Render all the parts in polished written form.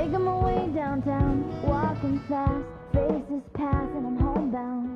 Making my way downtown, walking fast, faces pass and I'm homebound.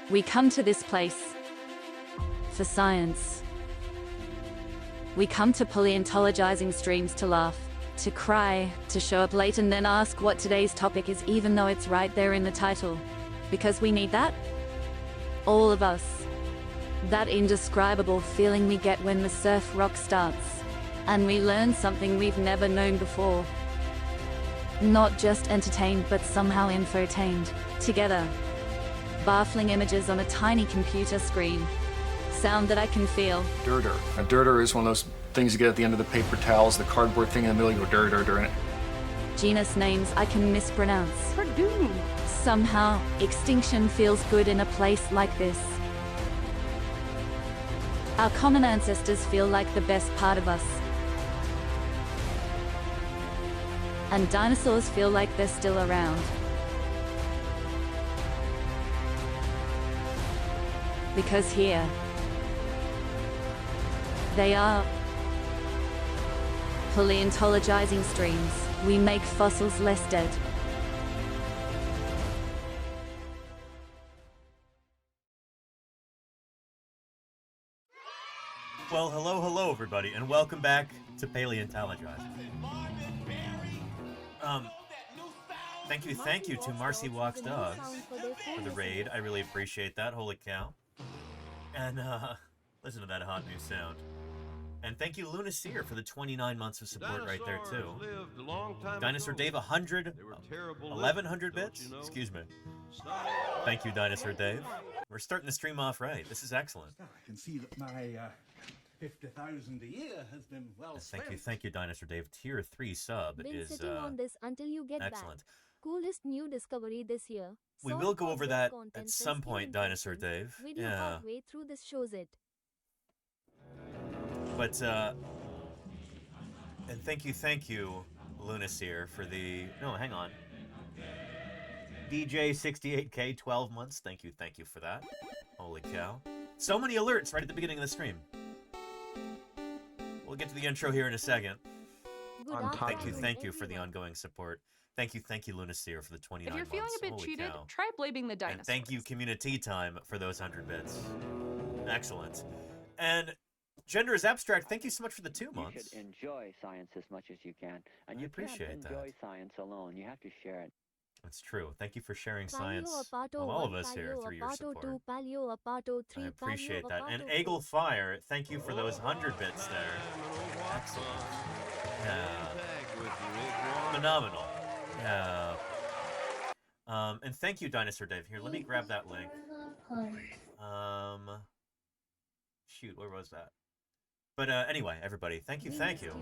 We come to this place for science. We come to paleontologizing streams to laugh, to cry, to show up late and then ask what today's topic is even though it's right there in the title. Because we need that. All of us. That indescribable feeling we get when the surf rock starts. And we learn something we've never known before. Not just entertained but somehow infotained. Together. Baffling images on a tiny computer screen. Sound that I can feel. Dirter. A dirter is one of those things you get at the end of the paper towels, the cardboard thing in the middle, you go dir, dir, dir in it. Genus names I can mispronounce. Purdue. Somehow, extinction feels good in a place like this. Our common ancestors feel like the best part of us. And dinosaurs feel like they're still around. Because here, they are. Paleontologizing streams, we make fossils less dead. Well, hello everybody, and welcome back to Paleontologizing. Thank you to Marcy Walks Dogs for the raid. I really appreciate that. Holy cow. And, listen to that hot new sound. And thank you, Luna Sear, for the 29 months of support right there, too. Dinosaur Dave, 1,100 bits? Excuse me. Thank you, Dinosaur Dave. We're starting the stream off right. This is excellent. I can see that my 50,000 a year has been well spent. Thank you, Dinosaur Dave. Tier 3 sub Been is sitting on this until you get excellent. back. Coolest new discovery this year. We Solve will go over that content at and some point, steering Dinosaur questions. Dave. Video Yeah. halfway through this shows it. But, and thank you, Lunaseer, for the, no, hang on. DJ68K, 12 months, thank you for that. Holy cow. So many alerts right at the beginning of the stream. We'll get to the intro here in a second. Good On top. afternoon, Thank you for the everyone. ongoing support. Thank you, Lunaseer, for the 29 If you're months. feeling a bit Holy cheated, cow. try blaming the dinosaurs. And thank you, Community Time, for those 100 bits. Excellent. And Gender is Abstract, thank you so much for the 2 months. You should enjoy science as much as you can. And I you appreciate can't that. enjoy science alone. You have to share it. That's true. Thank you for sharing Paleo science Apato with all of 1, us here Paleo through your Apato support. 2, Paleo Apato 3, I appreciate Paleo that. And Apato Eagle Fire, thank you for those 100 bits there. Excellent. Yeah. Phenomenal. Yeah. And thank you, Dinosaur Dave. Here, let me grab that link. Shoot, where was that? But anyway, everybody, thank you. We missed you.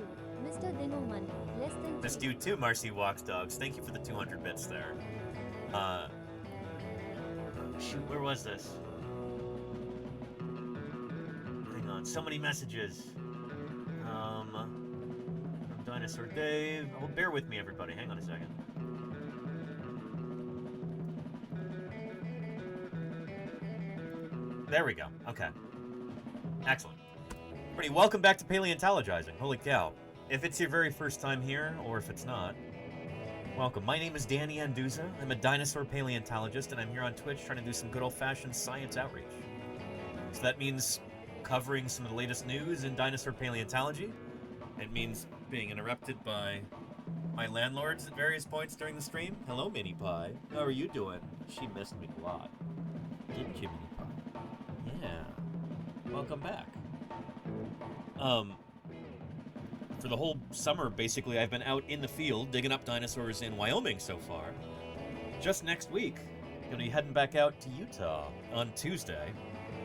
Mr. Dinoman, less than Missed three. you too, Marcy Walks Dogs. Thank you for the 200 bits there. Shoot, where was this? Hang on, so many messages. From Dinosaur Dave. Oh, bear with me, everybody. Hang on a second. There we go. Okay. Excellent. Everybody, welcome back to Paleontologizing. Holy cow. If it's your very first time here, or if it's not, welcome. My name is Danny Anduza. I'm a dinosaur paleontologist, and I'm here on Twitch trying to do some good old-fashioned science outreach. So that means covering some of the latest news in dinosaur paleontology. It means being interrupted by my landlords at various points during the stream. Hello, Mini Pie. How are you doing? She missed me a lot. Didn't you, Mini Pie? Yeah. Welcome back. For the whole summer, basically, I've been out in the field digging up dinosaurs in Wyoming so far. Just next week, gonna be heading back out to Utah on Tuesday.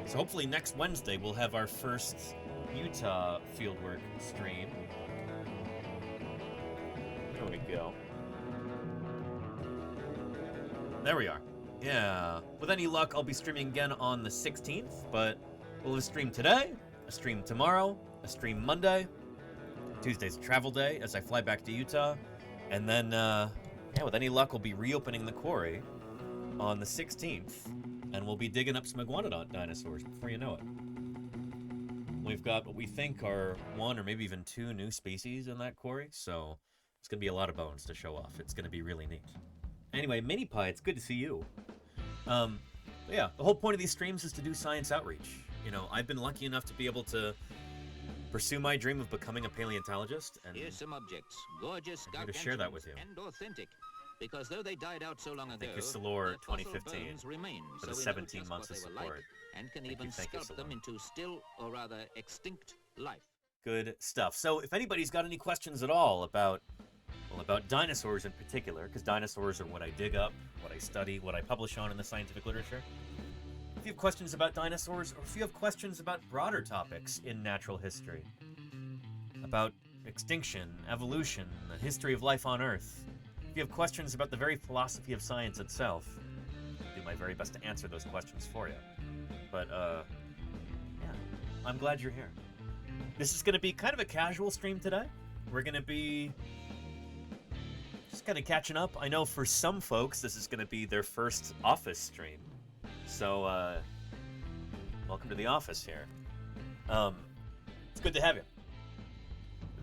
So hopefully next Wednesday we'll have our first Utah fieldwork stream. There we go. There we are. Yeah. With any luck, I'll be streaming again on the 16th, but we'll have a stream today, a stream tomorrow, a stream Monday. Tuesday's a travel day as I fly back to Utah. And then, yeah, with any luck, we'll be reopening the quarry on the 16th. And we'll be digging up some iguanodont dinosaurs before you know it. We've got what we think are 1 or maybe even 2 new species in that quarry. So it's going to be a lot of bones to show off. It's going to be really neat. Anyway, Mini Pie, it's good to see you. Yeah, the whole point of these streams is to do science outreach. You know, I've been lucky enough to be able to pursue my dream of becoming a paleontologist, and Here's some objects, gorgeous, I'm here to share that with you. and authentic, because though they died out so long ago, Thank you, Salor their fossil 2015, bones remain, for the so we know 17 just months what of they were support. like, and can Thank you, even thank you, sculpt them Salor. into still, or rather extinct, life. Good stuff. So if anybody's got any questions at all about, well, about dinosaurs in particular, because dinosaurs are what I dig up, what I study, what I publish on in the scientific literature. If you have questions about dinosaurs, or if you have questions about broader topics in natural history, about extinction, evolution, the history of life on Earth, if you have questions about the very philosophy of science itself, I'll do my very best to answer those questions for you. But, yeah, I'm glad you're here. This is going to be kind of a casual stream today. We're going to be just kind of catching up. I know for some folks, this is going to be their first office stream. So, welcome to the office here. It's good to have you.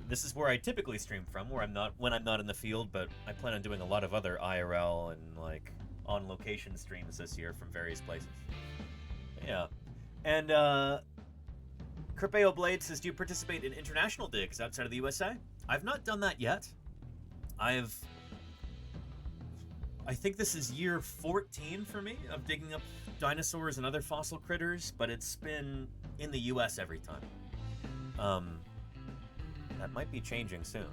This is where I typically stream from, when I'm not in the field, but I plan on doing a lot of other IRL and like on location streams this year from various places. Yeah. And Crepeo Blade says, do you participate in international digs outside of the USA? I've not done that yet. I think this is year 14 for me of digging up dinosaurs and other fossil critters, but it's been in the US every time. That might be changing soon.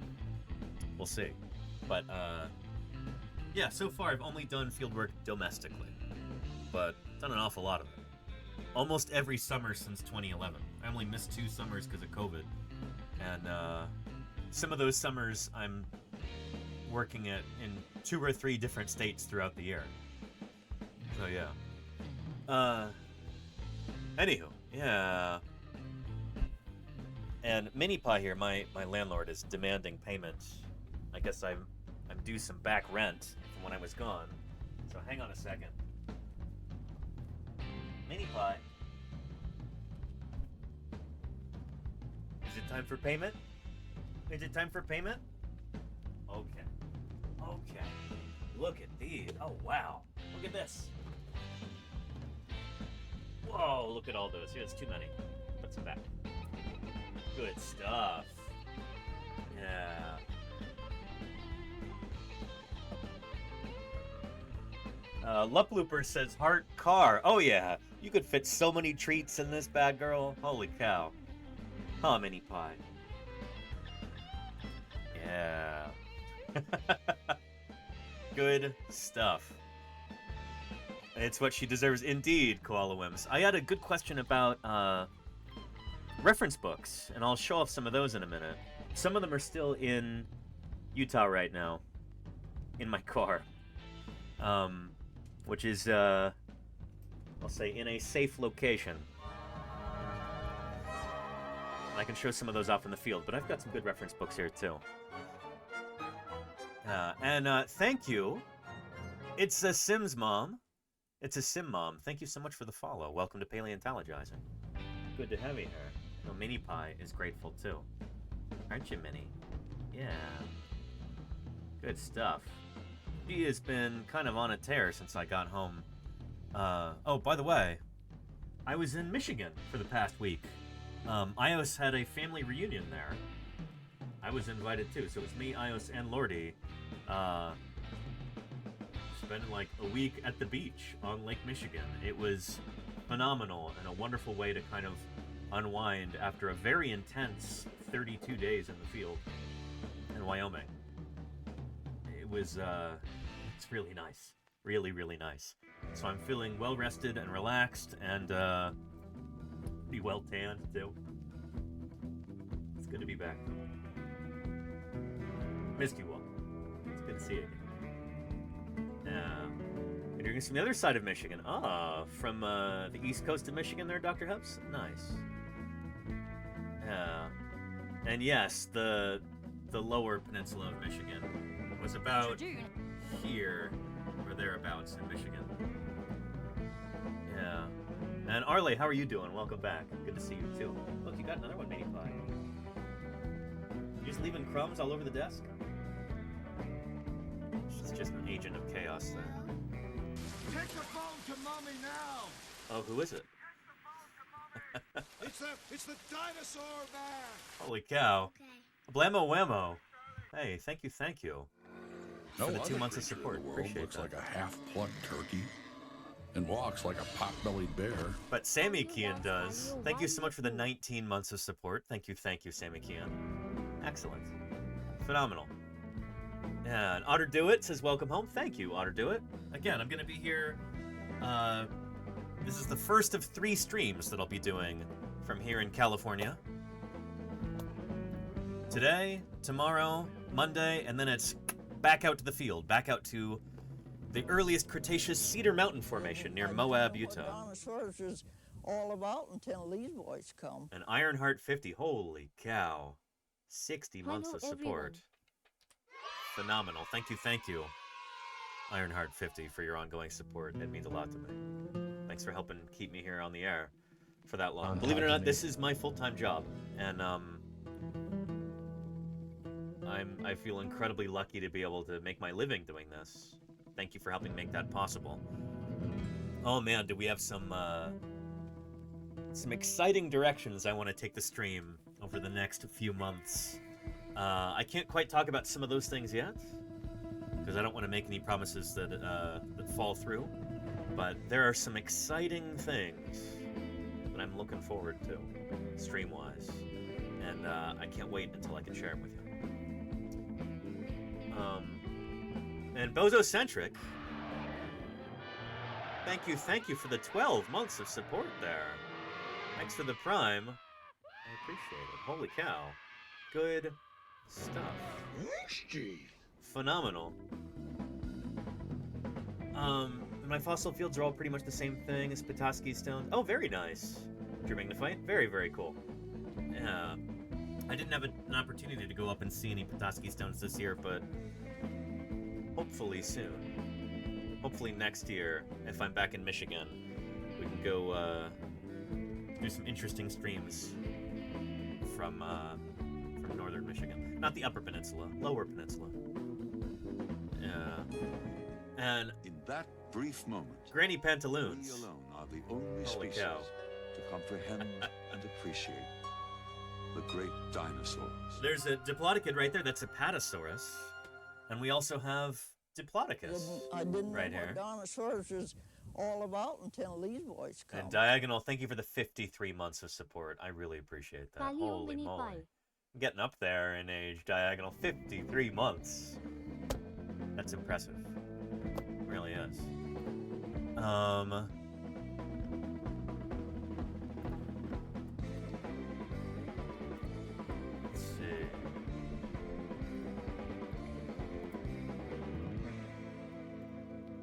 We'll see. But, yeah, so far I've only done fieldwork domestically, but done an awful lot of it. Almost every summer since 2011. I only missed 2 summers because of COVID, and some of those summers I'm working in 2 or 3 different states throughout the year. So yeah. Anywho, yeah. And Mini Pie here, my landlord, is demanding payment. I guess I'm due some back rent from when I was gone. So hang on a second. Mini Pie. Is it time for payment? Is it time for payment? Okay. Okay. Look at these. Oh, wow. Look at this. Whoa, look at all those. Here's too many. Put some back. Good stuff. Yeah. Luplooper says heart car. Oh yeah, you could fit so many treats in this bag, girl. Holy cow. Huh, Mini Pie. Yeah. Good stuff. It's what she deserves indeed, Koala Wims. I had a good question about reference books, and I'll show off some of those in a minute. Some of them are still in Utah right now, in my car. Which is, I'll say, in a safe location. I can show some of those off in the field, but I've got some good reference books here, too. Thank you. It's a Sims Mom. It's a Sim Mom. Thank you so much for the follow. Welcome to Paleontologizing. Good to have you here. No, Mini Pie is grateful, too. Aren't you, Minnie? Yeah. Good stuff. She has been kind of on a tear since I got home. Oh, by the way, I was in Michigan for the past week. Ios had a family reunion there. I was invited too, so it was me, Ios, and Lordy. Spending like a week at the beach on Lake Michigan. It was phenomenal and a wonderful way to kind of unwind after a very intense 32 days in the field in Wyoming. It was, it's really nice. Really, really nice. So I'm feeling well rested and relaxed and, be well tanned too. It's good to be back. Missed you all. It's good to see you again. And you're from the other side of Michigan. Ah, from, the east coast of Michigan there, Dr. Hubs? Nice. Yeah. And yes, the lower peninsula of Michigan was about here or thereabouts in Michigan. Yeah. And Arle, how are you doing? Welcome back. Good to see you too. Look, you got another one, Mini Pie. You just leaving crumbs all over the desk? She's just an agent of chaos there. Take the phone to mommy now! Oh, who is it? It's the dinosaur man. Holy cow. Blammo Whammo. Hey, thank you. No For the 2 other months of creature in support. the world Appreciate looks that. like a half-plucked turkey and walks like a pot-bellied bear. But Sammy Kian does. Thank you so much for the 19 months of support. Thank you, Sammy Kian. Excellent. Phenomenal. And Otter Do It says, welcome home. Thank you, Otter Do It. Again, I'm going to be here. This is the first of 3 streams that I'll be doing from here in California. Today, tomorrow, Monday, and then it's back out to the field, back out to the earliest Cretaceous Cedar Mountain Formation near Moab, Utah. Dinosaurs is all about until these boys come. An Ironheart 50. Holy cow. 60 months of support. Phenomenal. Thank you, Ironheart 50, for your ongoing support. It means a lot to me. Thanks for helping keep me here on the air for that long. Believe it or not, this is my full-time job, and I feel incredibly lucky to be able to make my living doing this. Thank you for helping make that possible. Oh man, do we have some exciting directions I want to take the stream over the next few months. I can't quite talk about some of those things yet, because I don't want to make any promises that fall through. But there are some exciting things that I'm looking forward to, stream-wise, and I can't wait until I can share them with you. And Bozocentric, thank you for the 12 months of support there. Thanks for the Prime. I appreciate it. Holy cow. Good stuff. Phenomenal. My fossil fields are all pretty much the same thing as Petoskey stones. Oh, very nice. Dreaming to fight. Very, very cool. Yeah. I didn't have an opportunity to go up and see any Petoskey stones this year, but hopefully soon. Hopefully next year, if I'm back in Michigan, we can go do some interesting streams from northern Michigan. Not the Upper Peninsula, Lower Peninsula. Yeah. And in that brief moment, Granny Pantaloons. we alone are the only Holy species cow. to comprehend and appreciate the great dinosaurs. There's a Diplodocid right there. That's a Patasaurus. And we also have Diplodocus I didn't right know here. what dinosaurs is all about until these boys come. And Diagonal, thank you for the 53 months of support. I really appreciate that. Paleo Holy Mini moly. Pie. I'm getting up there in age, Diagonal. 53 months. That's impressive. It really is. Let's see.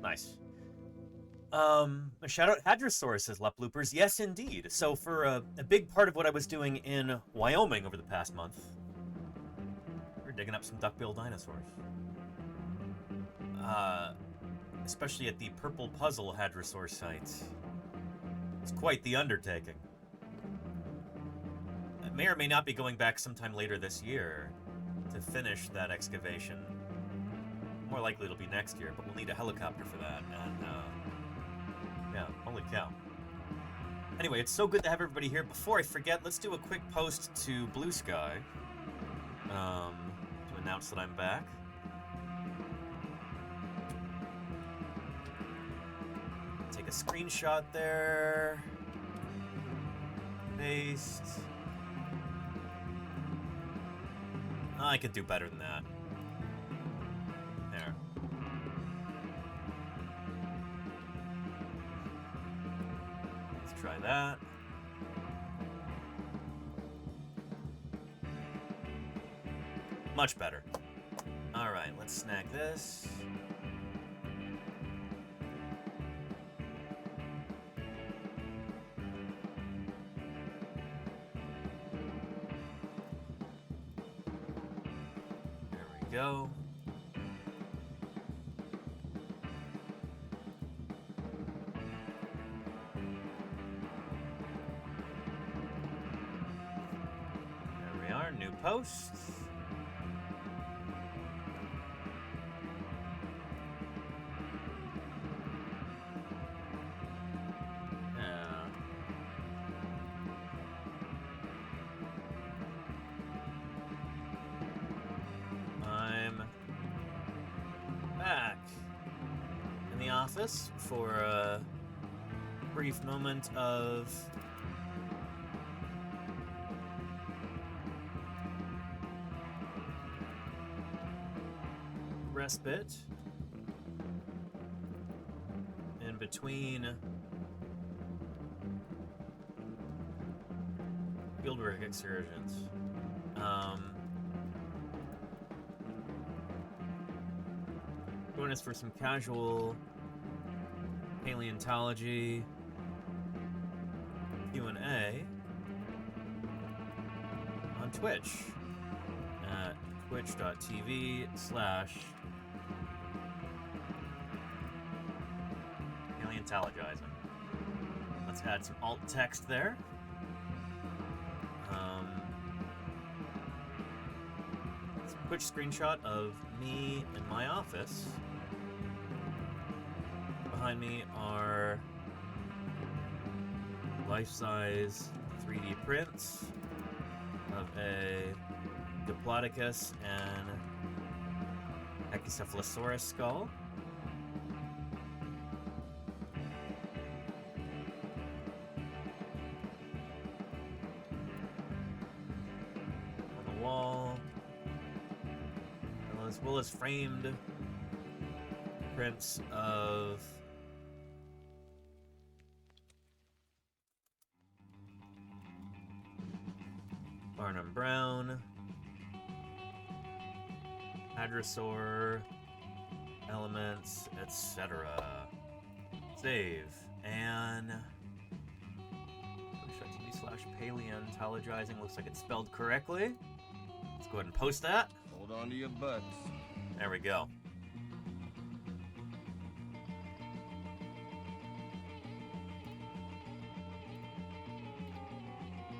Nice. A shout out Hadrosaurus says Lep Loopers. Yes, indeed. So for a big part of what I was doing in Wyoming over the past month, we're digging up some duck-billed dinosaurs. Especially at the Purple Puzzle Hadrosaur site. It's quite the undertaking. I may or may not be going back sometime later this year to finish that excavation. More likely it'll be next year, but we'll need a helicopter for that, and yeah, holy cow. Anyway, it's so good to have everybody here. Before I forget, let's do a quick post to Blue Sky to announce that I'm back. Take a screenshot there. Paste. Oh, I could do better than that. There. Let's try that. Much better. All right, let's snag this. There we go. There we are, new post. office for a brief moment of respite in between fieldwork excursions. Join us for some casual paleontology Q&A on Twitch at twitch.tv/paleontologizing. Let's add some alt text there. It's a quick screenshot of me in my office. Behind me are life-size 3D prints of a Diplodocus and Ectocephalosaurus skull. On the wall, as well as framed prints of Barnum Brown, Hadrosaur, elements, etc. Save. And twitch.tv/paleontologizing looks like it's spelled correctly. Let's go ahead and post that. Hold on to your butts. There we go.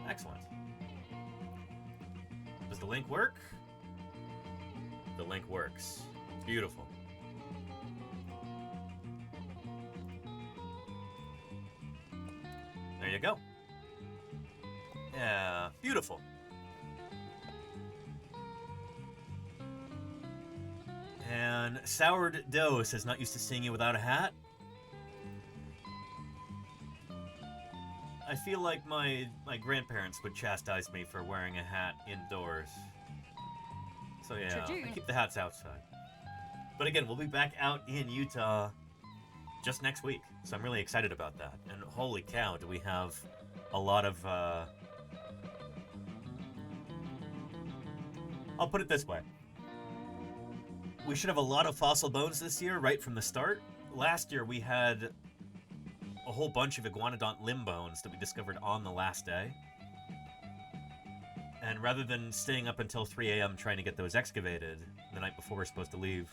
Excellent. Does the link work? The link works. Beautiful. There you go. Yeah, beautiful. And Sourdough says, not used to seeing you without a hat. I feel like my grandparents would chastise me for wearing a hat indoors. So yeah, I keep the hats outside. But again, we'll be back out in Utah just next week. So I'm really excited about that. And holy cow, do we have a lot of... I'll put it this way. We should have a lot of fossil bones this year, right from the start. Last year we had a whole bunch of iguanodont limb bones that we discovered on the last day. And rather than staying up until 3 a.m. trying to get those excavated the night before we're supposed to leave,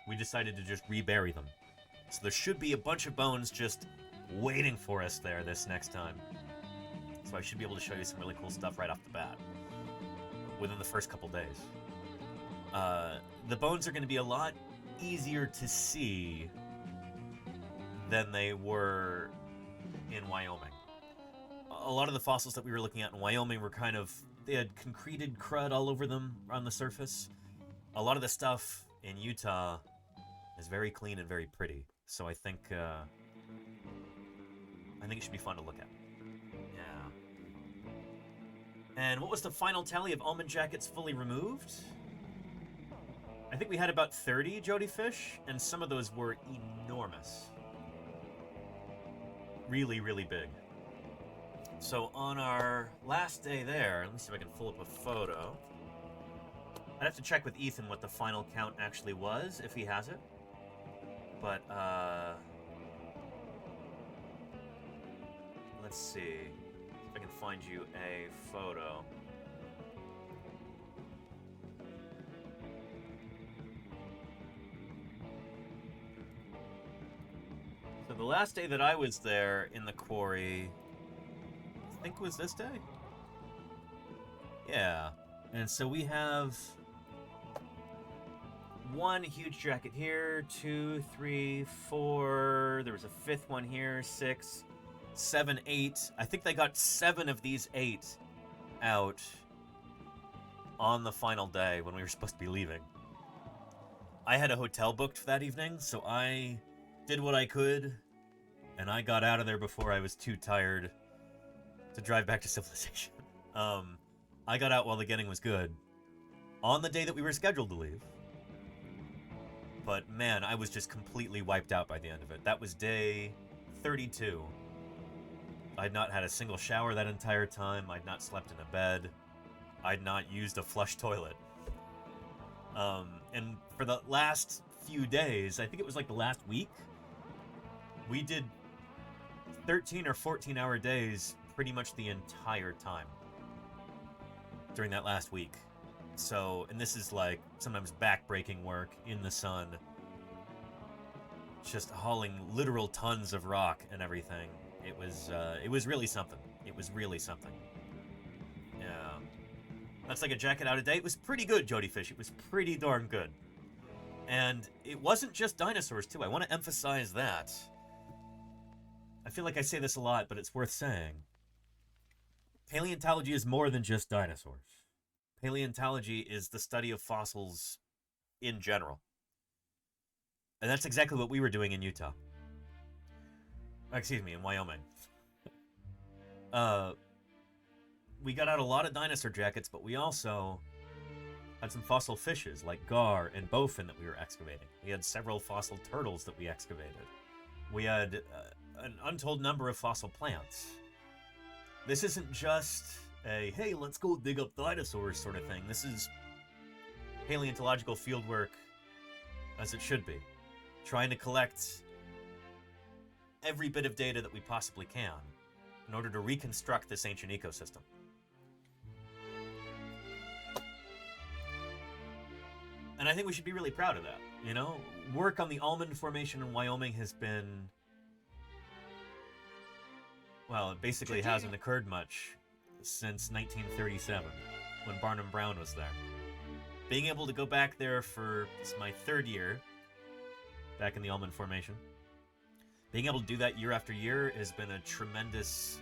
we decided to just rebury them. So there should be a bunch of bones just waiting for us there this next time. So I should be able to show you some really cool stuff right off the bat within the first couple days. The bones are going to be a lot easier to see than they were in Wyoming. A lot of the fossils that we were looking at in Wyoming were kind of, they had concreted crud all over them on the surface. A lot of the stuff in Utah is very clean and very pretty. So I think it should be fun to look at. Yeah. And what was the final tally of almond jackets fully removed? I think we had about 30 Jody fish, and some of those were enormous. Really, really big. So on our last day there, let me see if I can pull up a photo. I'd have to check with Ethan what the final count actually was, if he has it. But, let's see if I can find you a photo. So the last day that I was there in the quarry, I think was this day? Yeah. And so we have one huge jacket here, 2, 3, 4, there was a fifth one here, 6, 7, 8. I think they got 7 of these 8 out on the final day when we were supposed to be leaving. I had a hotel booked for that evening, so I did what I could, and I got out of there before I was too tired to drive back to civilization. I got out while the getting was good on the day that we were scheduled to leave. But man, I was just completely wiped out by the end of it. That was day 32. I'd not had a single shower that entire time. I'd not slept in a bed. I'd not used a flush toilet. And for the last few days, I think it was like the last week, we did 13 or 14-hour days pretty much the entire time during that last week. So, and this is like sometimes back-breaking work in the sun, just hauling literal tons of rock and everything. It was really something. It was really something. Yeah. That's like a jacket out of date. It was pretty good, Jody Fish. It was pretty darn good. And it wasn't just dinosaurs, too. I want to emphasize that. I feel like I say this a lot, but it's worth saying. Paleontology is more than just dinosaurs. Paleontology is the study of fossils in general. And that's exactly what we were doing in Utah. Excuse me, in Wyoming. We got out a lot of dinosaur jackets, but we also had some fossil fishes like gar and bowfin that we were excavating. We had several fossil turtles that we excavated. We had an untold number of fossil plants. This isn't just a, hey, let's go dig up dinosaurs sort of thing. This is paleontological fieldwork as it should be. Trying to collect every bit of data that we possibly can in order to reconstruct this ancient ecosystem. And I think we should be really proud of that, you know? Work on the Almond Formation in Wyoming has been... well, it basically hasn't occurred much since 1937, when Barnum Brown was there. Being able to go back there for it's my third year, back in the Almond Formation, being able to do that year after year has been a tremendous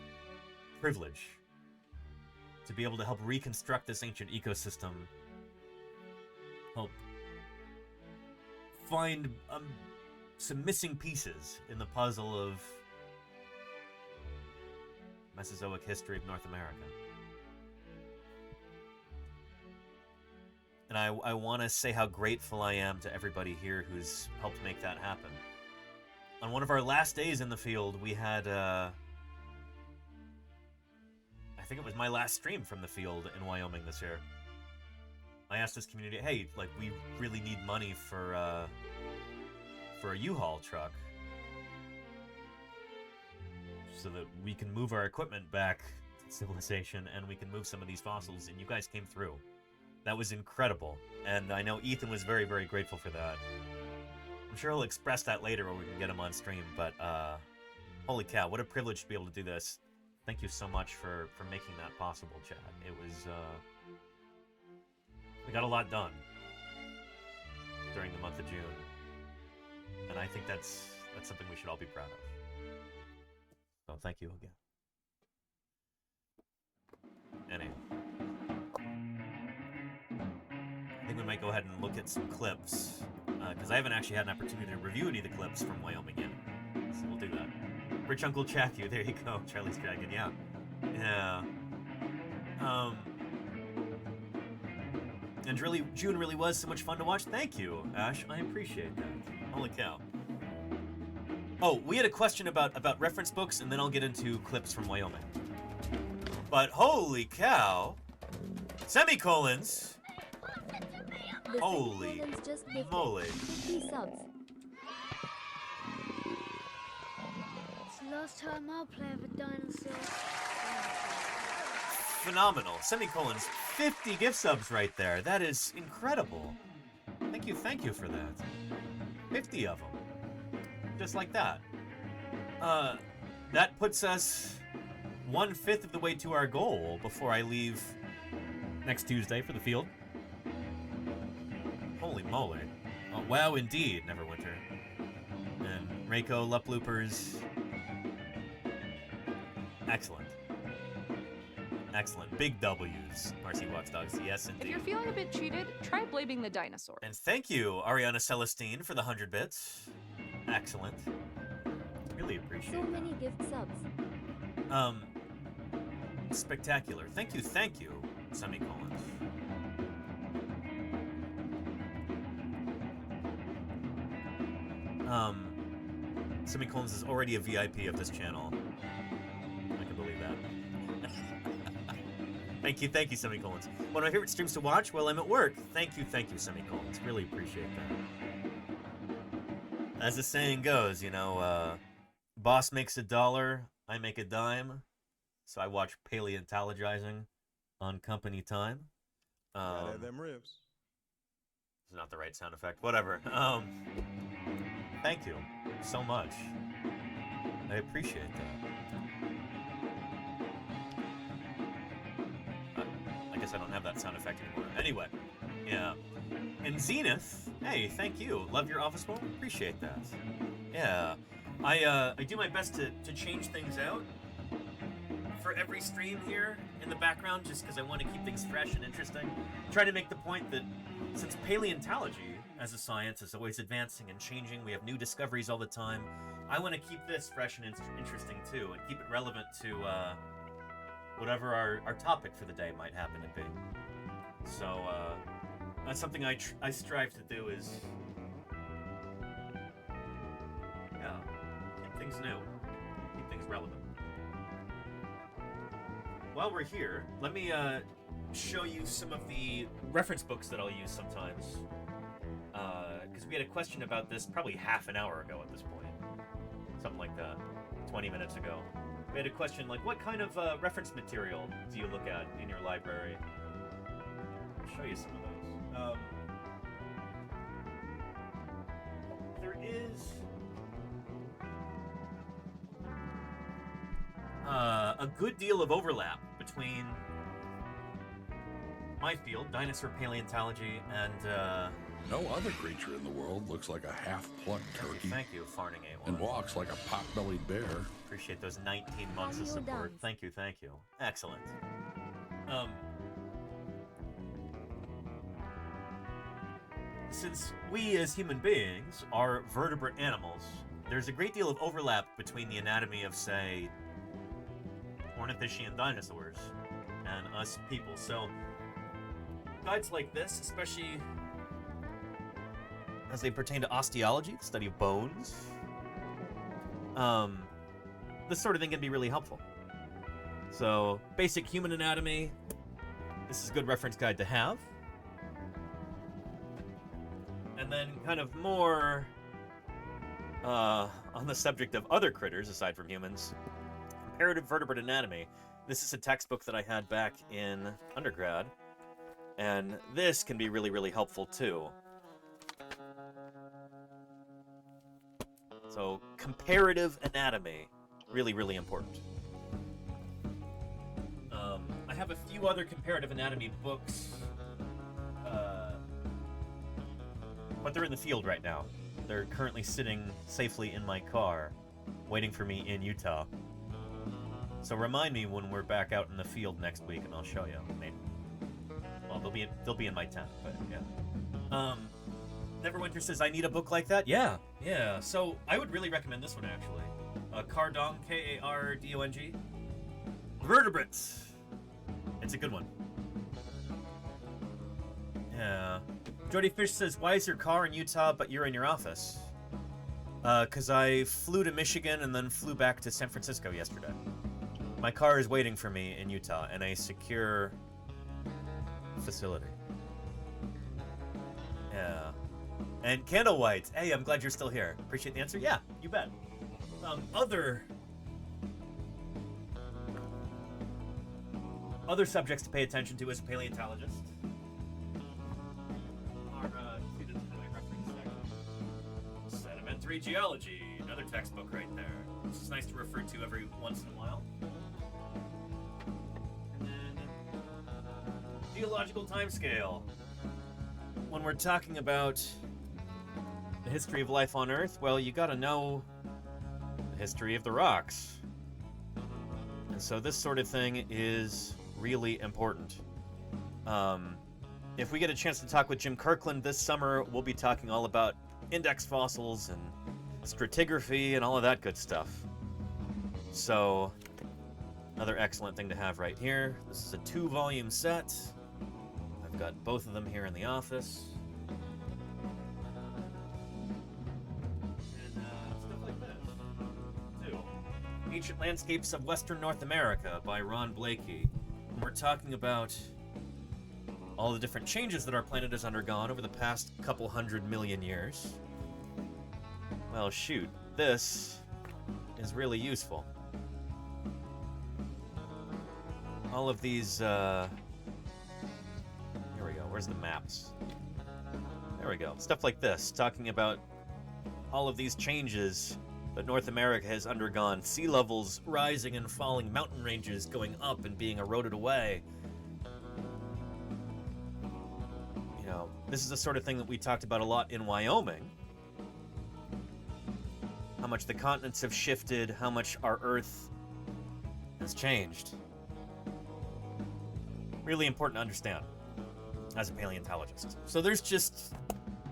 privilege. To be able to help reconstruct this ancient ecosystem, help find some missing pieces in the puzzle of Mesozoic history of North America. And I want to say how grateful I am to everybody here who's helped make that happen. On one of our last days in the field, we had, I think it was my last stream from the field in Wyoming this year. I asked this community, hey, like, we really need money for a U-Haul truck so that we can move our equipment back to civilization and we can move some of these fossils, and you guys came through. That was incredible, and I know Ethan was very, very grateful for that. I'm sure he'll express that later or we can get him on stream, but holy cow, what a privilege to be able to do this. Thank you so much for making that possible, Chad. It was, we got a lot done during the month of June, and I think that's something we should all be proud of. So thank you again. Anyway, I think we might go ahead and look at some clips, because I haven't actually had an opportunity to review any of the clips from Wyoming yet. So we'll do that. Rich Uncle Chaku, there you go, Charlie's Dragon, yeah. Yeah. And really, June really was so much fun to watch. Thank you, Ash. I appreciate that. Holy cow. Oh, we had a question about reference books, and then I'll get into clips from Wyoming. But holy cow. Semicolons. Holy moly. 50 subs. It's the last time I'll play with a dinosaur. Phenomenal. Semicolons, 50 gift subs right there. That is incredible. Thank you for that. 50 of them. Just like that. That puts us 1/5 of the way to our goal before I leave next Tuesday for the field. Holy moly. Oh, wow, indeed, Neverwinter. And Reiko, Lup Loopers. Excellent. Excellent. Big W's. Marcy Watchdogs. Yes, indeed. If you're feeling a bit cheated, try blaming the dinosaur. And thank you, Ariana Celestine, for the 100 bits. Excellent. Really appreciate So that. many gift subs. Spectacular. Thank you, semicolons. Semicolons is already a VIP of this channel. I can believe that. Thank you, semicolons. One of my favorite streams to watch while I'm at work. Thank you, semicolons. Really appreciate that. As the saying goes, you know, boss makes $1, I make a dime. So I watch Paleontologizing on company time. Gotta have them ribs. It's not the right sound effect. Whatever. Thank you so much. I appreciate that. I guess I don't have that sound effect anymore. Anyway, yeah. And Zenith, hey, thank you. Love your office phone. Appreciate that. Yeah. I do my best to change things out for every stream here in the background, just because I want to keep things fresh and interesting. Trying to make the point that since paleontology as a science is always advancing and changing, we have new discoveries all the time, I want to keep this fresh and interesting too, and keep it relevant to whatever our topic for the day might happen to be. So that's something I strive to do, is keep things new, keep things relevant. While we're here, let me show you some of the reference books that I'll use sometimes. Because we had a question about this probably half an hour ago at this point. Something like that. 20 minutes ago. We had a question like, what kind of reference material do you look at in your library? I'll show you some of those. There is a good deal of overlap between my field, dinosaur paleontology, and no other creature in the world looks like a half-plucked turkey. Thank you, Farning A1. And walks like a pot-bellied bear. Appreciate those 19 months of support. Thank you. Excellent. Since we as human beings are vertebrate animals, there's a great deal of overlap between the anatomy of, say, ornithischian dinosaurs and us people. So guides like this, especially as they pertain to osteology, the study of bones, this sort of thing can be really helpful. So basic human anatomy, this is a good reference guide to have. And then kind of more on the subject of other critters aside from humans, comparative vertebrate anatomy. This is a textbook that I had back in undergrad, and this can be really, really helpful too. So comparative anatomy, really, really important. I have a few other comparative anatomy books, but they're in the field right now. They're currently sitting safely in my car, waiting for me in Utah. So remind me when we're back out in the field next week, and I'll show you. Maybe. Well, they'll be in my tent, but yeah. Neverwinter says, I need a book like that? Yeah. So I would really recommend this one, actually. Cardong, K-A-R-D-O-N-G. Vertebrates. It's a good one. Yeah. Jody Fish says, why is your car in Utah but you're in your office? Because I flew to Michigan and then flew back to San Francisco yesterday. My car is waiting for me in Utah in a secure facility. Yeah. And Candle White, hey, I'm glad you're still here. Appreciate the answer. Yeah, you bet. Other subjects to pay attention to as a paleontologist are included in my reference section. Sedimentary geology, another textbook right there. This is nice to refer to every once in a while. And then geological timescale. When we're talking about the history of life on Earth, well, you gotta know the history of the rocks. And so this sort of thing is really important. If we get a chance to talk with Jim Kirkland this summer, we'll be talking all about index fossils and stratigraphy, and all of that good stuff. So, another excellent thing to have right here. This is a 2-volume set. I've got both of them here in the office. And stuff like this, too. Ancient Landscapes of Western North America by Ron Blakey. And we're talking about all the different changes that our planet has undergone over the past couple 100 million years. Well, shoot, this is really useful. All of these, here we go, where's the maps? There we go, stuff like this, talking about all of these changes that North America has undergone. Sea levels rising and falling, mountain ranges going up and being eroded away. You know, this is the sort of thing that we talked about a lot in Wyoming. How much the continents have shifted, how much our Earth has changed. Really important to understand as a paleontologist. So there's just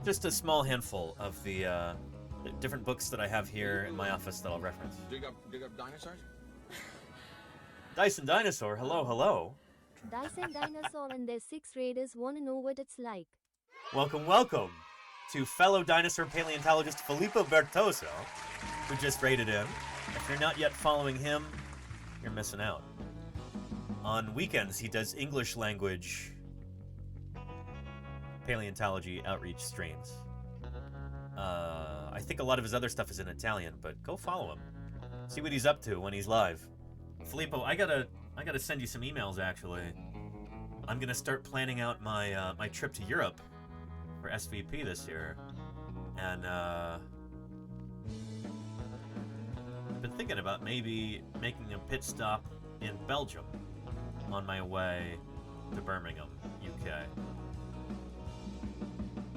a small handful of the different books that I have here in my office that I'll reference. Dig up dinosaurs? Dyson Dinosaur, hello, hello. Dyson Dinosaur and their 6 raiders wanna know what it's like. Welcome, welcome to fellow dinosaur paleontologist Filippo Bertoso, who just raided in. If you're not yet following him, you're missing out. On weekends, he does English language paleontology outreach streams. I think a lot of his other stuff is in Italian, but go follow him. See what he's up to when he's live. Filippo, I gotta send you some emails, actually. I'm gonna start planning out my my trip to Europe for SVP this year. And I've been thinking about maybe making a pit stop in Belgium on my way to Birmingham, UK.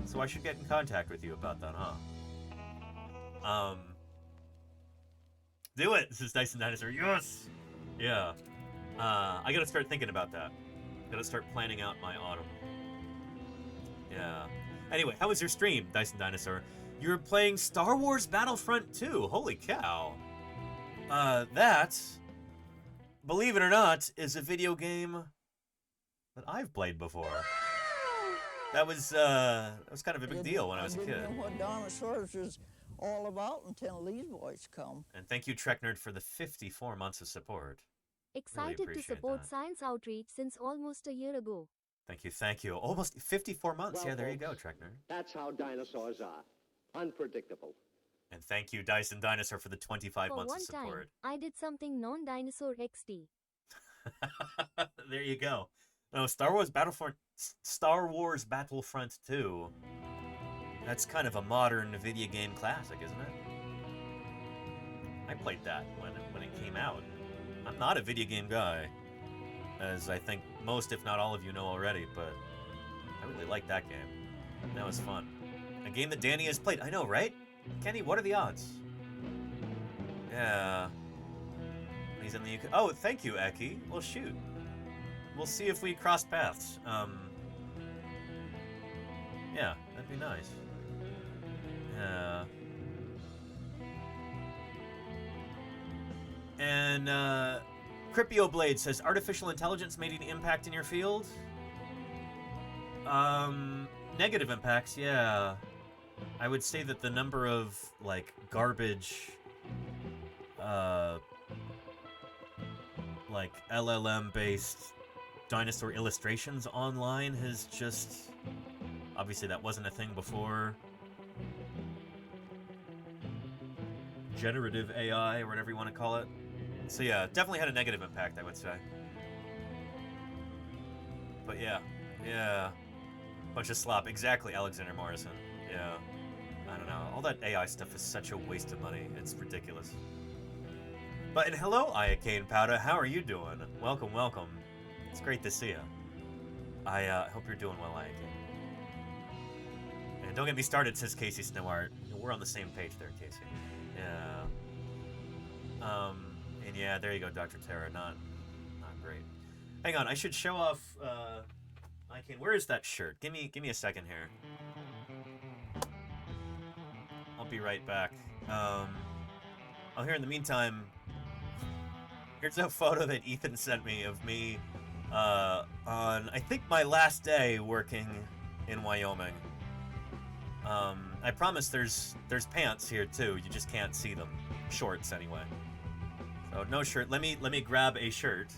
So I should get in contact with you about that, huh? Do it! This is Dyson Dinosaur. Yes! Yeah. I gotta start thinking about that. Gotta start planning out my autumn. Yeah. Anyway, how was your stream, Dyson Dinosaur? You were playing Star Wars Battlefront 2. Holy cow. That, believe it or not, is a video game that I've played before. That was kind of a big deal when I was a kid. I didn't know what dinosaurs was all about until these boys come. And thank you, Trek Nerd, for the 54 months of support. Excited to appreciate support that. science outreach since almost a year ago. Thank you, thank you. Almost 54 months. Well, yeah, there you folks, go, Trek Nerd. That's how dinosaurs are. Unpredictable. And thank you, Dyson Dinosaur, for the 25 For months one of support. time, I did something non-dinosaur XD. There you go. No, Star Wars Battlefront 2. That's kind of a modern video game classic, isn't it? I played that when it came out. I'm not a video game guy, as I think most, if not all of you know already, but I really liked that game. That was fun. A game that Danny has played. I know, right? Kenny, what are the odds? Yeah. He's in the UK. Oh, thank you, Eki. Well, shoot. We'll see if we cross paths. Yeah, that'd be nice. And Cripio Blade says, artificial intelligence made an impact in your field? Negative impacts, yeah. I would say that the number of, like, garbage, like, LLM-based dinosaur illustrations online has just... Obviously, that wasn't a thing before. Generative AI, or whatever you want to call it. So yeah, definitely had a negative impact, I would say. But yeah, bunch of slop. Exactly, Alexander Morrison. Yeah, I don't know. All that AI stuff is such a waste of money. It's ridiculous. But and hello, Iacane Powder. How are you doing? Welcome, welcome. It's great to see you. I hope you're doing well, Iacane. And don't get me started, says Casey Snowart. We're on the same page there, Casey. Yeah. And yeah, there you go, Dr. Terra. Not great. Hang on, I should show off. Where is that shirt? Give me a second here. I'll be right back. Oh, here in the meantime, here's a photo that Ethan sent me of me on, I think, my last day working in Wyoming. I promise there's pants here too. You just can't see them. Shorts anyway. So no shirt. Let me grab a shirt.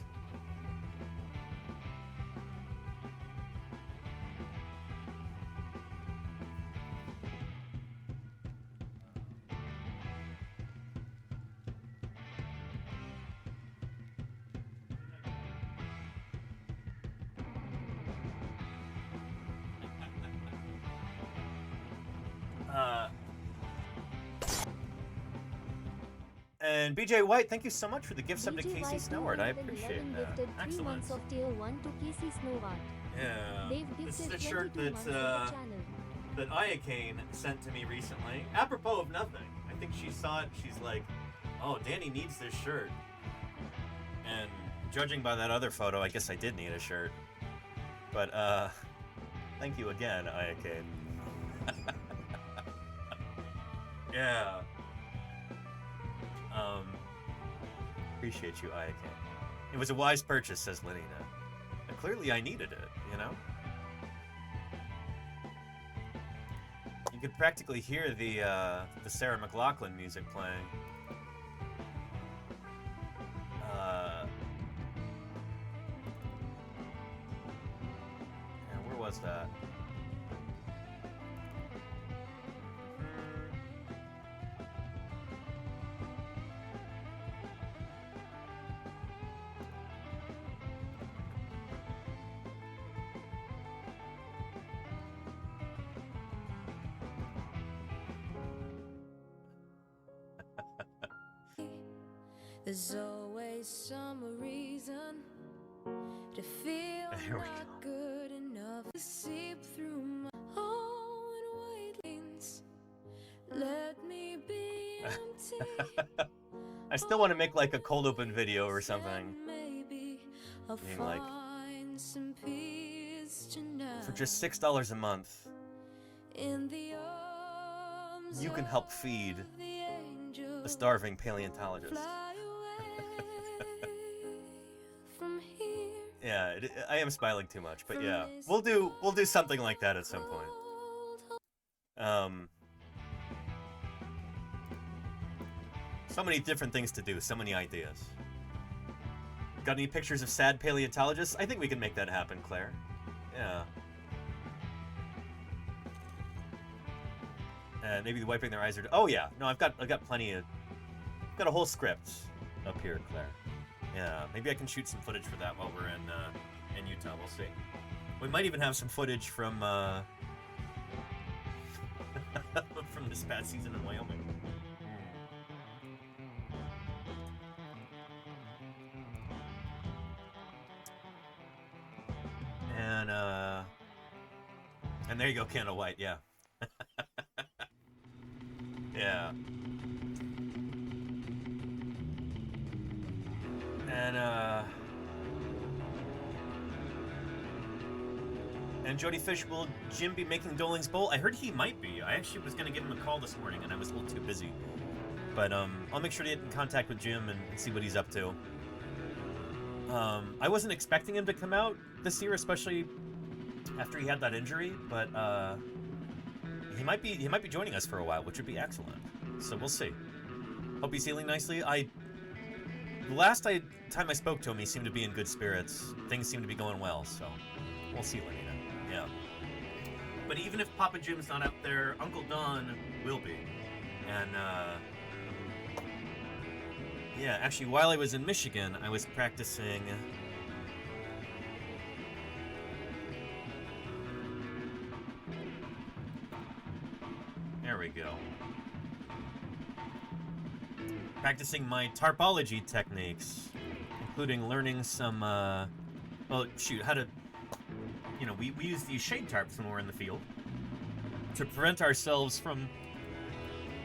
And BJ White, thank you so much for the gift sub to Casey Snowart. I appreciate that. Gifted 3 Excellent. months of tier 1 to Casey Snowart. Yeah. They've This is gifted a shirt 22 months to the channel. that Ayakane sent to me recently. Apropos of nothing. I think she saw it. She's like, "Oh, Danny needs this shirt." And judging by that other photo, I guess I did need a shirt. But thank you again, Ayakane. Yeah. Appreciate you, Ayakane. It was a wise purchase, says Lenina. And clearly I needed it, you know? You could practically hear the Sarah McLachlan music playing. And where was that? There's always some reason to feel not good enough to seep through my own wavelengths. Let me be empty. I still want to make like a cold open video or something. Maybe I'll Being like, find some peace tonight. for just $6 a month, In the arms you can help feed a starving paleontologist. from here. Yeah, I am smiling too much, but yeah, we'll do something like that at some point. So many different things to do, so many ideas. Got any pictures of sad paleontologists? I think we can make that happen, Claire. Yeah. And maybe wiping their eyes are. Oh yeah, no, I've got plenty of. Got a whole script up here, Claire. Yeah, maybe I can shoot some footage for that while we're in Utah. We'll see. We might even have some footage from from this past season in Wyoming. And there you go, Candle White. Yeah. Yeah. And Jody Fish, will Jim be making Doling's Bowl? I heard he might be. I actually was going to give him a call this morning, and I was a little too busy. But I'll make sure to get in contact with Jim and see what he's up to. I wasn't expecting him to come out this year, especially after he had that injury. But he might be joining us for a while, which would be excellent. So we'll see. Hope he's healing nicely. The last time I spoke to him, he seemed to be in good spirits. Things seem to be going well, so we'll see, Lenina. Yeah. But even if Papa Jim's not out there, Uncle Don will be. And, yeah, actually, while I was in Michigan, I was practicing. There we go. Practicing my tarpology techniques, including learning some, well, shoot, how to, you know, we use these shade tarps when we're in the field to prevent ourselves from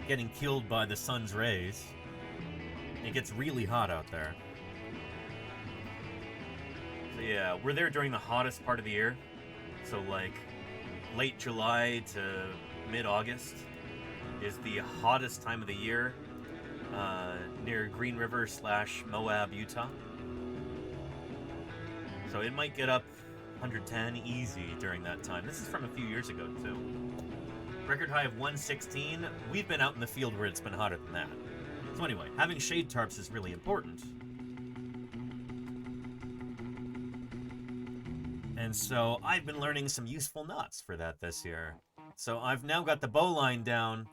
getting killed by the sun's rays. It gets really hot out there. So yeah, we're there during the hottest part of the year. So like late July to mid-August is the hottest time of the year near Green River / Moab, Utah. So it might get up 110 easy during that time. This is from a few years ago, too. Record high of 116. We've been out in the field where it's been hotter than that. So anyway, having shade tarps is really important. And so I've been learning some useful knots for that this year. So I've now got the bow line down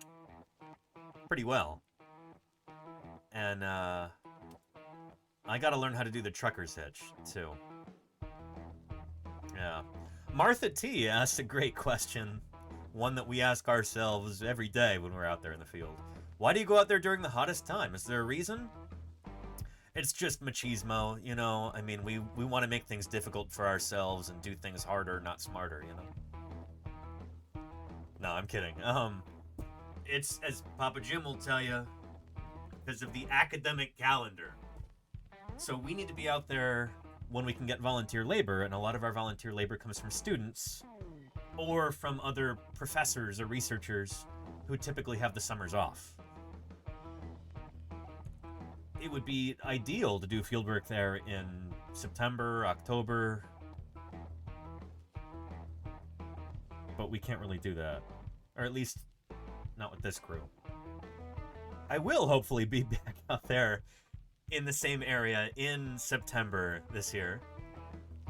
pretty well. And I gotta learn how to do the trucker's hitch, too. Yeah. Martha T asked a great question. One that we ask ourselves every day when we're out there in the field. Why do you go out there during the hottest time? Is there a reason? It's just machismo, you know? I mean, we want to make things difficult for ourselves and do things harder, not smarter, you know? No, I'm kidding. It's, as Papa Jim will tell you, because of the academic calendar. So we need to be out there when we can get volunteer labor, and a lot of our volunteer labor comes from students or from other professors or researchers who typically have the summers off. It would be ideal to do fieldwork there in September, October, but we can't really do that. Or at least, not with this crew. I will hopefully be back out there in the same area in September this year,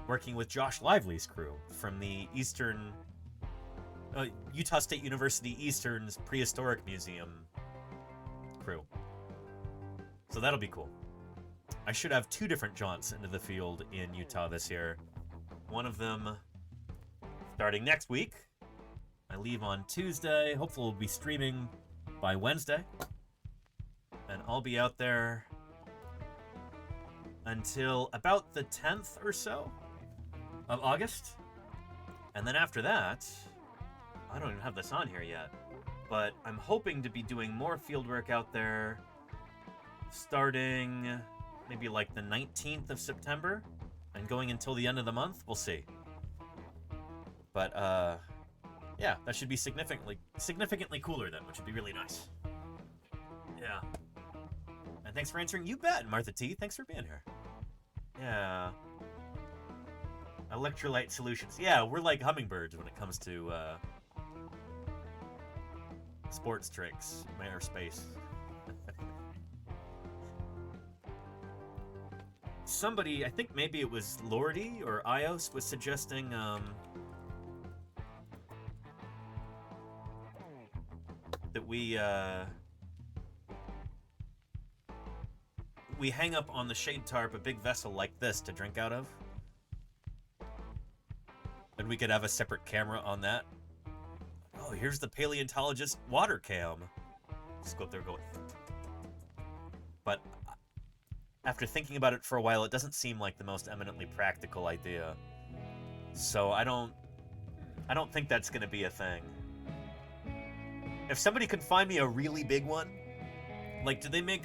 working with Josh Lively's crew from the Utah State University Eastern's Prehistoric Museum crew. So that'll be cool. I should have 2 different jaunts into the field in Utah this year. One of them starting next week. I leave on Tuesday. Hopefully we'll be streaming by Wednesday. And I'll be out there until about the 10th or so of August. And then after that, I don't even have this on here yet, but I'm hoping to be doing more fieldwork out there starting maybe like the 19th of September and going until the end of the month. We'll see. But yeah, that should be significantly cooler then, which would be really nice. Yeah. And thanks for answering. You bet, Martha T. Thanks for being here. Yeah. Electrolyte solutions. Yeah, we're like hummingbirds when it comes to sports tricks, airspace. Somebody, I think maybe it was Lordy or Ios, was suggesting that we hang up on the shade tarp a big vessel like this to drink out of. And we could have a separate camera on that. Oh, here's the paleontologist water cam. Just go up there and go. But after thinking about it for a while, it doesn't seem like the most eminently practical idea. So I don't think that's going to be a thing. If somebody could find me a really big one, like, do they make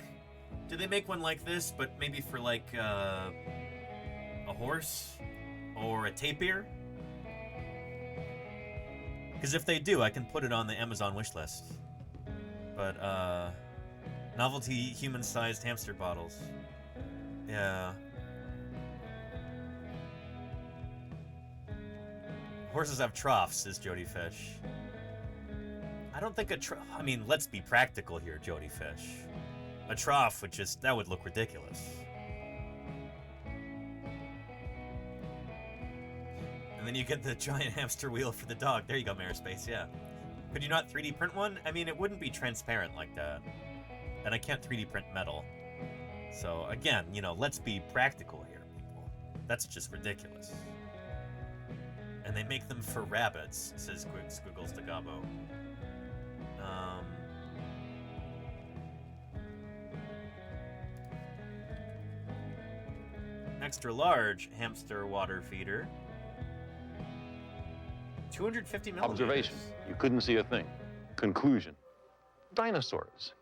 one like this, but maybe for like a horse or a tapir? Because if they do, I can put it on the Amazon wish list. But novelty human-sized hamster bottles. Yeah. Horses have troughs, says Jody Fish. I don't think I mean, let's be practical here, Jody Fish. A trough would that would look ridiculous. And then you get the giant hamster wheel for the dog. There you go, Marispace, yeah. Could you not 3D print one? I mean, it wouldn't be transparent like that. And I can't 3D print metal. So, again, you know, let's be practical here, people. That's just ridiculous. And they make them for rabbits, says Squiggles to Gabo. Extra large hamster water feeder. 250 milliliters. Observation. You couldn't see a thing. Conclusion. Dinosaurs.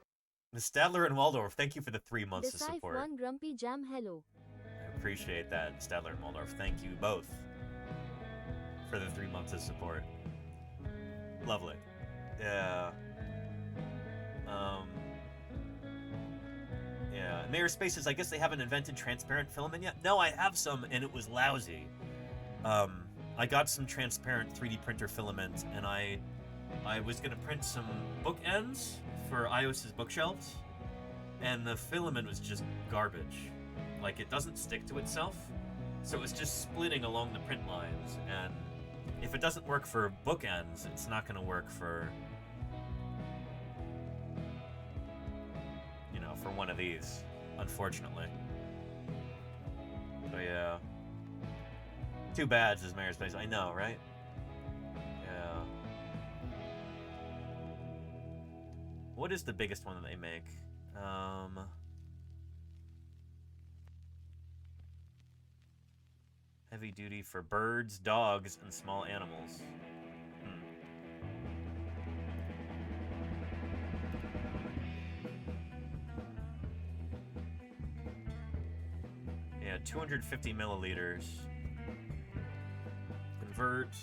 Ms. Stadler and Waldorf, thank you for the 3 months of Decipher support. one Grumpy Jam, hello. I appreciate that, Stadler and Waldorf. Thank you both for the 3 months of support. Lovely. Yeah. Mayor Spaces, I guess they haven't invented transparent filament yet? No, I have some, and it was lousy. I got some transparent 3D printer filament, and I was gonna print some bookends for Ios's bookshelves, and the filament was just garbage. Like, it doesn't stick to itself, so it's just splitting along the print lines, and if it doesn't work for bookends, it's not gonna work for, you know, for one of these, unfortunately. So yeah. Too bad, says Mayor Space. I know, right? Yeah. What is the biggest one that they make? Heavy duty for birds, dogs, and small animals. Yeah, 250 milliliters. Convert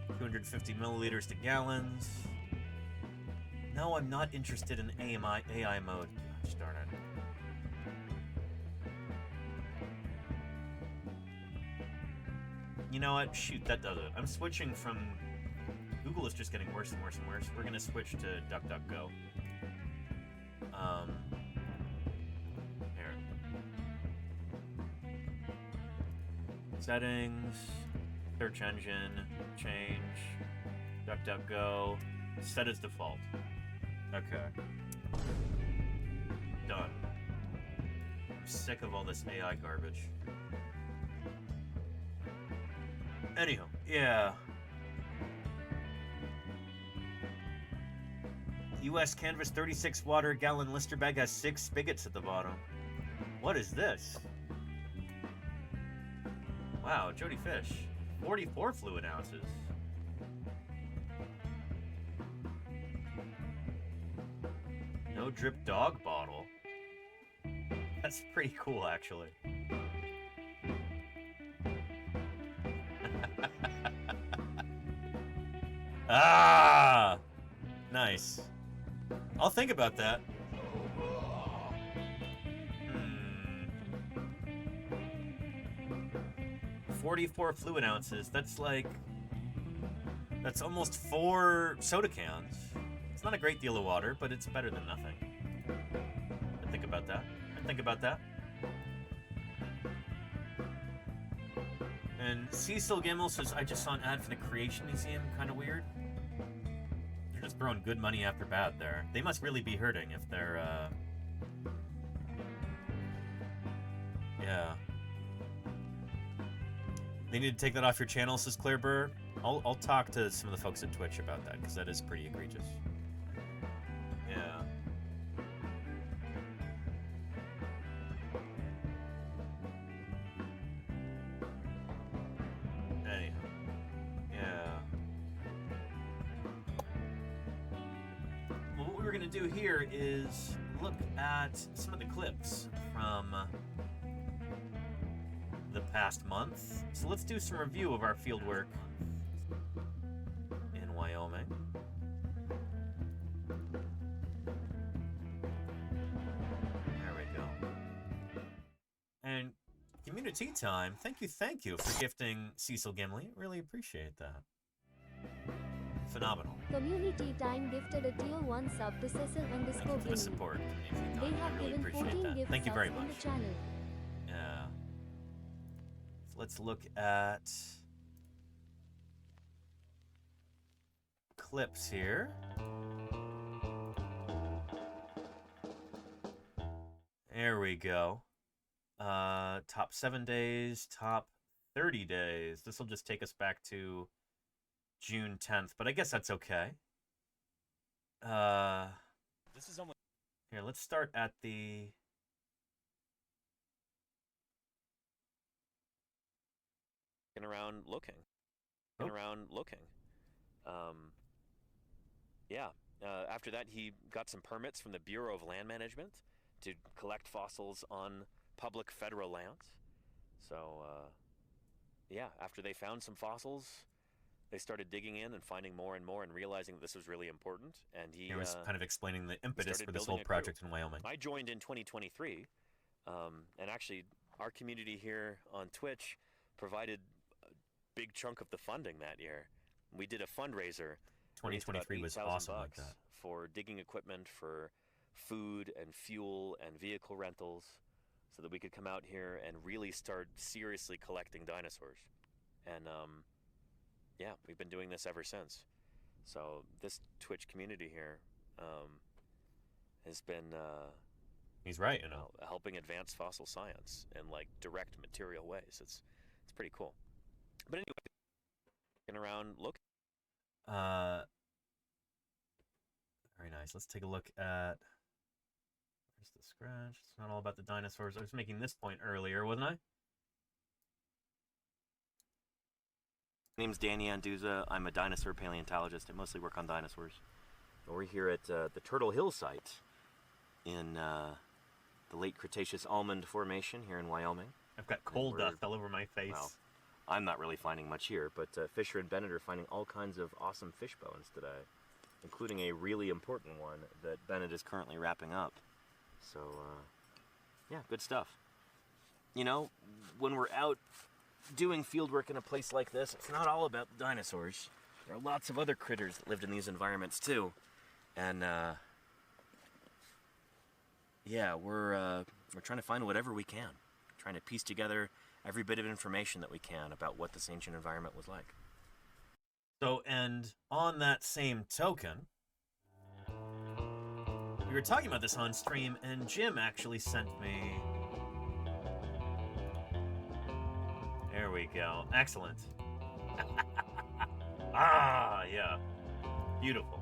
250 milliliters to gallons. No, I'm not interested in AI mode. Gosh darn it. You know what? Shoot, that does it. I'm switching from... Google is just getting worse and worse and worse. We're gonna switch to DuckDuckGo. Here. Settings, search engine, change, DuckDuckGo, set as default. Okay. Done. I'm sick of all this AI garbage. Anyhow, yeah. US Canvas 36 water gallon Lister bag has 6 spigots at the bottom. What is this? Wow, Jody Fish. 44 fluid ounces. No drip dog bottle. That's pretty cool, actually. Ah! Nice. I'll think about that. 44 fluid ounces. That's like... That's almost 4 soda cans. It's not a great deal of water, but it's better than nothing. I think about that. I think about that. And Cecil Gimmel says, I just saw an ad for the Creation Museum. Kind of weird. They're just throwing good money after bad there. They must really be hurting if they're, yeah. They need to take that off your channel, says Claire Burr. I'll talk to some of the folks at Twitch about that, because that is pretty egregious. Yeah. Anyhow. Yeah. Well, what we're going to do here is look at some of the clips from the past month. So let's do some review of our fieldwork in Wyoming. There we go. And community time. Thank you for gifting Cecil Gimli. Really appreciate that. Phenomenal. Community time gifted a tier 1 sub to Cecil _ For the Gimli. support. They have I really given appreciate 14 that. gift Thank you subs very on much. the channel. Yeah. So let's look at clips here. There we go. Top 7 days, top 30 days. This will just take us back to June 10th, but I guess that's okay. This is almost... Here, let's start at the... Around looking. Around looking. Yeah. After that, he got some permits from the Bureau of Land Management to collect fossils on public federal lands. So, yeah, after they found some fossils, they started digging in and finding more and more and realizing that this was really important. And he was kind of explaining the impetus started for this building whole a crew. project in Wyoming. I joined in 2023, and actually our community here on Twitch provided a big chunk of the funding that year. We did a fundraiser. 2023 was awesome like that. For digging equipment, for food and fuel and vehicle rentals, so that we could come out here and really start seriously collecting dinosaurs. And yeah, we've been doing this ever since. So this Twitch community here has been he's right, helping advance fossil science in like direct material ways. It's pretty cool. But anyway, looking around, look. Very nice. Let's take a look at. Where's the scratch? It's not all about the dinosaurs. I was making this point earlier, wasn't I? My name's Danny Anduza. I'm a dinosaur paleontologist. I mostly work on dinosaurs. We're here at the Turtle Hill site in the late Cretaceous Almond Formation here in Wyoming. I've got coal dust all over my face. Well, I'm not really finding much here, but Fisher and Bennett are finding all kinds of awesome fish bones today, including a really important one that Bennett is currently wrapping up. So, yeah, good stuff. You know, when we're out doing field work in a place like this, it's not all about the dinosaurs. There are lots of other critters that lived in these environments too. And yeah, we're trying to find whatever we can, trying to piece together every bit of information that we can about what this ancient environment was like. So, and on that same token, we were talking about this on stream, and Jim actually sent me. There we go. Excellent. Ah, yeah. Beautiful.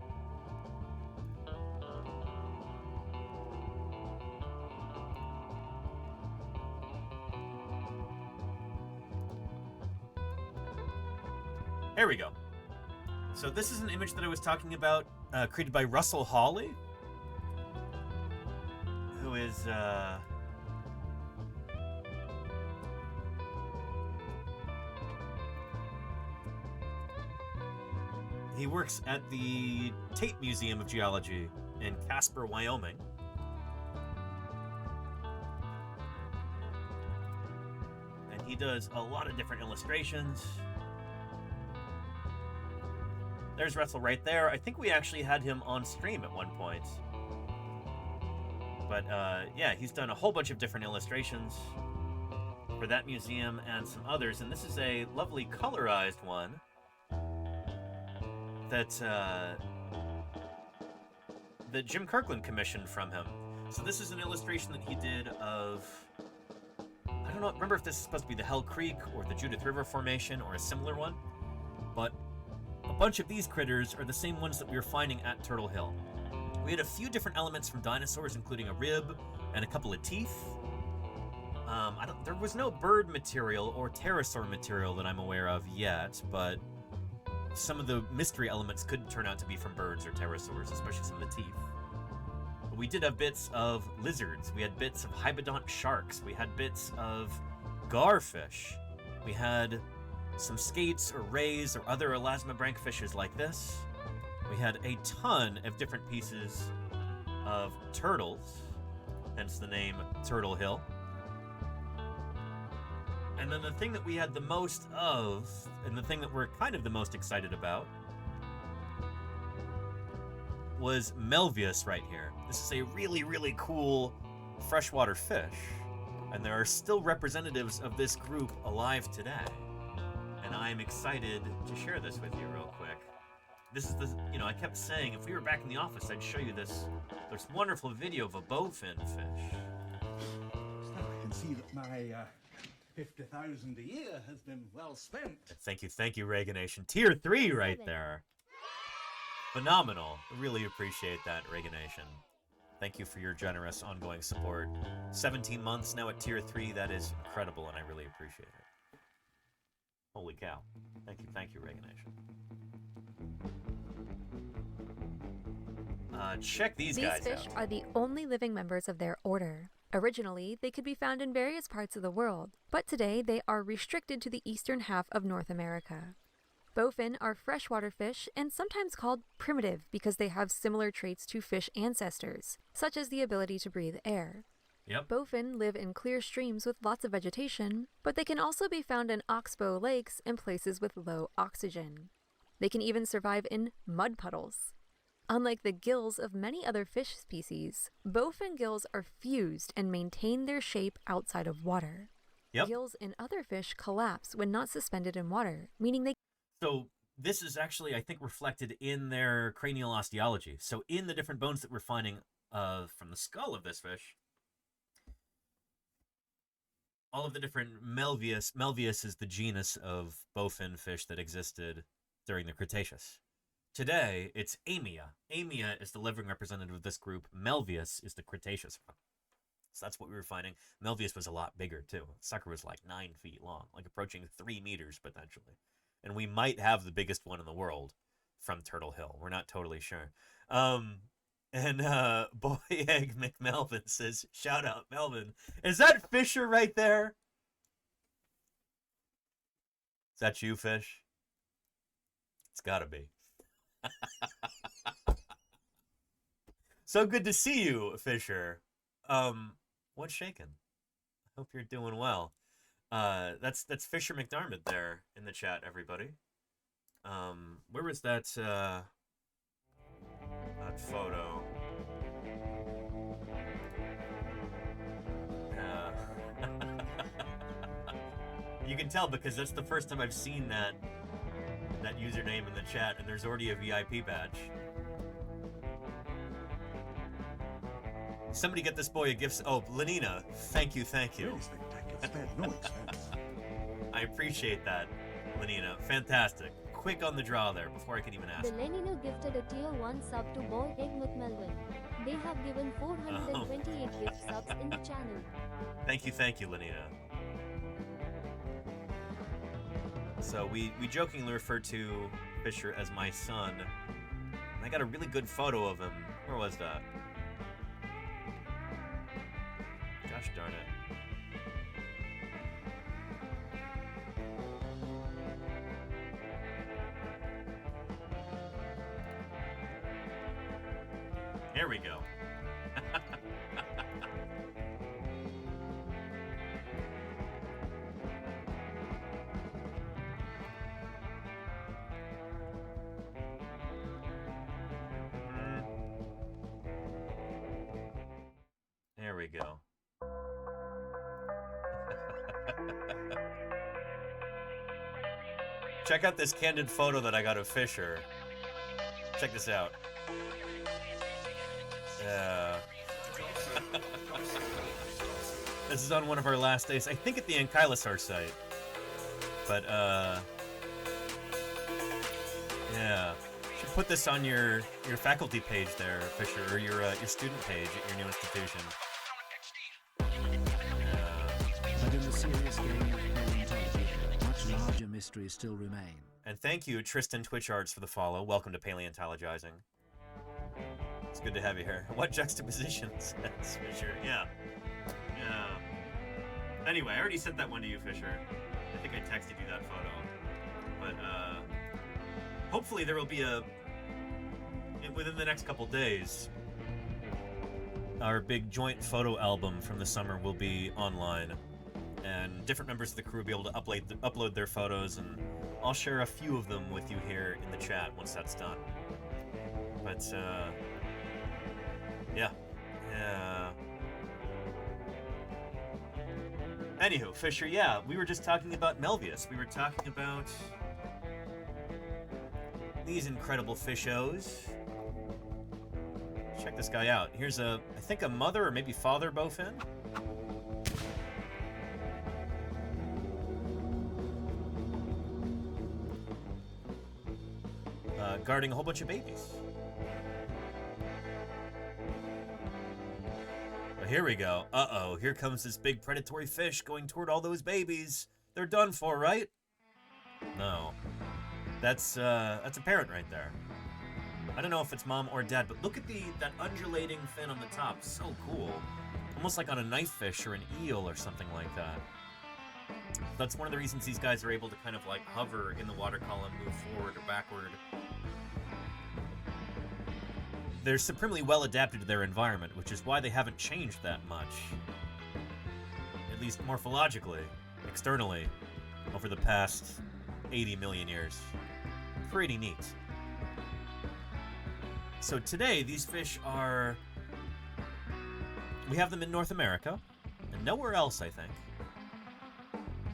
There we go. So this is an image that I was talking about, created by Russell Hawley, who is he works at the Tate Museum of Geology in Casper, Wyoming. And he does a lot of different illustrations. There's Russell right there. I think we actually had him on stream at one point. But yeah, he's done a whole bunch of different illustrations for that museum and some others. And this is a lovely colorized one that that Jim Kirkland commissioned from him. So this is an illustration that he did of, I don't know, remember if this is supposed to be the Hell Creek or the Judith River Formation or a similar one, but a bunch of these critters are the same ones that we were finding at Turtle Hill. We had a few different elements from dinosaurs, including a rib and a couple of teeth. There was no bird material or pterosaur material that I'm aware of yet, but some of the mystery elements could turn out to be from birds or pterosaurs, especially some of the teeth. But we did have bits of lizards. We had bits of hybodont sharks. We had bits of garfish. We had some skates or rays or other elasmobranch fishes like this. We had a ton of different pieces of turtles, hence the name Turtle Hill. And then the thing that we had the most of, and the thing that we're kind of the most excited about, was Melvius right here. This is a really, really cool freshwater fish, and there are still representatives of this group alive today. And I'm excited to share this with you real quick. This is the, I kept saying if we were back in the office, I'd show you this wonderful video of a bowfin fish. So I can see that my 50,000 a year has been well spent. Thank you, Reaganation. Tier 3 right there. Phenomenal. Really appreciate that, Reaganation. Thank you for your generous ongoing support. 17 months now at Tier 3, that is incredible, and I really appreciate it. Holy cow. Thank you, Reaganation. Check these guys out. These fish are the only living members of their order. Originally, they could be found in various parts of the world, but today they are restricted to the eastern half of North America. Bowfin are freshwater fish and sometimes called primitive because they have similar traits to fish ancestors, such as the ability to breathe air. Yep. Bowfin live in clear streams with lots of vegetation, but they can also be found in oxbow lakes and places with low oxygen. They can even survive in mud puddles. Unlike the gills of many other fish species, bowfin gills are fused and maintain their shape outside of water. Yep. Gills in other fish collapse when not suspended in water, meaning they... So this is actually, I think, reflected in their cranial osteology. So in the different bones that we're finding from the skull of this fish, all of the different Melvius is the genus of bowfin fish that existed during the Cretaceous. Today, it's Amia. Amia is the living representative of this group. Melvius is the Cretaceous one. So that's what we were finding. Melvius was a lot bigger, too. The sucker was like 9 feet long, like approaching 3 meters, potentially. And we might have the biggest one in the world from Turtle Hill. We're not totally sure. And Boy Egg McMelvin says, shout out, Melvin. Is that Fisher right there? Is that you, Fish? It's gotta be. So good to see you, Fisher. What's shaking? I hope you're doing well. That's Fisher McDermott there in the chat, everybody. Where was that photo? You can tell because that's the first time I've seen that username in the chat, and there's already a VIP badge. Somebody get this boy a gift. Oh, Lenina, thank you. I appreciate that, Lenina. Fantastic. Quick on the draw there before I could even ask. The Lenino gifted a tier 1 sub to Boy Egg McMelvin. They have given 428 gift subs in the channel. Thank you, Lenina. So we jokingly refer to Fisher as my son. And I got a really good photo of him. Where was that? Gosh darn it. There we go. There we go. Check out this candid photo that I got of Fisher. Check this out. Yeah. This is on one of our last days. I think at the Ankylosaur site. But, yeah. You should put this on your faculty page there, Fisher, or your student page at your new institution. But in the serious game of paleontology, much larger mysteries still remain. And thank you, Tristan Twitch Arts, for the follow. Welcome to Paleontologizing. It's good to have you here. What juxtaposition says Fisher? Yeah. Anyway, I already sent that one to you, Fisher. I think I texted you that photo. But, hopefully there will be within the next couple days, our big joint photo album from the summer will be online. And different members of the crew will be able to upload their photos, and I'll share a few of them with you here in the chat once that's done. But, yeah. Anywho, Fisher, yeah, we were just talking about Melvius. We were talking about these incredible fishos. Check this guy out. Here's I think a mother or maybe father bowfin. Guarding a whole bunch of babies. But here we go. Uh-oh, here comes this big predatory fish going toward all those babies. They're done for, right? No. That's a parent right there. I don't know if it's mom or dad, but look at that undulating fin on the top. So cool. Almost like on a knife fish or an eel or something like that. That's one of the reasons these guys are able to kind of like hover in the water column, move forward or backward. They're supremely well adapted to their environment, which is why they haven't changed that much. At least morphologically, externally, over the past 80 million years. Pretty neat. So today, these fish are... We have them in North America, and nowhere else, I think.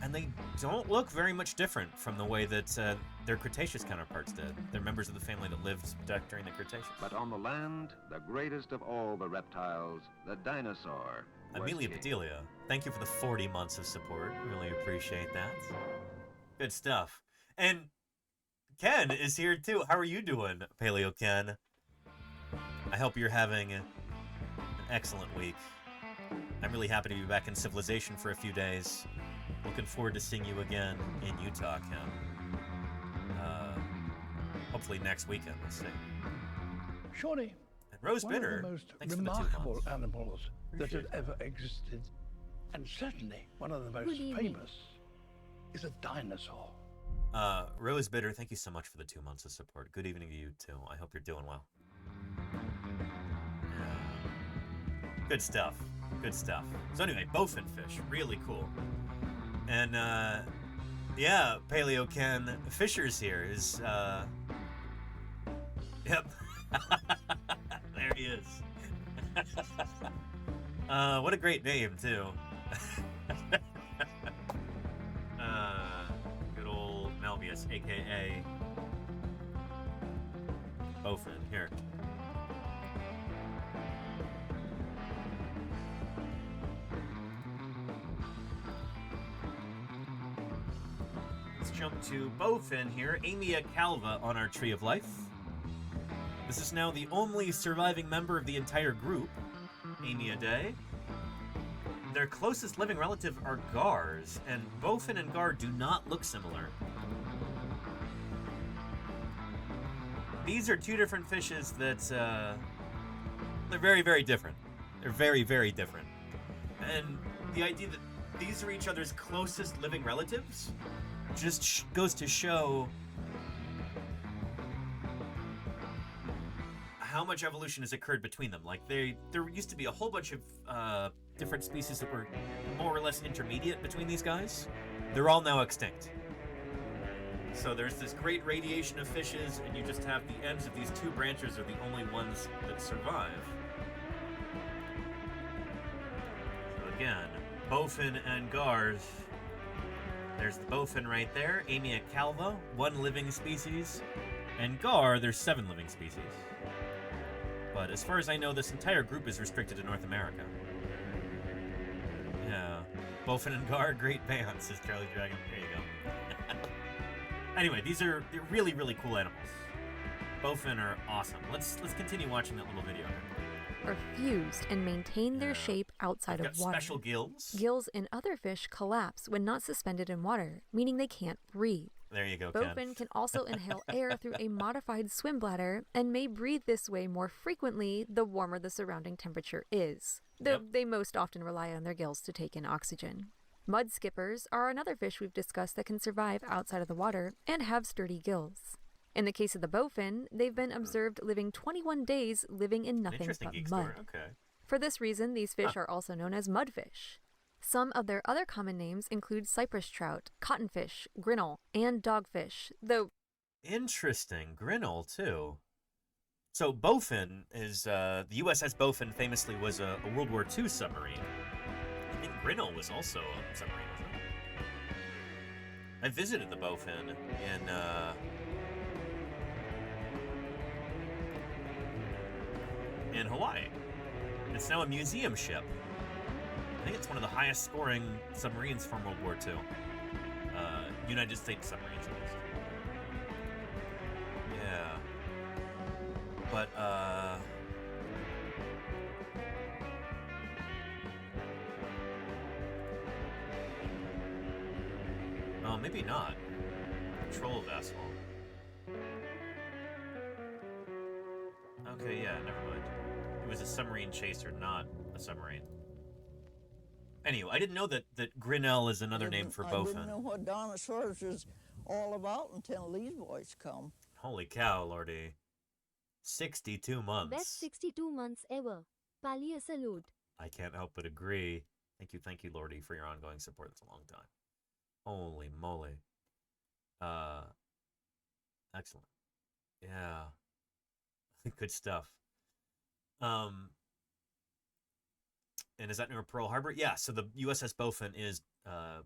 And they don't look very much different from the way that their Cretaceous counterparts did. They're members of the family that lived during the Cretaceous. But on the land, the greatest of all the reptiles, the dinosaur. Amelia Bedelia, thank you for the 40 months of support. Really appreciate that. Good stuff. And Ken is here too. How are you doing, Paleo Ken? I hope you're having an excellent week. I'm really happy to be back in civilization for a few days. Looking forward to seeing you again in Utah, Ken. Hopefully next weekend, we'll see. Surely, and Rose one Bitter, of the most thanks for the 2 remarkable months. animals that Appreciate have ever existed, and certainly one of the most Good evening. famous, is a dinosaur. Rose Bitter, thank you so much for the 2 months of support. Good evening to you too. I hope you're doing well. Good stuff. Good stuff. So anyway, bowfin fish, really cool. And yeah, Paleo Ken Fisher's here is yep. There he is. What a great name too. Good old Malvius, aka Bowfin. Here. Let's jump to Bowfin here. Amia calva on our Tree of Life. This is now the only surviving member of the entire group, Amiidae. Their closest living relative are gars, and bowfin and gar do not look similar. These are two different fishes that, they're very, very different. They're very, very different. And the idea that these are each other's closest living relatives just goes to show how much evolution has occurred between them. Like, there used to be a whole bunch of different species that were more or less intermediate between these guys. They're all now extinct. So there's this great radiation of fishes, and you just have the ends of these two branches are the only ones that survive. So again, bowfin and gars. There's the bowfin right there, Amia calva, 1 living species. And gar, there's 7 living species. But as far as I know, this entire group is restricted to North America. Yeah. Bowfin and gar, great band, says Charlie Dragon. There you go. Anyway, they're really, really cool animals. Bowfin are awesome. Let's continue watching that little video. Are fused and maintain their shape outside They've of got water. special gills. Gills in other fish collapse when not suspended in water, meaning they can't breathe. There you go, Ken. Bowfin can also inhale air through a modified swim bladder and may breathe this way more frequently the warmer the surrounding temperature is, though they most often rely on their gills to take in oxygen. Mud skippers are another fish we've discussed that can survive outside of the water and have sturdy gills. In the case of the bowfin, they've been observed living 21 days living in nothing Interesting but geek mud. story. Okay. For this reason, these fish are also known as mudfish. Some of their other common names include cypress trout, cottonfish, grinnell, and dogfish, though... Interesting. Grinnell, too. So bowfin is, the USS Bowfin famously was a World War II submarine. I think Grinnell was also a submarine, wasn't it? I visited the bowfin in Hawaii. It's now a museum ship. I think it's one of the highest scoring submarines from World War II. United States submarines, at least. Yeah. But, oh, maybe not. Patrol vessel. Okay, yeah, never mind. It was a submarine chaser, not a submarine. Anyway, I didn't know that Grinnell is another name for I bowfin. didn't know what dinosaurs was all about until these boys come. Holy cow, Lordy. 62 months. Best 62 months ever. Palea salute. I can't help but agree. Thank you, Lordy, for your ongoing support. That's a long time. Holy moly. Excellent. Yeah. Good stuff. And is that near Pearl Harbor? Yeah, so the USS Bowfin is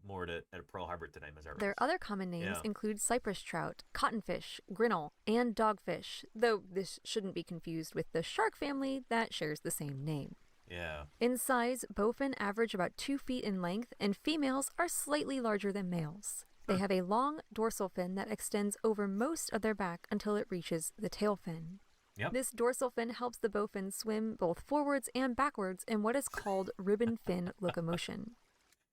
moored at Pearl Harbor today, Missouri. Their other common names include cypress trout, cottonfish, grinnell, and dogfish, though this shouldn't be confused with the shark family that shares the same name. Yeah. In size, bowfin average about 2 feet in length, and females are slightly larger than males. They have a long dorsal fin that extends over most of their back until it reaches the tail fin. Yep. This dorsal fin helps the bowfin swim both forwards and backwards in what is called ribbon fin locomotion.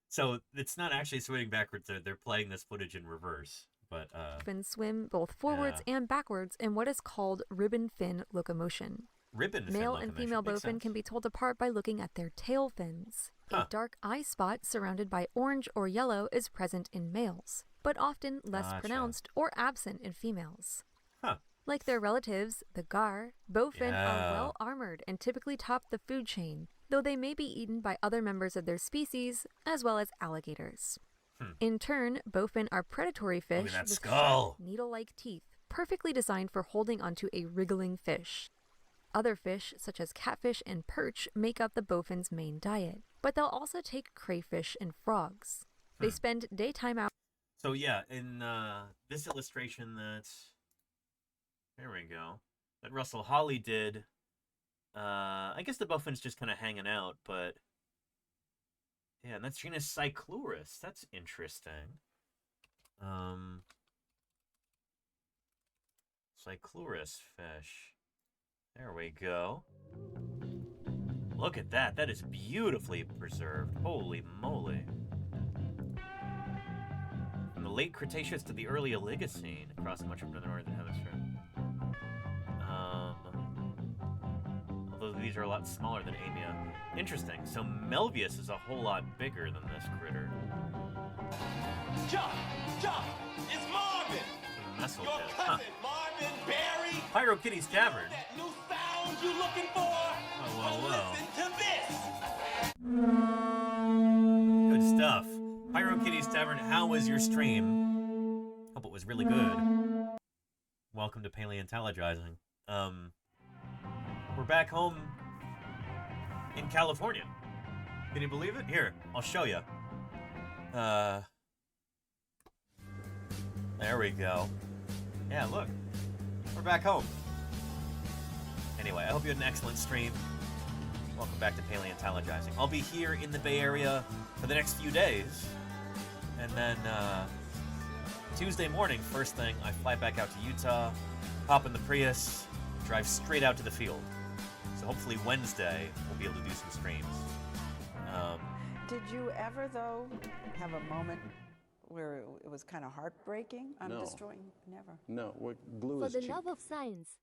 So it's not actually swimming backwards. They're playing this footage in reverse. But Fins swim both forwards and backwards in what is called ribbon fin locomotion. Ribbon fin Male locomotion. and female Makes bowfin sense. can be told apart by looking at their tail fins. Huh. A dark eye spot surrounded by orange or yellow is present in males, but often less Gotcha. pronounced or absent in females. Huh. Like their relatives, the gar, bowfin Yeah. are well armored and typically top the food chain, though they may be eaten by other members of their species, as well as alligators. In turn, bowfin are predatory fish that with skull. sharp, needle-like teeth, perfectly designed for holding onto a wriggling fish. Other fish, such as catfish and perch, make up the bowfin's main diet, but they'll also take crayfish and frogs. They spend daytime out. So yeah, in this illustration there we go, that Russell Hawley did, I guess the bowfin's just kind of hanging out, but yeah, and that's genus Cyclurus. That's interesting. Cyclurus fish. There we go. Look at that. That is beautifully preserved. Holy moly. From the late Cretaceous to the early Oligocene across much of the northern hemisphere. Although these are a lot smaller than Amia. Interesting. So Melvius is a whole lot bigger than this critter. Jump! It's Marvin! Your cousin, Marvin Barry! PyroKitty's Tavern. That new sound you looking for? Whoa. Listen to this! Good stuff. PyroKitty's Tavern, how was your stream? Hope it was really good. Welcome to Paleontologizing. We're back home in California. Can you believe it? Here, I'll show you. There we go. Yeah, look. We're back home. Anyway, I hope you had an excellent stream. Welcome back to Paleontologizing. I'll be here in the Bay Area for the next few days. And then Tuesday morning, first thing, I fly back out to Utah, hop in the Prius, drive straight out to the field. So hopefully Wednesday, we'll be able to do some streams. Did you ever, though, have a moment where it was kind of heartbreaking? I'm No. destroying. Never. No, what glue For is the cheap. love of science.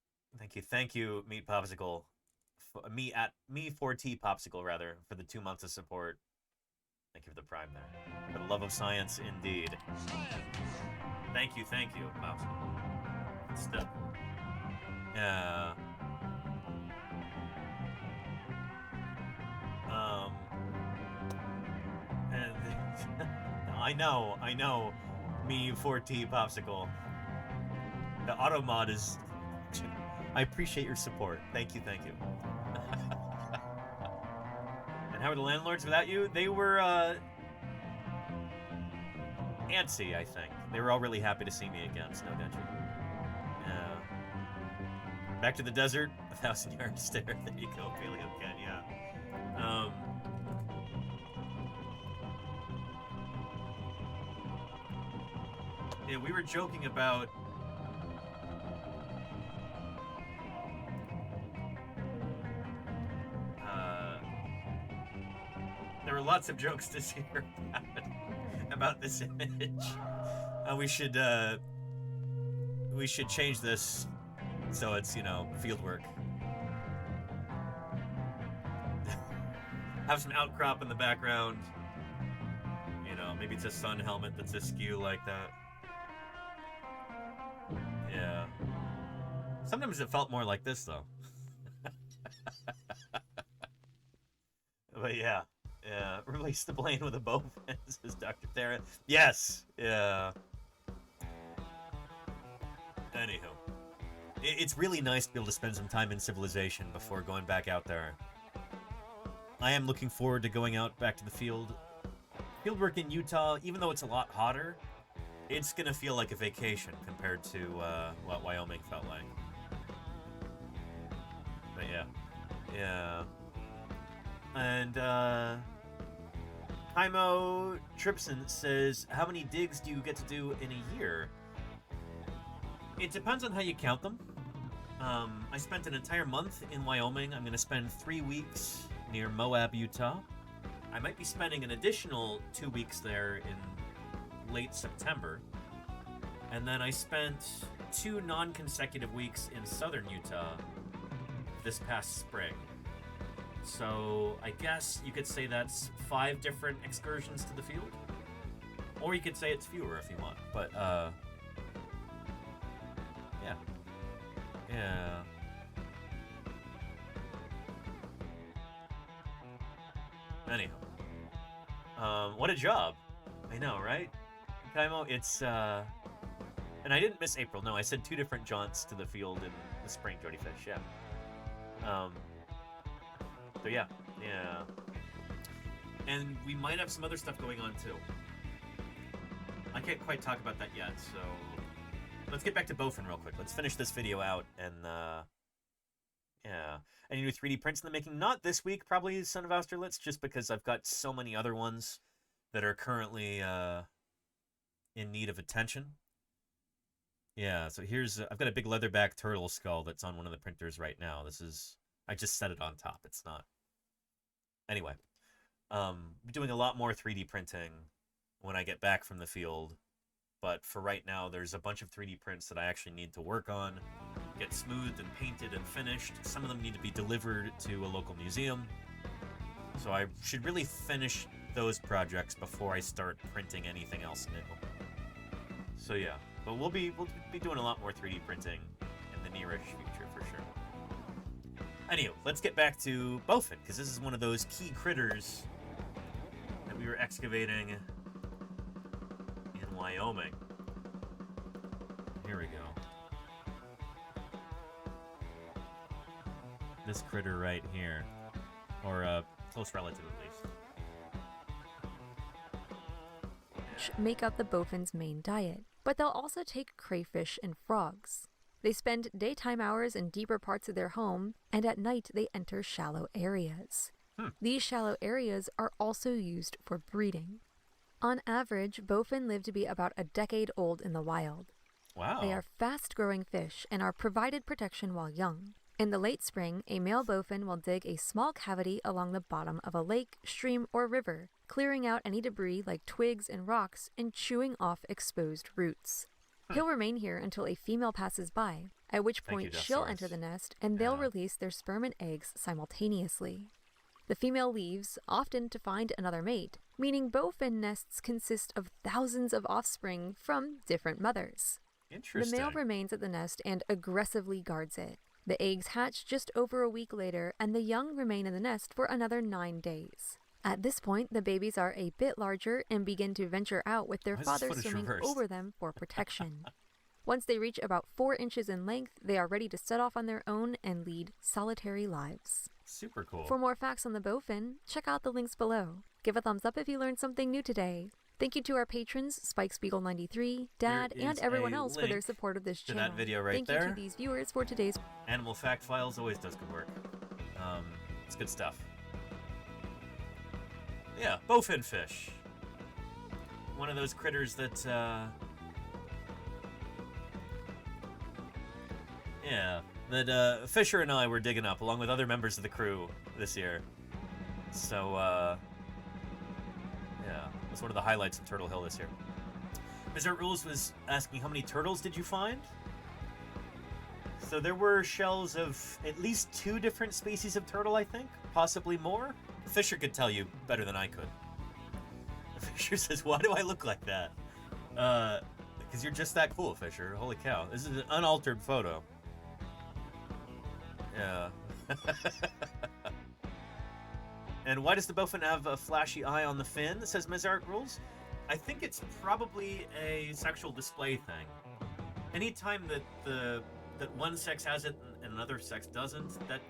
Thank you, Meat Popsicle. Me4T Popsicle, rather, for the 2 months of support. Thank you for the prime there. For the love of science, indeed. Thank you, Popsicle. Good stuff. Yeah. And I know, Me4T Popsicle. The auto mod is. I appreciate your support. Thank you. And how were the landlords without you? They were antsy, I think. They were all really happy to see me again, Snow Dentry. Yeah. Back to the desert, 1,000-yard stare. There you go, Paleo Ken, yeah. Yeah, we were joking about there were lots of jokes this year about this image. We should change this so it's, field work. Have some outcrop in the background. You know, maybe it's a sun helmet that's askew like that. Yeah. Sometimes it felt more like this, though. But yeah. Yeah. Replace the plane with a bowfin, says Dr. Thera. Yes. Yeah. Anywho. It's really nice to be able to spend some time in civilization before going back out there. I am looking forward to going out back to the field. Fieldwork in Utah, even though it's a lot hotter, it's going to feel like a vacation compared to what Wyoming felt like. But yeah. Yeah. And, Kaimo Tripson says, how many digs do you get to do in a year? It depends on how you count them. I spent an entire month in Wyoming. I'm going to spend 3 weeks near Moab, Utah. I might be spending an additional 2 weeks there in late September. And then I spent 2 non-consecutive weeks in southern Utah this past spring. So I guess you could say that's 5 different excursions to the field. Or you could say it's fewer if you want. But, yeah. Yeah. Anyhow. What a job. I know, right? Kaimo, it's, and I didn't miss April. No, I said 2 different jaunts to the field in the spring, Jody Fish, yeah. So yeah. Yeah. And we might have some other stuff going on, too. I can't quite talk about that yet, so... Let's get back to bowfin real quick. Let's finish this video out, and, yeah. Any new 3D prints in the making? Not this week, probably Son of Austerlitz, just because I've got so many other ones that are currently, in need of attention. Yeah, so here's... I've got a big leatherback turtle skull that's on one of the printers right now. This is... I just set it on top. It's not... Anyway. Doing a lot more 3D printing when I get back from the field. But for right now, there's a bunch of 3D prints that I actually need to work on, get smoothed and painted and finished. Some of them need to be delivered to a local museum. So I should really finish those projects before I start printing anything else new. So yeah, but we'll be doing a lot more 3D printing in the nearish future for sure. Anyway, let's get back to bowfin, because this is one of those key critters that we were excavating in Wyoming. Here we go. This critter right here. Or a close relative, at least. Make up the bowfin's main diet, but they'll also take crayfish and frogs. They spend daytime hours in deeper parts of their home, and at night they enter shallow areas. These shallow areas are also used for breeding. On average, bowfin live to be about a decade old in the wild. Wow. They are fast-growing fish and are provided protection while young. In the late spring, a male bowfin will dig a small cavity along the bottom of a lake, stream, or river, clearing out any debris like twigs and rocks and chewing off exposed roots. He'll remain here until a female passes by, at which point she'll enter the nest and they'll release their sperm and eggs simultaneously. The female leaves, often to find another mate, meaning bowfin nests consist of thousands of offspring from different mothers. Interesting. The male remains at the nest and aggressively guards it. The eggs hatch just over a week later, and the young remain in the nest for another 9 days. At this point, the babies are a bit larger and begin to venture out with their father swimming over them for protection. Once they reach about 4 inches in length, they are ready to set off on their own and lead solitary lives. Super cool. For more facts on the bowfin, check out the links below. Give a thumbs up if you learned something new today. Thank you to our patrons, Spike Spiegel 93, Dad, and everyone else for their support of this channel. That video right Thank there. you to these viewers for today's Animal Fact Files always does good work. It's good stuff. Yeah, bowfin fish. One of those critters that, yeah, that Fisher and I were digging up along with other members of the crew this year. So, yeah, that's one of the highlights of Turtle Hill this year. Mr. Rules was asking, how many turtles did you find? So there were shells of at least 2 different species of turtle, I think. Possibly more. Fisher could tell you better than I could. Fisher says, why do I look like that? Because you're just that cool, Fisher. Holy cow. This is an unaltered photo. Yeah. And why does the bowfin have a flashy eye on the fin, says Mizark Rules? I think it's probably a sexual display thing. Anytime that one sex has it and another sex doesn't, that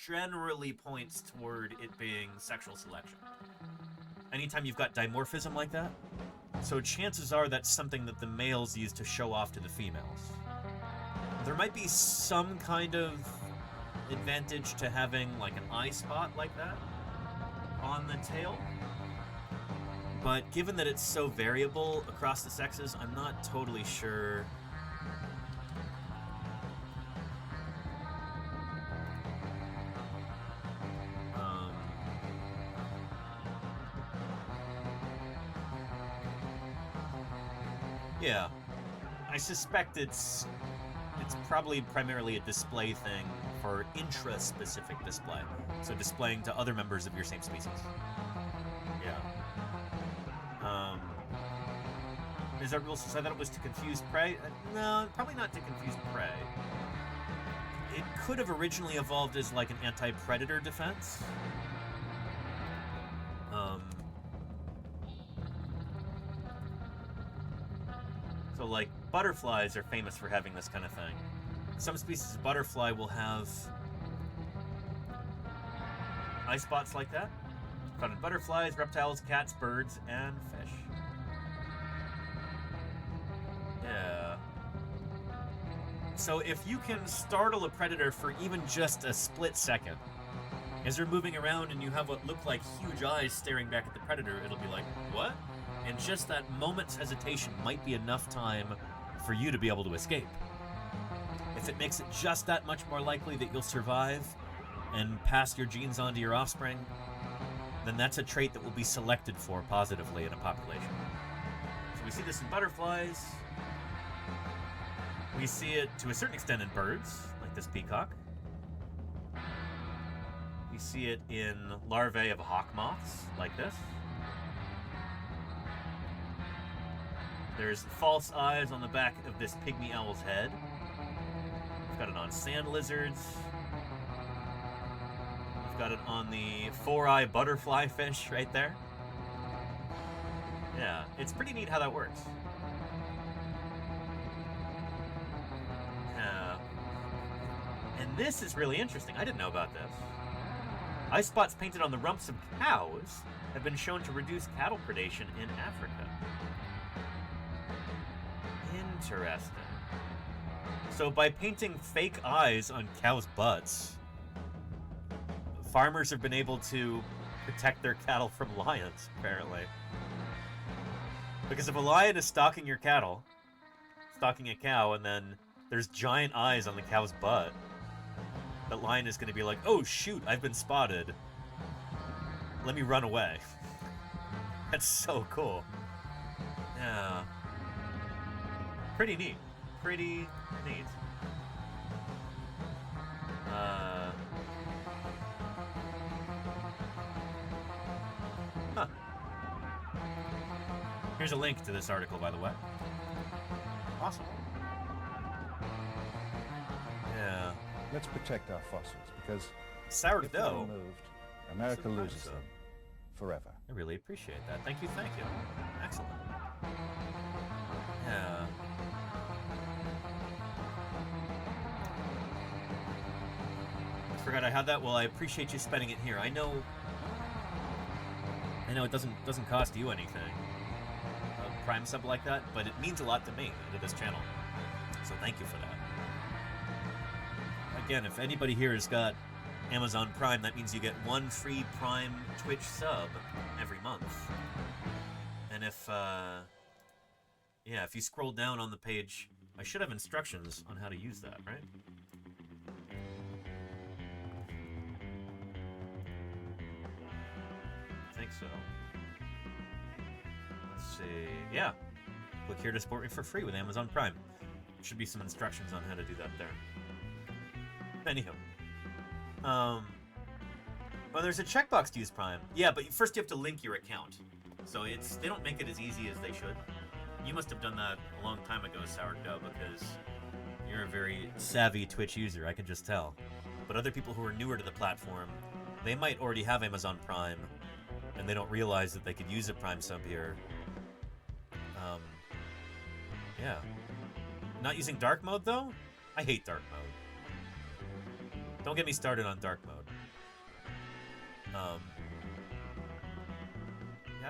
generally points toward it being sexual selection. Anytime you've got dimorphism like that, so chances are that's something that the males use to show off to the females. There might be some kind of advantage to having like an eye spot like that on the tail, but given that it's so variable across the sexes, I'm not totally sure. Yeah, I suspect it's probably primarily a display thing for intra-specific display, so displaying to other members of your same species. Yeah. Is that rule says I thought it was to confuse prey? No, probably not to confuse prey. It could have originally evolved as like an anti-predator defense. So like butterflies are famous for having this kind of thing. Some species of butterfly will have eye spots like that. Found in butterflies, reptiles, cats, birds, and fish. Yeah. So if you can startle a predator for even just a split second, as they're moving around and you have what look like huge eyes staring back at the predator, it'll be like, what? And just that moment's hesitation might be enough time for you to be able to escape. If it makes it just that much more likely that you'll survive and pass your genes on to your offspring, then that's a trait that will be selected for positively in a population. So we see this in butterflies. We see it to a certain extent in birds, like this peacock. We see it in larvae of hawk moths, like this. There's false eyes on the back of this pygmy owl's head. We've got it on sand lizards. We've got it on the four-eye butterfly fish right there. Yeah, it's pretty neat how that works. And this is really interesting. I didn't know about this. Eye spots painted on the rumps of cows have been shown to reduce cattle predation in Africa. Interesting. So by painting fake eyes on cows' butts, farmers have been able to protect their cattle from lions, apparently. Because if a lion is stalking your cattle, stalking a cow, and then there's giant eyes on the cow's butt, that lion is going to be like, oh shoot, I've been spotted. Let me run away. That's so cool. Yeah. Pretty neat. Pretty neat. Huh. Here's a link to this article, by the way. Awesome. Yeah. Let's protect our fossils, because sourdough if they're removed, America loses them forever. I really appreciate that. Thank you, thank you. Excellent. Yeah. I forgot I had that. Well, I appreciate you spending it here. I know it doesn't cost you anything, a Prime sub like that, but it means a lot to me, to this channel. So thank you for that. Again, if anybody here has got Amazon Prime, that means you get one free Prime Twitch sub every month. And if you scroll down on the page, I should have instructions on how to use that, right? I think so. Let's see. Yeah. Click here to support me for free with Amazon Prime. There should be some instructions on how to do that there. Anywho. Well, there's a checkbox to use Prime. Yeah, but first you have to link your account. So they don't make it as easy as they should. You must have done that a long time ago, Sourdough, because you're a very savvy Twitch user, I can just tell. But other people who are newer to the platform, they might already have Amazon Prime, and they don't realize that they could use a Prime sub here. Yeah. Not using dark mode, though? I hate dark mode. Don't get me started on dark mode. I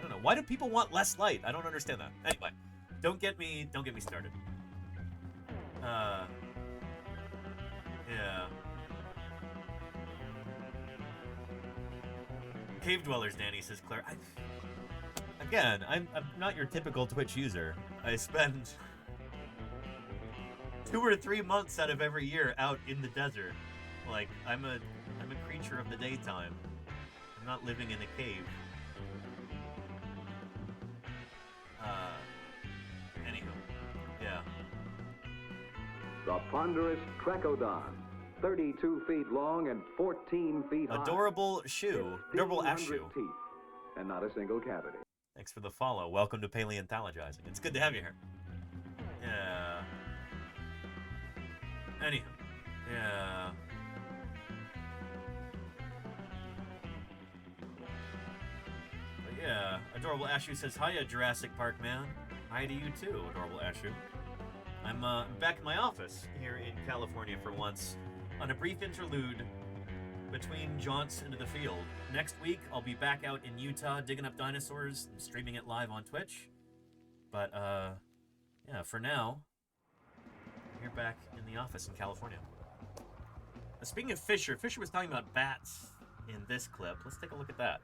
don't know. Why do people want less light? I don't understand that. Anyway, don't get me started. Yeah. Cave Dwellers, Danny, says Claire. Again, I'm not your typical Twitch user. I spend 2 or 3 months out of every year out in the desert. Like, I'm a creature of the daytime. I'm not living in a cave. Anywho, yeah. The ponderous Trecodon, 32 feet long and 14 feet high. Adorable shoe. Adorable ash shoe. Teeth, and not a single cavity. Thanks for the follow. Welcome to Paleontologizing. It's good to have you here. Yeah. Anywho, yeah. But yeah, Adorable Ashu says, hiya, Jurassic Park man. Hi to you too, Adorable Ashu. I'm back in my office here in California for once on a brief interlude between jaunts into the field. Next week, I'll be back out in Utah digging up dinosaurs and streaming it live on Twitch. But, yeah, for now, you're back in the office in California. Speaking of Fisher was talking about bats in this clip. Let's take a look at that.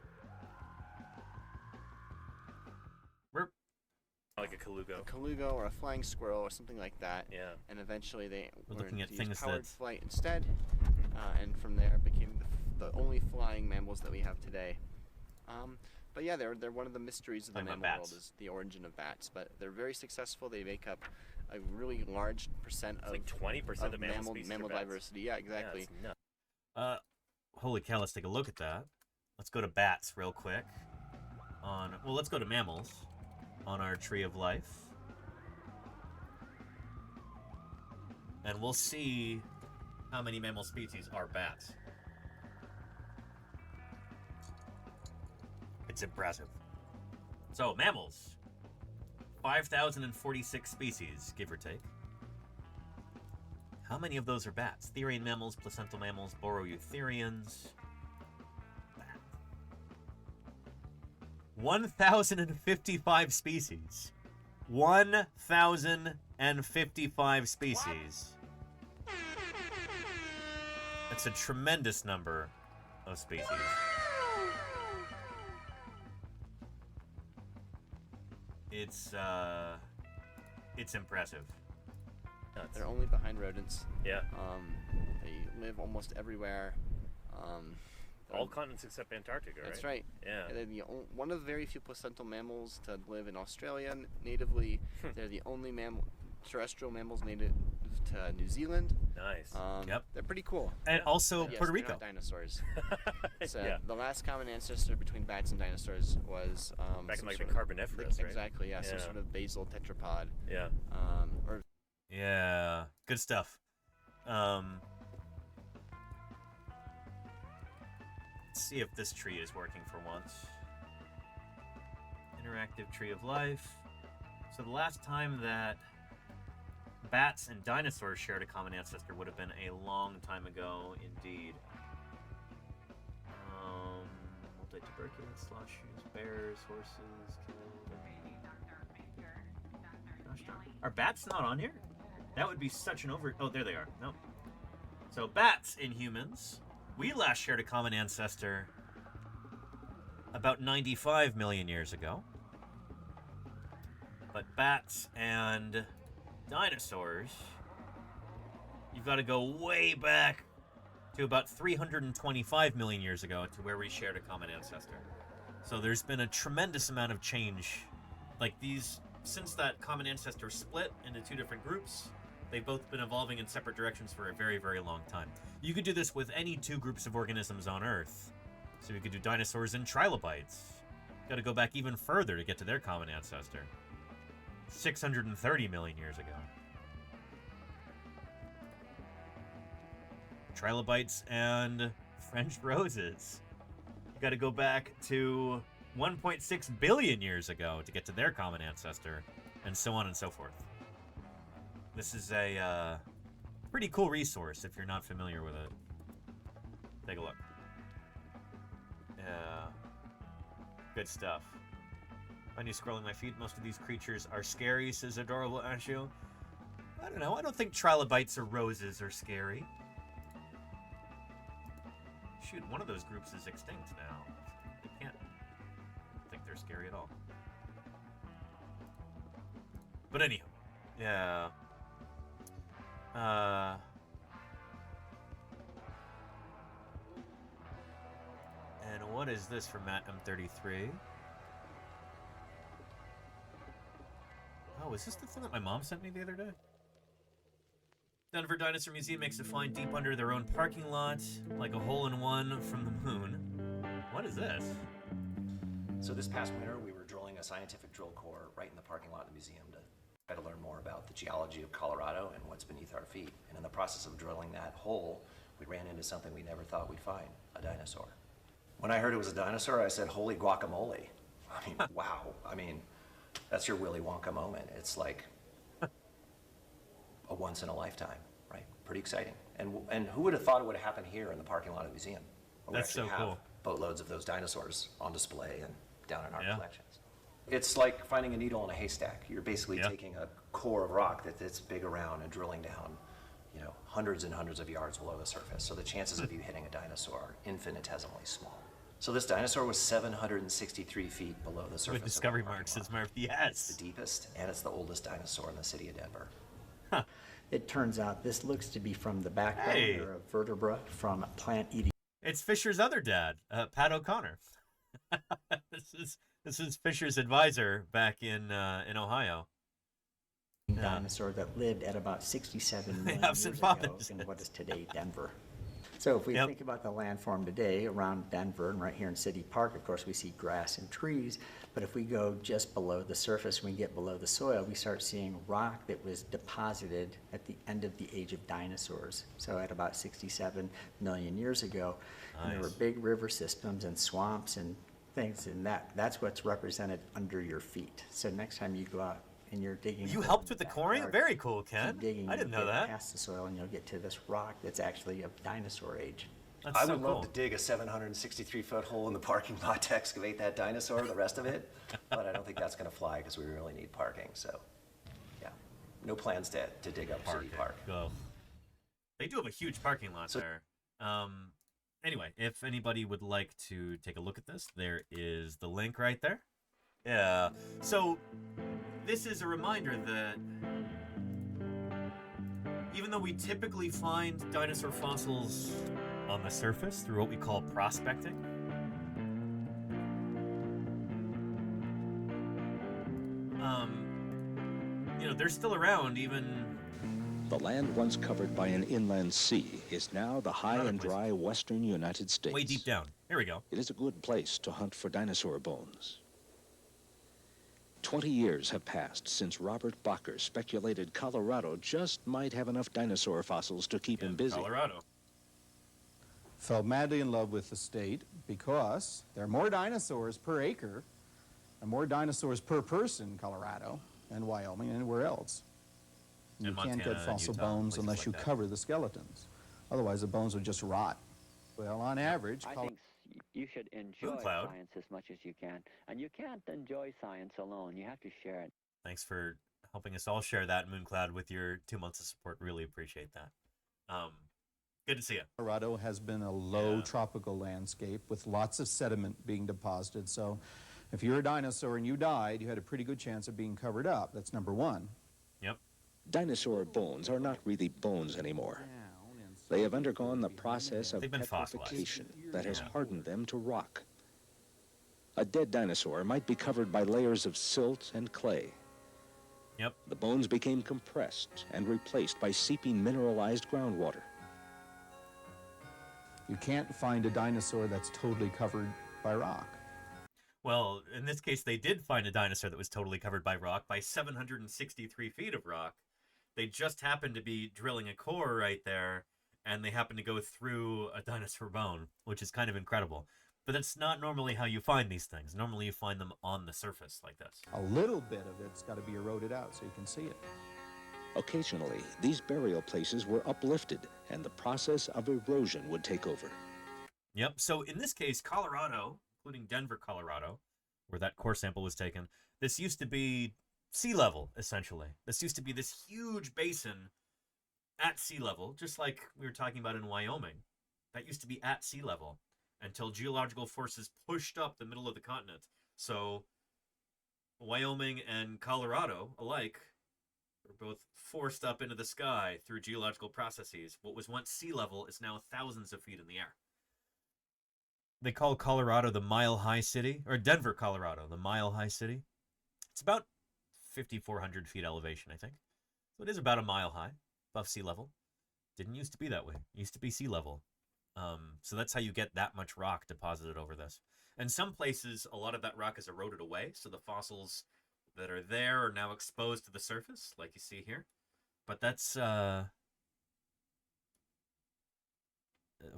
Like a Kalugo. A Kalugo or a flying squirrel or something like that. Yeah. And eventually they We're learned looking at to things use powered that- flight instead. And from there became the only flying mammals that we have today. But yeah, they're one of the mysteries of the mammal world is the origin of bats. But they're very successful. They make up a really large percent of like 20% of mammal species mammal are bats. diversity. Yeah, exactly. Yeah, it's Holy cow, let's take a look at that. Let's go to bats real quick. Well, let's go to mammals on our tree of life. And we'll see how many mammal species are bats. It's impressive. So, mammals. 5,046 species, give or take. How many of those are bats? Therian mammals, placental mammals, Boroeutherians. 1,055 species. 1,055 species. That's a tremendous number of species. It's impressive. They're only behind rodents. Yeah. They live almost everywhere. All continents except Antarctica, right? That's right. Yeah. They're one of the very few placental mammals to live in Australia natively. They're the only terrestrial mammals native to New Zealand. Nice. Yep. They're pretty cool. And also But yes, Puerto they're Rico. not dinosaurs. So Yeah. the last common ancestor between bats and dinosaurs was Back in some like the sort of- Carboniferous, right? Exactly. Yeah. Some Yeah. sort of basal tetrapod. Yeah. Or Yeah, good stuff. Let's see if this tree is working for once. Interactive tree of life. So the last time that bats and dinosaurs shared a common ancestor would have been a long time ago indeed. Multi-tuberculate, sloshes, bears, horses, Gosh darn. Are bats not on here? That would be such an Oh, there they are. No. So bats in humans. We last shared a common ancestor about 95 million years ago. But bats and dinosaurs, you've got to go way back to about 325 million years ago to where we shared a common ancestor. So there's been a tremendous amount of change. Like these, since that common ancestor split into two different groups, they've both been evolving in separate directions for a very, very long time. You could do this with any two groups of organisms on Earth. So you could do dinosaurs and trilobites, Got to go back even further to get to their common ancestor. 630 million years ago. Trilobites and French roses. You got to go back to 1.6 billion years ago to get to their common ancestor, and so on and so forth. This is a pretty cool resource if you're not familiar with it. Take a look. Yeah. Good stuff. Find you scrolling my feed. Most of these creatures are scary, says Adorable Ashu. I don't know. I don't think trilobites or roses are scary. Shoot, one of those groups is extinct now. I can't think they're scary at all. But anyhow, yeah. And what is this from Matt M33? Oh, is this the thing that my mom sent me the other day? Denver Dinosaur Museum makes a find deep under their own parking lot, like a hole-in-one from the moon. What is this? So this past winter, we were drilling a scientific drill core right in the parking lot of the museum to try to learn more about the geology of Colorado and what's beneath our feet. And in the process of drilling that hole, we ran into something we never thought we'd find, a dinosaur. When I heard it was a dinosaur, I said, holy guacamole. I mean, wow. I mean, that's your Willy Wonka moment. It's like a once in a lifetime, right? Pretty exciting. And who would have thought it would have happened here in the parking lot of the museum? Where That's we actually so have cool. boatloads of those dinosaurs on display and down in our collections. It's like finding a needle in a haystack. You're basically taking a core of rock that's big around and drilling down, you know, hundreds and hundreds of yards below the surface. So the chances of you hitting a dinosaur are infinitesimally small. So this dinosaur was 763 feet below the surface. With discovery marks, says Murph. Yes. It's the deepest, and it's the oldest dinosaur in the city of Denver. It turns out this looks to be from the backbone or a vertebra from a plant-eating. It's Fisher's other dad, Pat O'Connor. This is Fisher's advisor back in Ohio. Dinosaur that lived at about 67 million Have some years fun. ago in what is today Denver. So if we think about the landform today around Denver and right here in City Park, of course we see grass and trees, but if we go just below the surface, when we get below the soil, we start seeing rock that was deposited at the end of the age of dinosaurs. So at about 67 million years ago, and there were big river systems and swamps and things, and that's what's represented under your feet. So next time you go out and you're digging. You helped with the coring? Very cool, Ken. Digging, I didn't know get that. past the soil, and you'll get to this rock that's actually of dinosaur age. I would love to dig a 763-foot hole in the parking lot to excavate that dinosaur, the rest of it, but I don't think that's going to fly because we really need parking. So, yeah, no plans to dig up City Park. Go. They do have a huge parking lot there. Anyway, if anybody would like to take a look at this, there is the link right there. Yeah. So this is a reminder that even though we typically find dinosaur fossils on the surface through what we call prospecting, you know, they're still around even. The land once covered by an inland sea is now the high and dry western United States. Way deep down. Here we go. It is a good place to hunt for dinosaur bones. 20 years have passed since Robert Bacher speculated Colorado just might have enough dinosaur fossils to keep him busy. Colorado. Fell madly in love with the state because there are more dinosaurs per acre and more dinosaurs per person in Colorado and Wyoming and anywhere else. You can't get fossil bones unless you cover the skeletons. Otherwise, the bones would just rot. Well, on average, I think you should enjoy science as much as you can. And you can't enjoy science alone. You have to share it. Thanks for helping us all share that, Mooncloud, with your 2 months of support. Really appreciate that. Good to see you. Colorado has been a low tropical landscape with lots of sediment being deposited. So if you're a dinosaur and you died, you had a pretty good chance of being covered up. That's number one. Yep. Dinosaur bones are not really bones anymore. They have undergone the process of petrification that has hardened them to rock. A dead dinosaur might be covered by layers of silt and clay. Yep. The bones became compressed and replaced by seeping mineralized groundwater. You can't find a dinosaur that's totally covered by rock. Well, in this case, they did find a dinosaur that was totally covered by rock, by 763 feet of rock. They just happened to be drilling a core right there, and they happened to go through a dinosaur bone, which is kind of incredible. But that's not normally how you find these things. Normally you find them on the surface like this. A little bit of it's got to be eroded out so you can see it. Occasionally, these burial places were uplifted, and the process of erosion would take over. Yep, so in this case, Colorado, including Denver, Colorado, where that core sample was taken, this used to be sea level, essentially. This used to be this huge basin at sea level, just like we were talking about in Wyoming. That used to be at sea level until geological forces pushed up the middle of the continent. So Wyoming and Colorado alike were both forced up into the sky through geological processes. What was once sea level is now thousands of feet in the air. They call Colorado the Mile High City, or Denver, Colorado, the Mile High City. It's about 5,400 feet elevation, I think. So it is about a mile high, above sea level. Didn't used to be that way. It used to be sea level. So that's how you get that much rock deposited over this. And some places, a lot of that rock is eroded away, so the fossils that are there are now exposed to the surface, like you see here. But that's...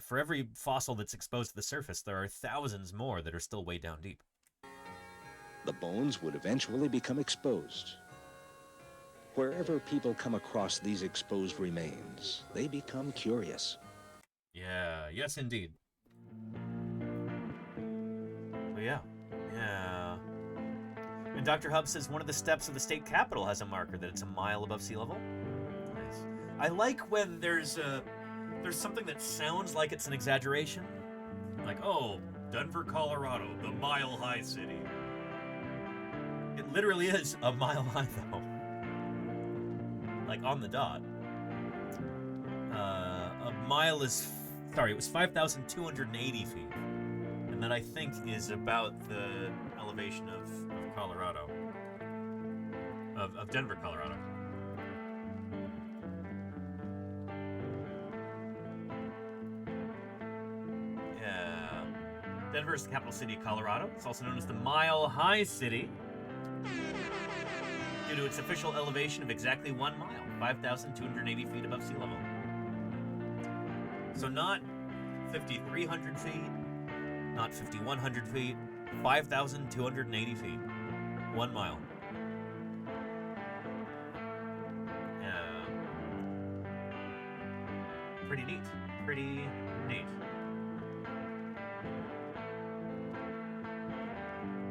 for every fossil that's exposed to the surface, there are thousands more that are still way down deep. The bones would eventually become exposed. Wherever people come across these exposed remains, they become curious. Yeah, yes indeed. So yeah. And Dr. Hub says one of the steps of the state capitol has a marker that it's a mile above sea level. Nice. I like when there's something that sounds like it's an exaggeration. Like, oh, Denver, Colorado, the Mile High City. It literally is a mile high, though. Like, on the dot. A mile is... Sorry, it was 5,280 feet. And that, I think, is about the elevation of Colorado. Of Denver, Colorado. Yeah. Denver is the capital city of Colorado. It's also known as the Mile High City, due to its official elevation of exactly 1 mile, 5,280 feet above sea level. So not 5,300 feet, not 5,100 feet, 5,280 feet, 1 mile. Pretty neat. Pretty neat.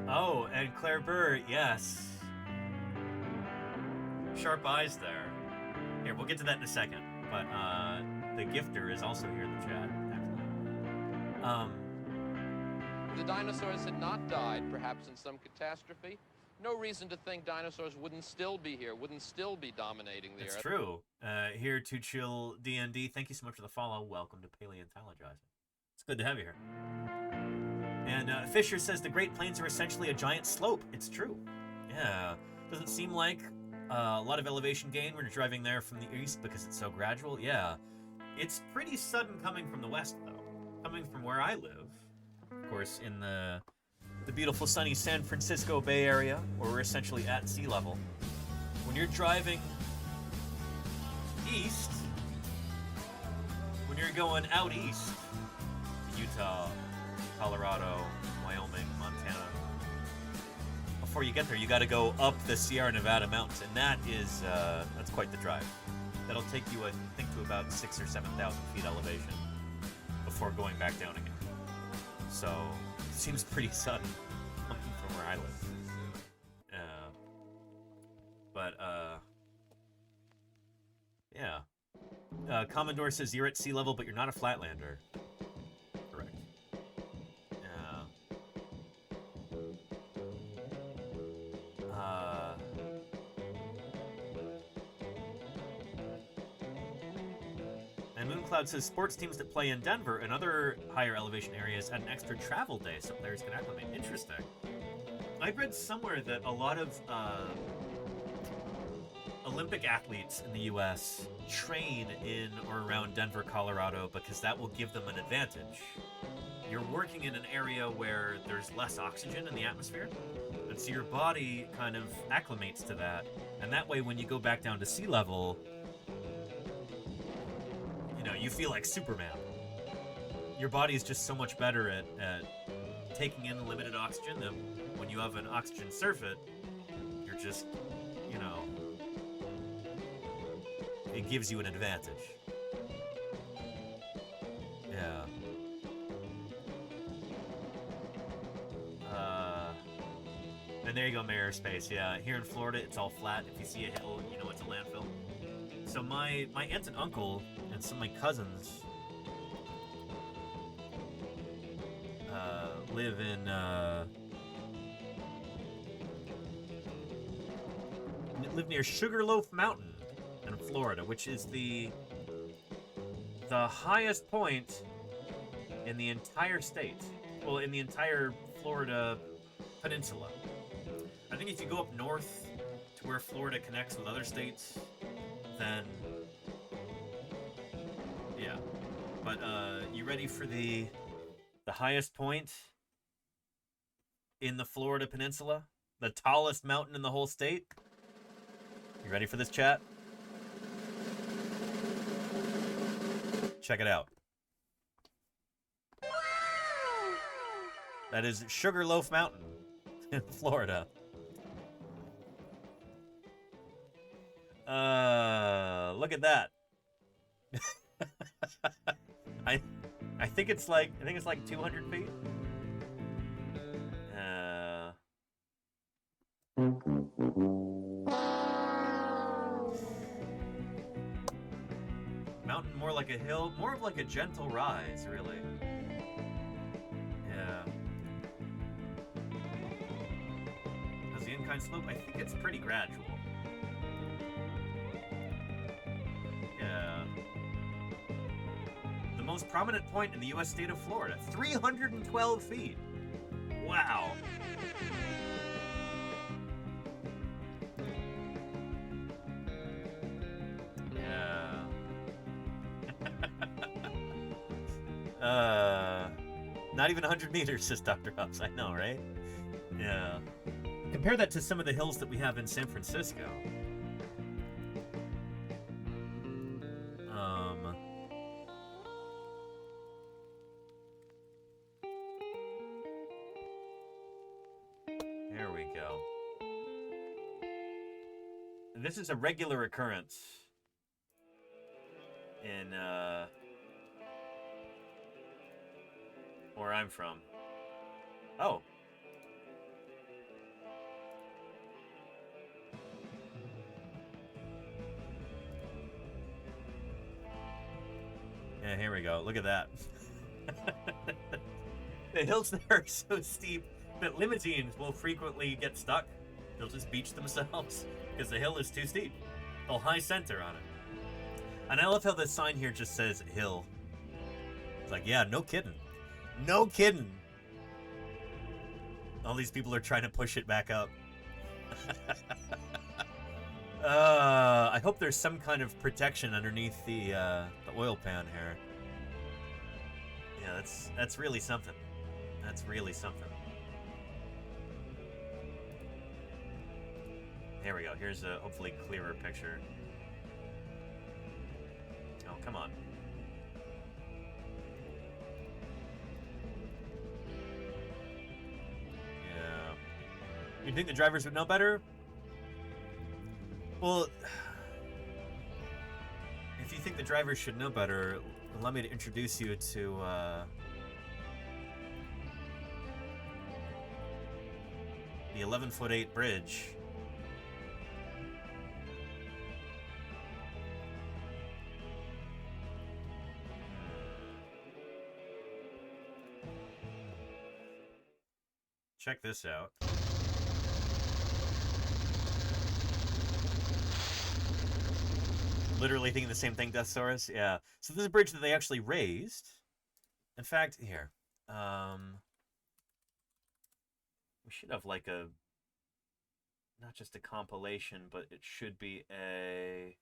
Oh, and Claire Burr, yes. Sharp eyes there. Here, we'll get to that in a second. But the gifter is also here in the chat. Excellent. The dinosaurs had not died, perhaps in some catastrophe. No reason to think dinosaurs wouldn't still be here, wouldn't still be dominating the Earth. It's true. Here to chill DND. Thank you so much for the follow. Welcome to Paleontologizing. It's good to have you here. And Fisher says the Great Plains are essentially a giant slope. It's true. Yeah. Doesn't seem like a lot of elevation gain when you're driving there from the east because it's so gradual. Yeah. It's pretty sudden coming from the west, though. Coming from where I live, of course, in the beautiful sunny San Francisco Bay Area, where we're essentially at sea level. When you're driving east, when you're going out east, Utah, Colorado, Wyoming, Montana, before you get there, you got to go up the Sierra Nevada mountains, and that is that's quite the drive. That'll take you, I think, to about 6,000 or 7,000 feet elevation before going back down again. So it seems pretty sudden coming from where I live. Yeah. Commodore says you're at sea level, but you're not a flatlander. Correct. And Mooncloud says sports teams that play in Denver and other higher elevation areas add an extra travel day so players can acclimate. Interesting. I read somewhere that a lot of Olympic athletes in the U.S. train in or around Denver, Colorado, because that will give them an advantage. you're working in an area where there's less oxygen in the atmosphere, and so your body kind of acclimates to that, and that way when you go back down to sea level, you know, you feel like Superman. Your body is just so much better at taking in limited oxygen that when you have an oxygen surfeit, you're just, you know, it gives you an advantage. Yeah. And there you go, Mirror Space. Yeah, here in Florida, it's all flat. If you see a hill, you know it's a landfill. So my aunt and uncle and some of my cousins live near Sugarloaf Mountain in Florida, which is the highest point in the entire state. Well, in the entire Florida peninsula. I think if you go up north to where Florida connects with other states, then yeah. But you ready for the highest point in the Florida peninsula? The tallest mountain in the whole state? You ready for this, chat? Check it out. That is Sugarloaf Mountain in Florida. Look at that. I think it's like 200 feet. Mountain more like a hill, more of like a gentle rise, really. Yeah. How's the incline slope? I think it's pretty gradual. Yeah. The most prominent point in the U.S. state of Florida, 312 feet. Wow. Not even 100 meters, says Dr. Hobbs. I know, right? Yeah. Compare that to some of the hills that we have in San Francisco. There we go. This is a regular occurrence in, where I'm from. Oh. Yeah, here we go. Look at that. The hills there are so steep that limousines will frequently get stuck. They'll just beach themselves because the hill is too steep. They'll high center on it. And I love how the sign here just says hill. It's like, yeah, no kidding. No kidding. All these people are trying to push it back up. I hope there's some kind of protection underneath the oil pan here. Yeah, that's really something. That's really something. There we go. Here's a hopefully clearer picture. Oh, come on. Yeah. You think the drivers would know better? Well, if you think the drivers should know better, allow me to introduce you to the 11'8" bridge. Check this out. Literally thinking the same thing, Deathsaurus. Yeah. So this is a bridge that they actually raised. In fact, here. We should have like a... not just a compilation, but it should be a...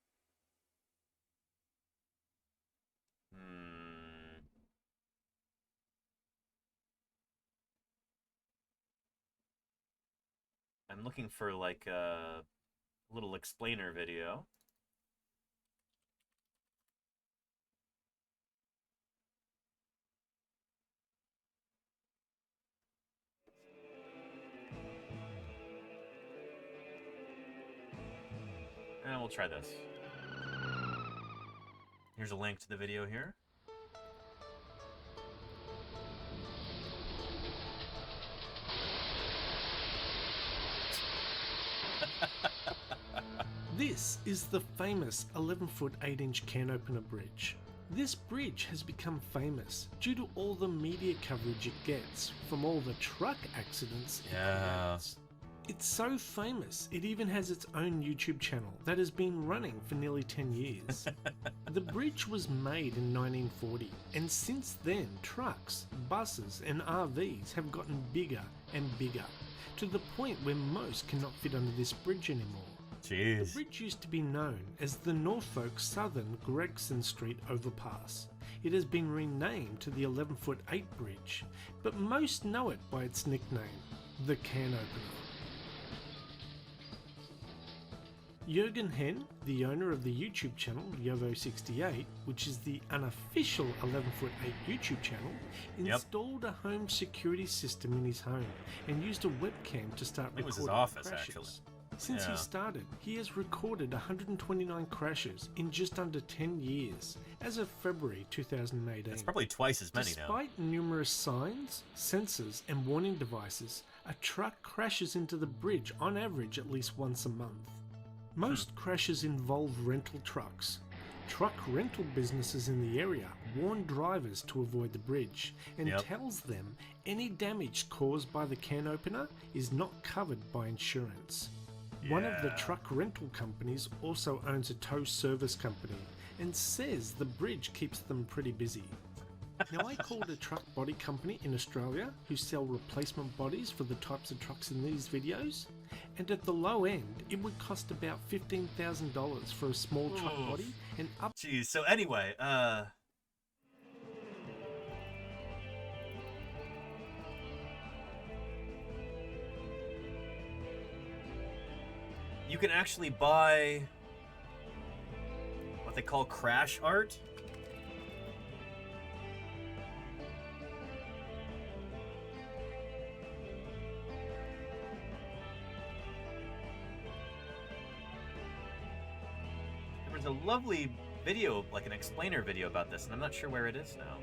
looking for like a little explainer video. And we'll try this. Here's a link to the video here. This is the famous 11-foot 8-inch can opener bridge. This bridge has become famous due to all the media coverage it gets from all the truck accidents it creates. It's so famous, it even has its own YouTube channel that has been running for nearly 10 years. The bridge was made in 1940, and since then trucks, buses and RVs have gotten bigger and bigger, to the point where most cannot fit under this bridge anymore. Jeez. The bridge used to be known as the Norfolk Southern Gregson Street Overpass. It has been renamed to the 11-foot 8 bridge, but most know it by its nickname, the Can Opener. Jürgen Henn, the owner of the YouTube channel Yovo68, which is the unofficial 11-foot 8 YouTube channel, installed a home security system in his home and used a webcam to start recording It was his office, crashes. actually. Since he started, he has recorded 129 crashes in just under 10 years, as of February 2018. It's probably twice as many now. Despite numerous signs, sensors, and warning devices, a truck crashes into the bridge on average at least once a month. Most crashes involve rental trucks. Truck rental businesses in the area warn drivers to avoid the bridge and tells them any damage caused by the can opener is not covered by insurance. One of the truck rental companies also owns a tow service company and says the bridge keeps them pretty busy. Now, I called a truck body company in Australia who sell replacement bodies for the types of trucks in these videos, and at the low end it would cost about $15,000 for a small truck body and up. Jeez, so anyway, you can actually buy what they call crash art. There was a lovely video, like an explainer video about this, and I'm not sure where it is now.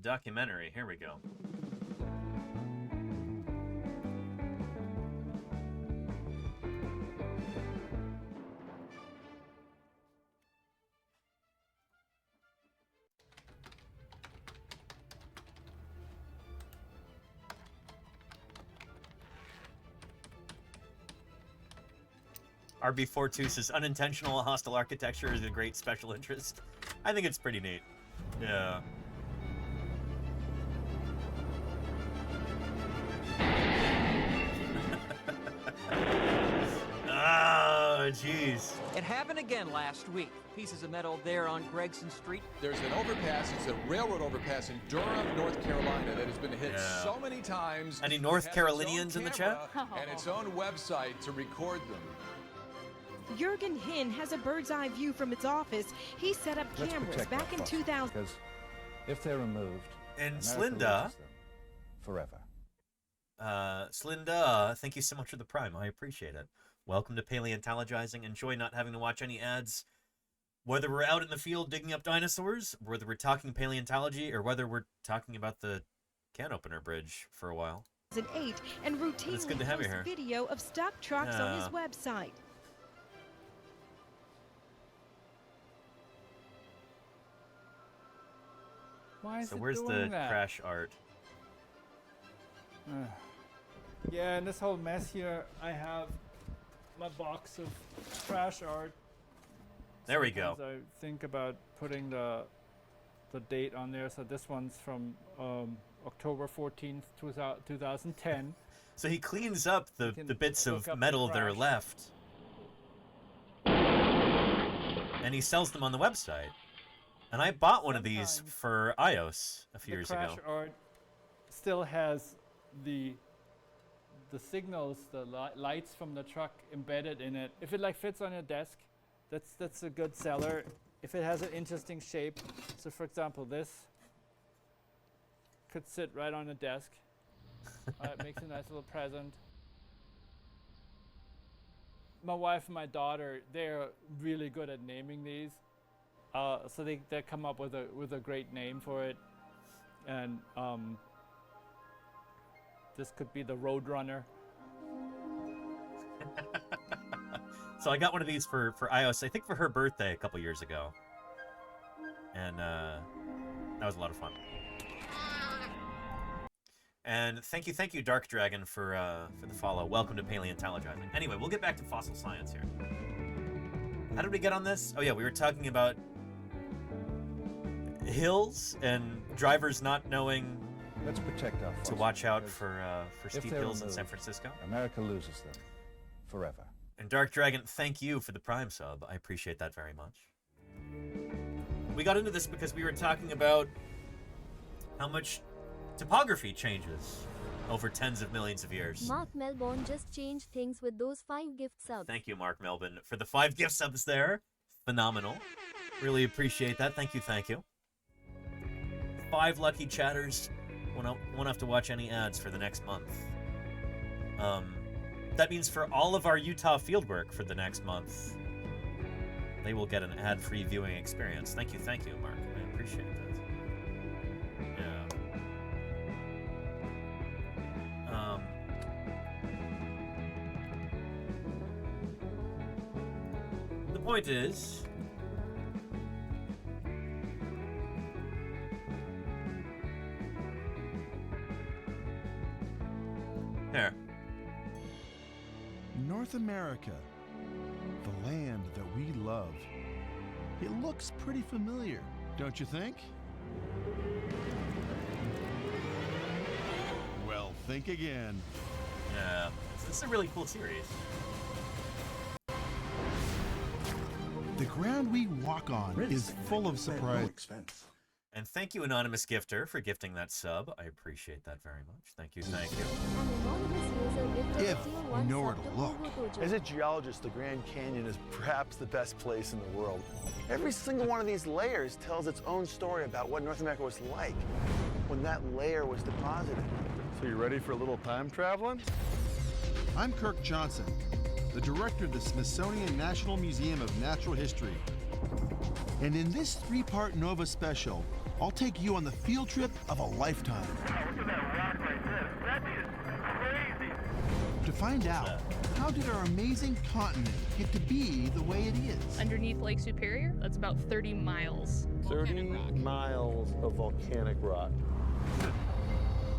Documentary, here we go. RB42 says unintentional hostile architecture is a great special interest. I think it's pretty neat. Yeah. Oh, jeez. It happened again last week. Pieces of metal there on Gregson Street. There's an overpass, it's a railroad overpass in Durham, North Carolina that has been hit so many times. Any North Carolinians in the chat? And its own website to record them. Jürgen Henn has a bird's eye view from its office. He set up cameras back in 2000. Because if they're removed, and America Slinda, loses them forever. Slinda, thank you so much for the Prime. I appreciate it. Welcome to Paleontologizing. Enjoy not having to watch any ads. Whether we're out in the field digging up dinosaurs, whether we're talking paleontology, or whether we're talking about the can opener bridge for a while. 2008 and routinely It's good to have you posts here. video of stuck trucks on his website. Why is So it where's doing the that? crash art? Yeah, in this whole mess here, I have my box of crash art. There we go. Sometimes I think about putting the date on there. So this one's from October 14th, 2010. So he cleans up the bits of metal that are left. And he sells them on the website. And I bought one of these for iOS a few years ago. The crash art still has the signals, the lights from the truck embedded in it. If it like fits on your desk, that's a good seller. If it has an interesting shape, so for example, this could sit right on a desk. It makes a nice little present. My wife and my daughter, they're really good at naming these. So they come up with a great name for it. And this could be the Roadrunner. So I got one of these for iOS, I think for her birthday a couple years ago. And that was a lot of fun. And thank you, Dark Dragon, for the follow. Welcome to Paleontologizing. Anyway, we'll get back to fossil science here. How did we get on this? Oh yeah, we were talking about hills and drivers not knowing Let's protect our to watch out for steep they're hills in removed, San Francisco. America loses them forever. And Dark Dragon, thank you for the Prime sub. I appreciate that very much. We got into this because we were talking about how much topography changes over tens of millions of years. Mark Melbourne just changed things with those 5 gift subs. Thank you, Mark Melbourne, for the 5 gift subs there. Phenomenal. Really appreciate that. Thank you, thank you. 5 lucky chatters won't have to watch any ads for the next month. That means for all of our Utah fieldwork for the next month, they will get an ad-free viewing experience. Thank you, Mark. I appreciate that. Yeah. The point is, there. North America, the land that we love. It looks pretty familiar, don't you think? Well, think again. Yeah, this is a really cool series. The ground we walk on is full of surprise. And thank you, Anonymous Gifter, for gifting that sub. I appreciate that very much. Thank you, thank you. If you know where to look. As a geologist, the Grand Canyon is perhaps the best place in the world. Every single one of these layers tells its own story about what North America was like when that layer was deposited. So you ready for a little time traveling? I'm Kirk Johnson, the director of the Smithsonian National Museum of Natural History. And in this 3-part Nova special, I'll take you on the field trip of a lifetime. Look at that rock right there. That is crazy. To find out, how did our amazing continent get to be the way it is? Underneath Lake Superior, that's about 30 miles. 30 miles of volcanic rock.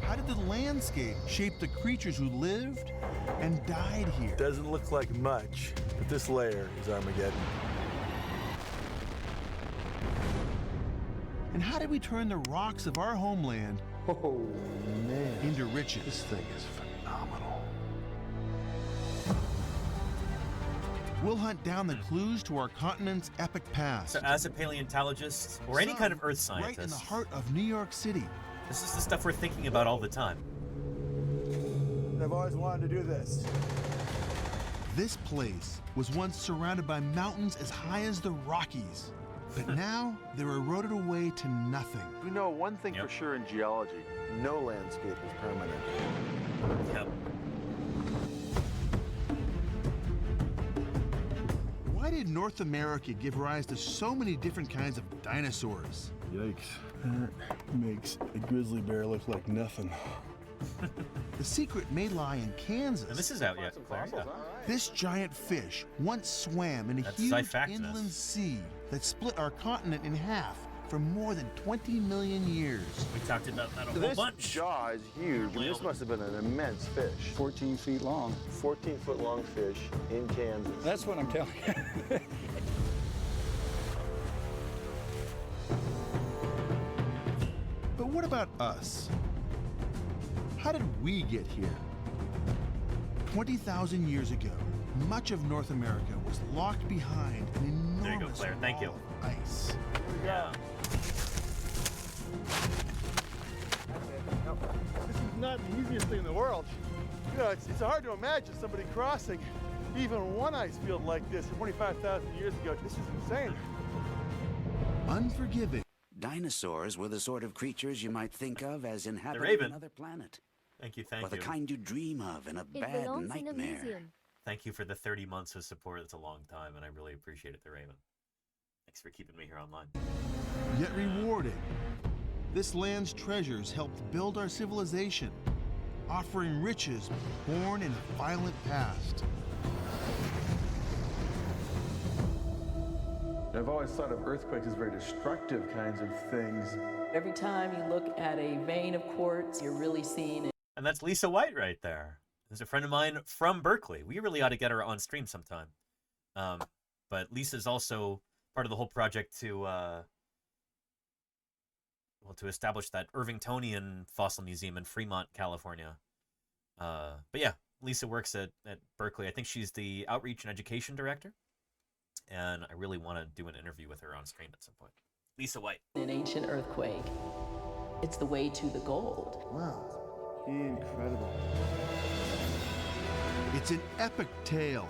How did the landscape shape the creatures who lived and died here? Doesn't look like much, but this layer is Armageddon. And how did we turn the rocks of our homeland into riches? This thing is phenomenal. We'll hunt down the clues to our continent's epic past. So as a paleontologist, or any kind of earth scientist, right in the heart of New York City. This is the stuff we're thinking about all the time. I've always wanted to do this. This place was once surrounded by mountains as high as the Rockies. But now, they're eroded away to nothing. We know one thing for sure in geology. No landscape is permanent. Yep. Why did North America give rise to so many different kinds of dinosaurs? Yikes. That makes a grizzly bear look like nothing. The secret may lie in Kansas. And this is out yet, Claire. Yeah. This giant fish once swam in a huge inland sea that split our continent in half for more than 20 million years. We talked about that a whole This bunch. jaw is huge. I mean, this must have been an immense fish. 14 feet long. 14-foot long fish in Kansas. That's what I'm telling you. But what about us? How did we get here? 20,000 years ago, much of North America was locked behind an enormous There you go, Claire. Thank you. wall of ice. Yeah. This is not the easiest thing in the world. You know, it's hard to imagine somebody crossing even one ice field like this 25,000 years ago. This is insane. Unforgiving. Dinosaurs were the sort of creatures you might think of as inhabiting another planet. Thank you, Or the kind you dream of in a bad belongs in a nightmare. museum. Thank you for the 30 months of support. It's a long time, and I really appreciate it, The Raven. Thanks for keeping me here online. Yet rewarding. This land's treasures helped build our civilization, offering riches born in a violent past. I've always thought of earthquakes as very destructive kinds of things. Every time you look at a vein of quartz, you're really seeing it. And that's Lisa White right there. Who's a friend of mine from Berkeley. We really ought to get her on stream sometime. But Lisa's also part of the whole project to establish that Irvingtonian fossil museum in Fremont, California. But yeah, Lisa works at Berkeley. I think she's the outreach and education director. And I really want to do an interview with her on stream at some point. Lisa White. An ancient earthquake. It's the way to the gold. Wow. Incredible. It's an epic tale,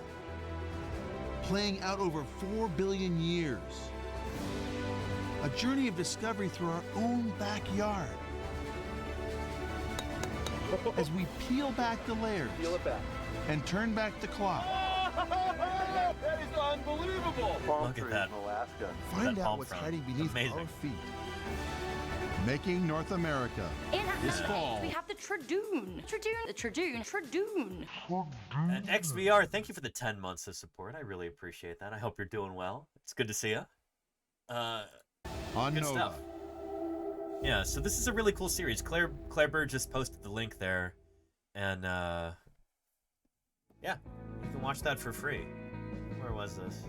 playing out over 4 billion years. A journey of discovery through our own backyard. As we peel back the layers and turn back the clock. That is unbelievable! Look at that. Alaska. Find out what's hiding beneath our feet. Making North America. This fall. We have the Tradoon. Tradoon. And XVR, thank you for the 10 months of support. I really appreciate that. I hope you're doing well. It's good to see you. Good stuff. Yeah, so this is a really cool series. Claire Bird just posted the link there. And, yeah, you can watch that for free. Where was this?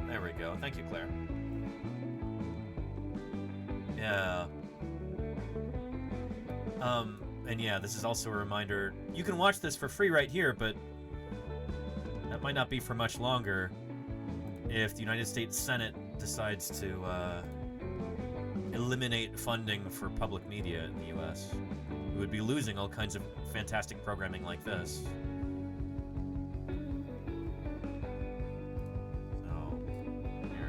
There we go. Thank you, Claire. Yeah. And yeah, this is also a reminder. You can watch this for free right here, but that might not be for much longer if the United States Senate decides to eliminate funding for public media in the U.S. We would be losing all kinds of fantastic programming like this. So, here.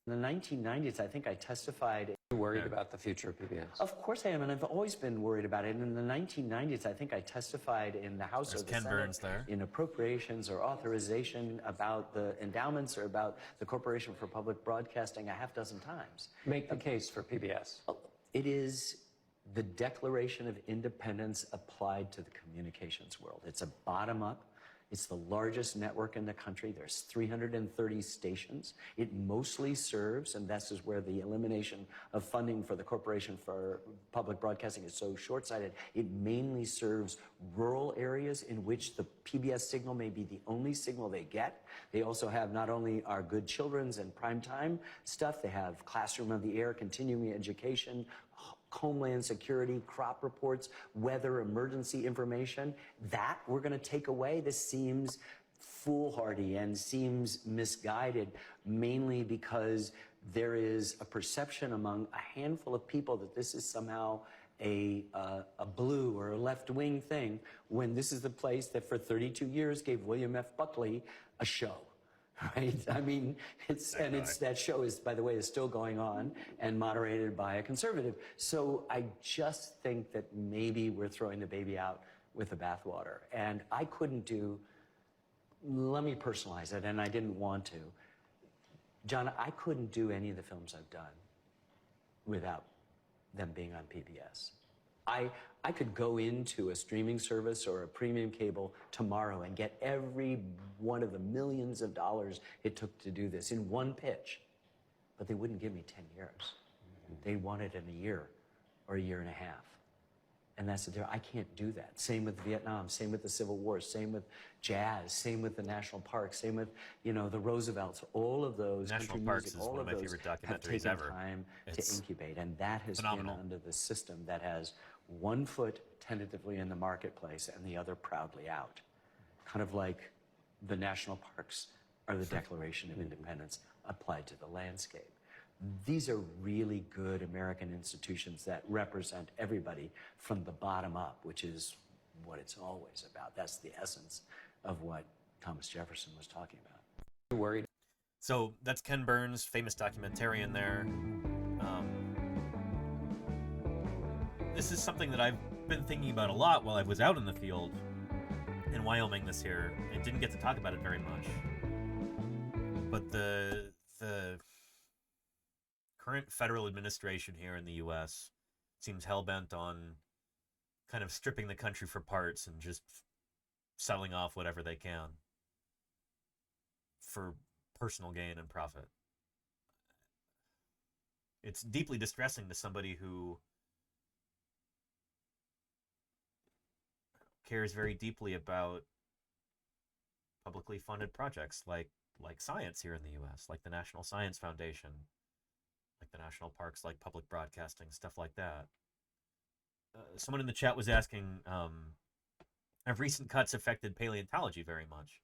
In the 1990s, I think I testified. You're worried about the future of PBS? Of course I am, and I've always been worried about it. In the 1990s, I think I testified in the House There's or the Ken Senate Burns there. in appropriations or authorization about the endowments or about the Corporation for Public Broadcasting a half dozen times. Make the case for PBS. It is the Declaration of Independence applied to the communications world. It's a bottom-up. It's the largest network in the country. There's 330 stations. It mostly serves, and this is where the elimination of funding for the Corporation for Public Broadcasting is so short-sighted. It mainly serves rural areas in which the PBS signal may be the only signal they get. They also have not only our Good Children's and primetime stuff, they have Classroom of the Air, continuing education, Homeland Security, crop reports, weather, emergency information. That we're going to take away. This seems foolhardy and seems misguided, mainly because there is a perception among a handful of people that this is somehow a blue or a left-wing thing, when this is the place that for 32 years gave William F. Buckley a show. Right? I mean, that show is, by the way, is still going on and moderated by a conservative. So I just think that maybe we're throwing the baby out with the bathwater. And I couldn't do, let me personalize it, and I didn't want to. John, I couldn't do any of the films I've done without them being on PBS. I could go into a streaming service or a premium cable tomorrow and get every one of the millions of dollars it took to do this in one pitch, but they wouldn't give me 10 years. They want it in a year or a year and a half. And that's the difference. I can't do that. Same with Vietnam, same with the Civil War, same with jazz, same with the national parks, same with, you know, the Roosevelts, all of those. National country Parks music, is all one of my those favorite have documentaries taken ever. time It's to incubate, and that has phenomenal. been under the system that has one foot tentatively in the marketplace and the other proudly out. Kind of like the national parks or the Declaration of Independence applied to the landscape. These are really good American institutions that represent everybody from the bottom up, which is what it's always about. That's the essence of what Thomas Jefferson was talking about. You're worried? So that's Ken Burns, famous documentarian there. This is something that I've been thinking about a lot while I was out in the field in Wyoming this year. I didn't get to talk about it very much. But the current federal administration here in the U.S. seems hell-bent on kind of stripping the country for parts and just selling off whatever they can for personal gain and profit. It's deeply distressing to somebody who cares very deeply about publicly funded projects like science here in the U.S., like the National Science Foundation, like the national parks, like public broadcasting, stuff like that. Someone in the chat was asking, have recent cuts affected paleontology very much?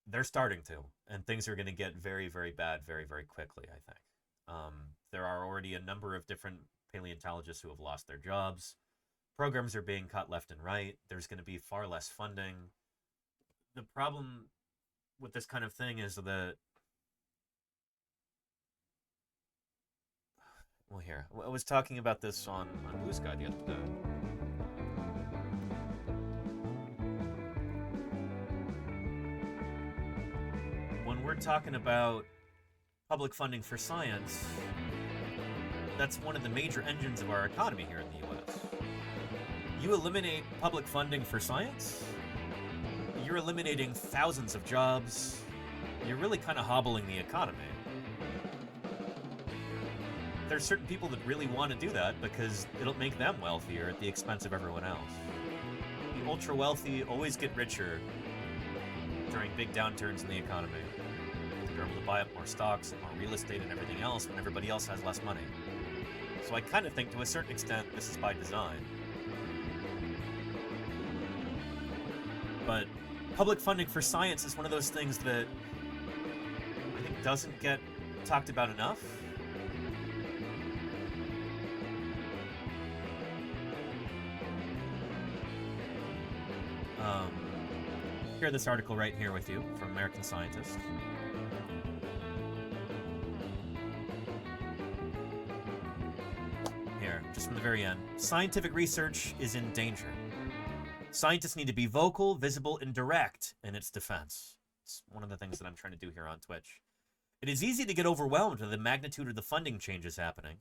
They're starting to, and things are going to get very, very bad very, very quickly, I think. There are already a number of different paleontologists who have lost their jobs. Programs are being cut left and right. There's going to be far less funding. The problem with this kind of thing is that, well, here, I was talking about this on Blue Sky the other day. When we're talking about public funding for science, that's one of the major engines of our economy here in the U.S. You eliminate public funding for science, you're eliminating thousands of jobs. You're really kind of hobbling the economy. There's certain people that really want to do that because it'll make them wealthier at the expense of everyone else. The ultra-wealthy always get richer during big downturns in the economy. They're able to buy up more stocks and more real estate and everything else when everybody else has less money. So I kind of think to a certain extent this is by design. But public funding for science is one of those things that I think doesn't get talked about enough. Share this article right here with you from American Scientist. Here, just from the very end. Scientific research is in danger. Scientists need to be vocal, visible, and direct in its defense. It's one of the things that I'm trying to do here on Twitch. It is easy to get overwhelmed with the magnitude of the funding changes happening.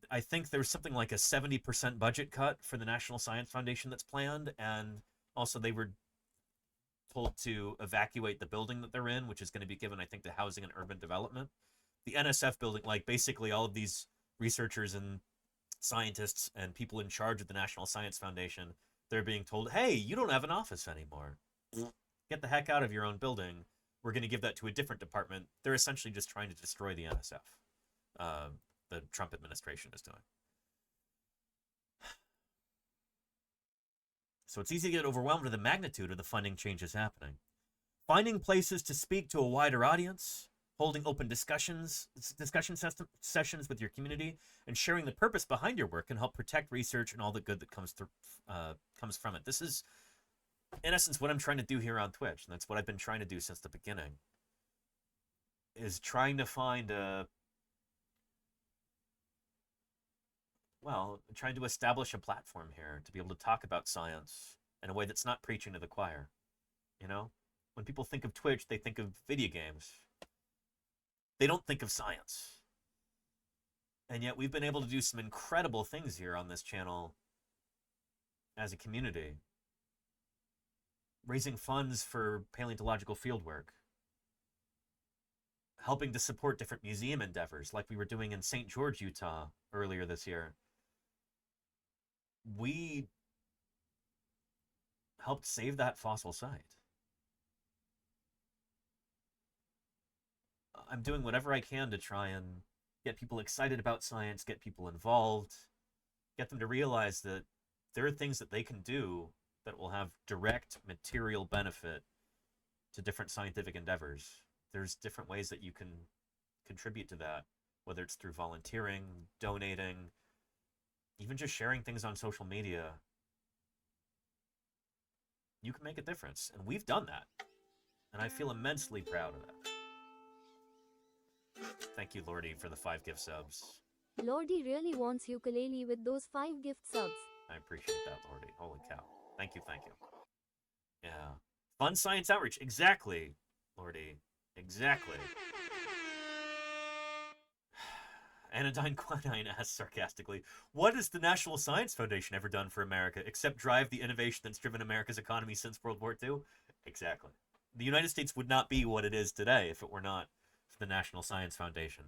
I think there's something like a 70% budget cut for the National Science Foundation that's planned, and also they were told to evacuate the building that they're in, which is going to be given, I think, to Housing and Urban Development. The NSF building, like basically all of these researchers and scientists and people in charge of the National Science Foundation, they're being told, hey, you don't have an office anymore. Get the heck out of your own building. We're going to give that to a different department. They're essentially just trying to destroy the NSF. The Trump administration is doing. So it's easy to get overwhelmed with the magnitude of the funding changes happening. Finding places to speak to a wider audience, holding open discussion sessions with your community, and sharing the purpose behind your work can help protect research and all the good that comes from it. This is, in essence, what I'm trying to do here on Twitch, and that's what I've been trying to do since the beginning, is trying to find a well, trying to establish a platform here to be able to talk about science in a way that's not preaching to the choir. You know? When people think of Twitch, they think of video games. They don't think of science. And yet we've been able to do some incredible things here on this channel as a community. Raising funds for paleontological fieldwork. Helping to support different museum endeavors like we were doing in St. George, Utah earlier this year. We helped save that fossil site. I'm doing whatever I can to try and get people excited about science, get people involved, get them to realize that there are things that they can do that will have direct material benefit to different scientific endeavors. There's different ways that you can contribute to that, whether it's through volunteering, donating, even just sharing things on social media. You can make a difference, and we've done that. And I feel immensely proud of that. Thank you, Lordy, for the 5 gift subs. Lordy really wants ukulele with those 5 gift subs. I appreciate that, Lordy. Holy cow. Thank you, thank you. Yeah. Fun science outreach. Exactly, Lordy. Exactly. Anodyne Quinine asks sarcastically, what has the National Science Foundation ever done for America except drive the innovation that's driven America's economy since World War II? Exactly. The United States would not be what it is today if it were not for the National Science Foundation.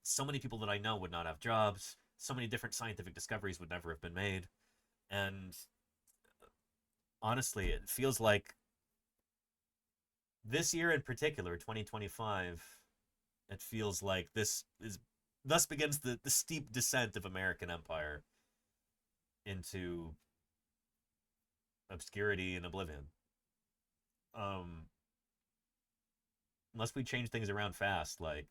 So many people that I know would not have jobs. So many different scientific discoveries would never have been made. And honestly, it feels like this year in particular, 2025, it feels like thus begins the steep descent of American empire into obscurity and oblivion. Unless we change things around fast, like,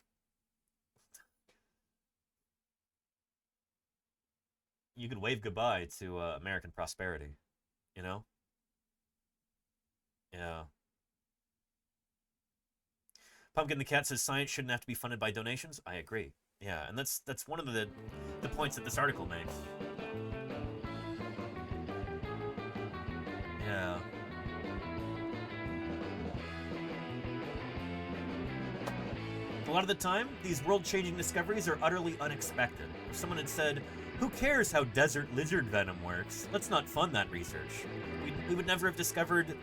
you could wave goodbye to American prosperity, you know? Yeah. Pumpkin the Cat says science shouldn't have to be funded by donations. I agree. Yeah, and that's one of the points that this article makes. Yeah. A lot of the time, these world-changing discoveries are utterly unexpected. If someone had said, who cares how desert lizard venom works? Let's not fund that research. We would never have discovered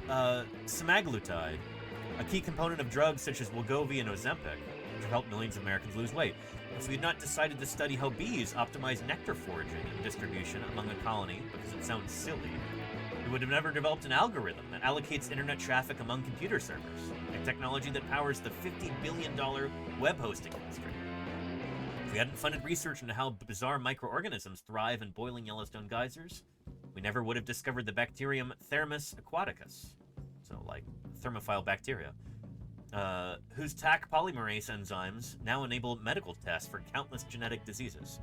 semaglutide, a key component of drugs such as Wegovy and Ozempic, which have helped millions of Americans lose weight. If we had not decided to study how bees optimize nectar foraging and distribution among a colony because it sounds silly, we would have never developed an algorithm that allocates internet traffic among computer servers, a technology that powers the $50 billion web hosting industry. If we hadn't funded research into how bizarre microorganisms thrive in boiling Yellowstone geysers, we never would have discovered the bacterium Thermus aquaticus, so like thermophile bacteria, whose Taq polymerase enzymes now enable medical tests for countless genetic diseases.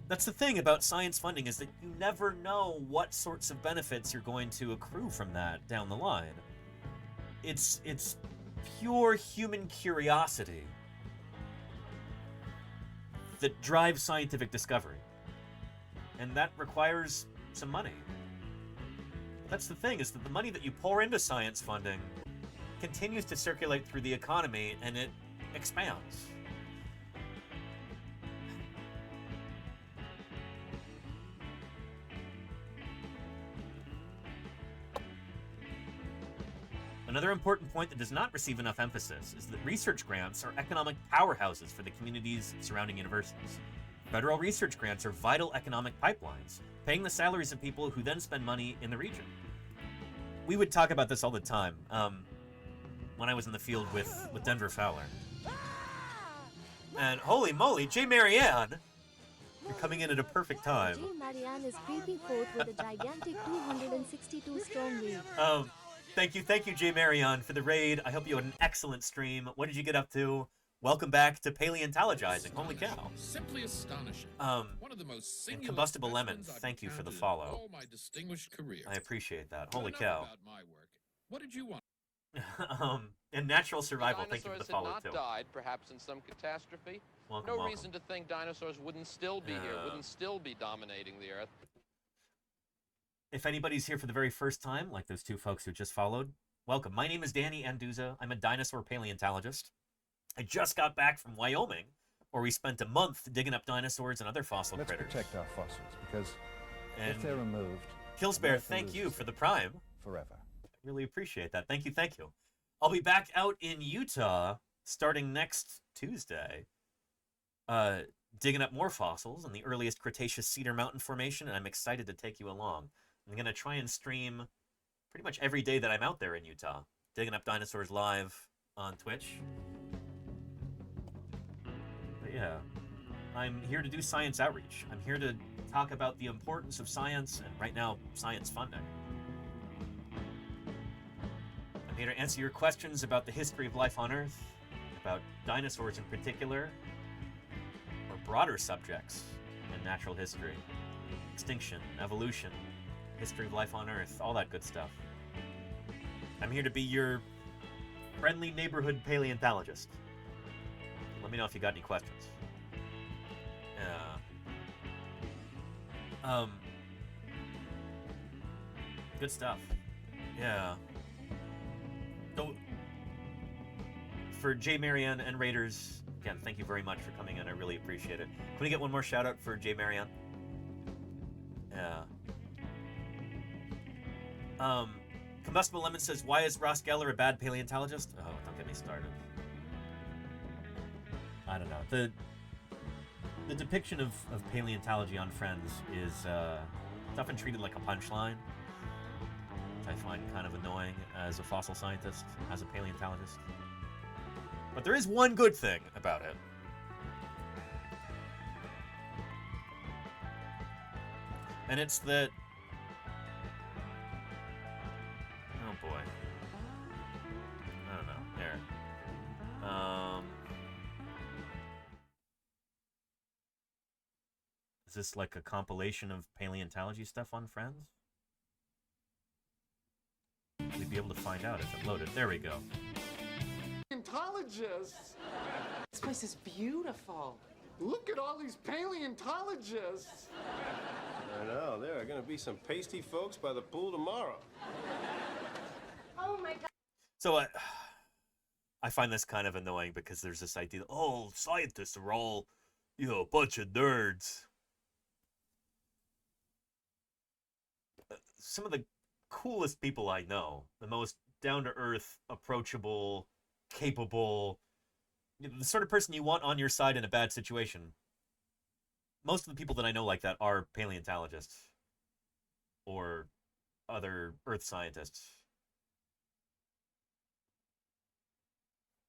That's the thing about science funding, is that you never know what sorts of benefits you're going to accrue from that down the line. It's pure human curiosity that drives scientific discovery. And that requires some money. That's the thing, is that the money that you pour into science funding continues to circulate through the economy, and it expands. Another important point that does not receive enough emphasis is that research grants are economic powerhouses for the communities surrounding universities. Federal research grants are vital economic pipelines, paying the salaries of people who then spend money in the region. We would talk about this all the time when I was in the field with Denver Fowler. And holy moly, J. Marianne! You're coming in at a perfect time. J. Marianne is creeping forth with a gigantic 262 strong raid. Thank you, J. Marianne, for the raid. I hope you had an excellent stream. What did you get up to? Welcome back to Paleontologizing. Holy cow. Simply astonishing. One of the most and Combustible Lemon, thank you for the follow. All my distinguished career. I appreciate that. Holy cow. About my work. What did you want? And natural survival. Thank you for the Dinosaurs follow, had not too. died, perhaps in some catastrophe. Welcome, No welcome. reason to think dinosaurs wouldn't still be here, wouldn't still be dominating the Earth. If anybody's here for the very first time, like those two folks who just followed, welcome. My name is Danny Anduza. I'm a dinosaur paleontologist. I just got back from Wyoming, where we spent a month digging up dinosaurs and other fossil Let's critters. protect our fossils, because And if they're removed, Killsbear, America thank you loses for the Prime. forever. I really appreciate that. Thank you, thank you. I'll be back out in Utah starting next Tuesday, digging up more fossils in the earliest Cretaceous Cedar Mountain Formation, and I'm excited to take you along. I'm going to try and stream pretty much every day that I'm out there in Utah, digging up dinosaurs live on Twitch. But yeah, I'm here to do science outreach. I'm here to talk about the importance of science, and right now, science funding. I'm here to answer your questions about the history of life on Earth, about dinosaurs in particular, or broader subjects in natural history, extinction, evolution, history of life on Earth, all that good stuff. I'm here to be your friendly neighborhood paleontologist. Let me know if you got any questions. Good stuff. Yeah. So, for Jay, Marianne, and Raiders, again, thank you very much for coming in. I really appreciate it. Can we get one more shout out for Jay, Marianne? Yeah. Combustible Lemon says, why is Ross Geller a bad paleontologist? Oh, don't get me started. I don't know. The depiction of paleontology on Friends is it's often treated like a punchline, which I find kind of annoying as a fossil scientist, as a paleontologist. But there is one good thing about it. And it's that... Oh boy. I don't know. There. Is this like a compilation of paleontology stuff on Friends? We'd be able to find out if it loaded. There we go. Paleontologists! This place is beautiful. Look at all these paleontologists! I know. There are going to be some pasty folks by the pool tomorrow. Oh my God. So I find this kind of annoying because there's this idea, oh, scientists are all, you know, a bunch of nerds. Some of the coolest people I know, the most down-to-earth, approachable, capable, the sort of person you want on your side in a bad situation. Most of the people that I know like that are paleontologists or other earth scientists.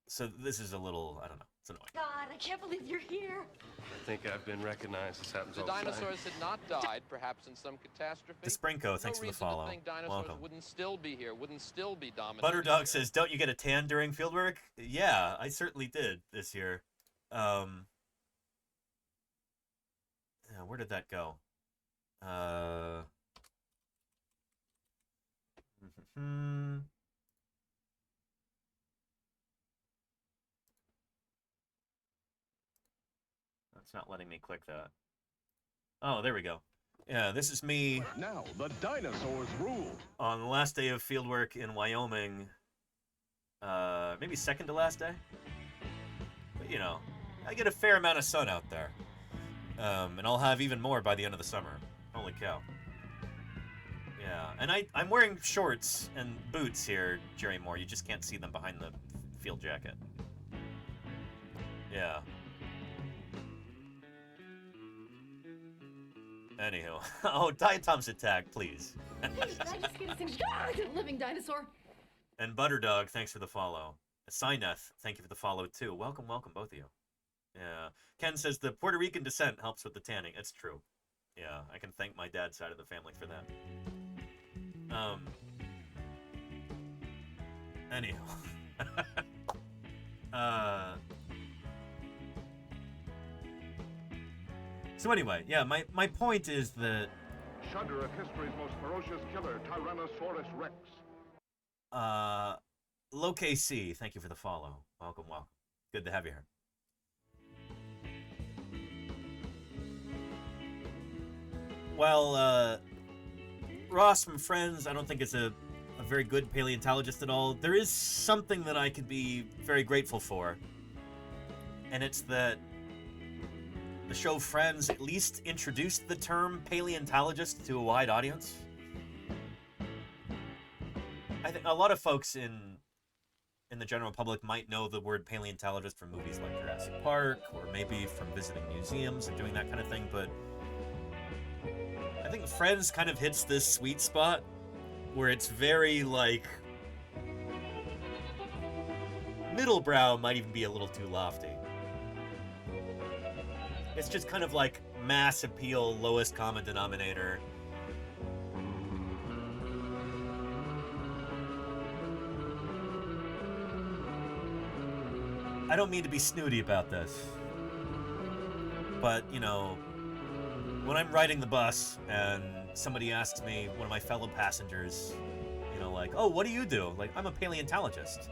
So this is a little, I don't know, it's annoying. God, I can't believe you're here. I think I've been recognized. This happens The all the time. dinosaurs had not died, perhaps in some catastrophe. The Sprinko, thanks for the follow. No reason to think dinosaurs Welcome. wouldn't still be here, wouldn't still be dominating. Butterdog says, don't you get a tan during fieldwork? Yeah, I certainly did this year. Yeah, where did that go? That's not letting me click that. Oh, there we go. Yeah, this is me. Now the dinosaurs rule. On the last day of fieldwork in Wyoming. Maybe second to last day. But you know, I get a fair amount of sun out there. And I'll have even more by the end of the summer. Holy cow. Yeah, and I'm wearing shorts and boots here, Jerry Moore. You just can't see them behind the field jacket. Yeah. Anywho. Oh, Diatom's attack, please. Hey, can I just get a thing? Living dinosaur. And Butterdog, thanks for the follow. Sineth, thank you for the follow too. Welcome, welcome, both of you. Yeah. Ken says the Puerto Rican descent helps with the tanning. It's true. Yeah, I can thank my dad's side of the family for that. Anyhow. So anyway, yeah, my point is that... Shudder of history's most ferocious killer, Tyrannosaurus Rex. LoKC, thank you for the follow. Welcome, welcome. Good to have you here. Well, Ross from Friends, I don't think is a very good paleontologist at all. There is something that I could be very grateful for, and it's that the show Friends at least introduced the term paleontologist to a wide audience. I think a lot of folks in the general public might know the word paleontologist from movies like Jurassic Park, or maybe from visiting museums and doing that kind of thing, but I think Friends kind of hits this sweet spot where it's very, like, middlebrow might even be a little too lofty. It's just kind of like mass appeal, lowest common denominator. I don't mean to be snooty about this, but, you know, when I'm riding the bus and somebody asks me, one of my fellow passengers, you know, like, oh, what do you do? Like, I'm a paleontologist.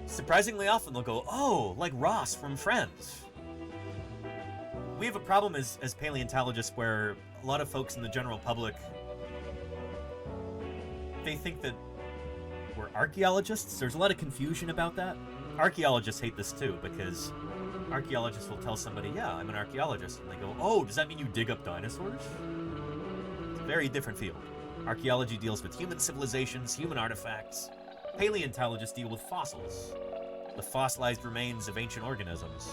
Surprisingly often they'll go, oh, like Ross from Friends. We have a problem as paleontologists where a lot of folks in the general public, they think that we're archaeologists. There's a lot of confusion about that. Archaeologists hate this too, because archaeologists will tell somebody, yeah, I'm an archaeologist. And they go, oh, does that mean you dig up dinosaurs? It's a very different field. Archaeology deals with human civilizations, human artifacts. Paleontologists deal with fossils, the fossilized remains of ancient organisms.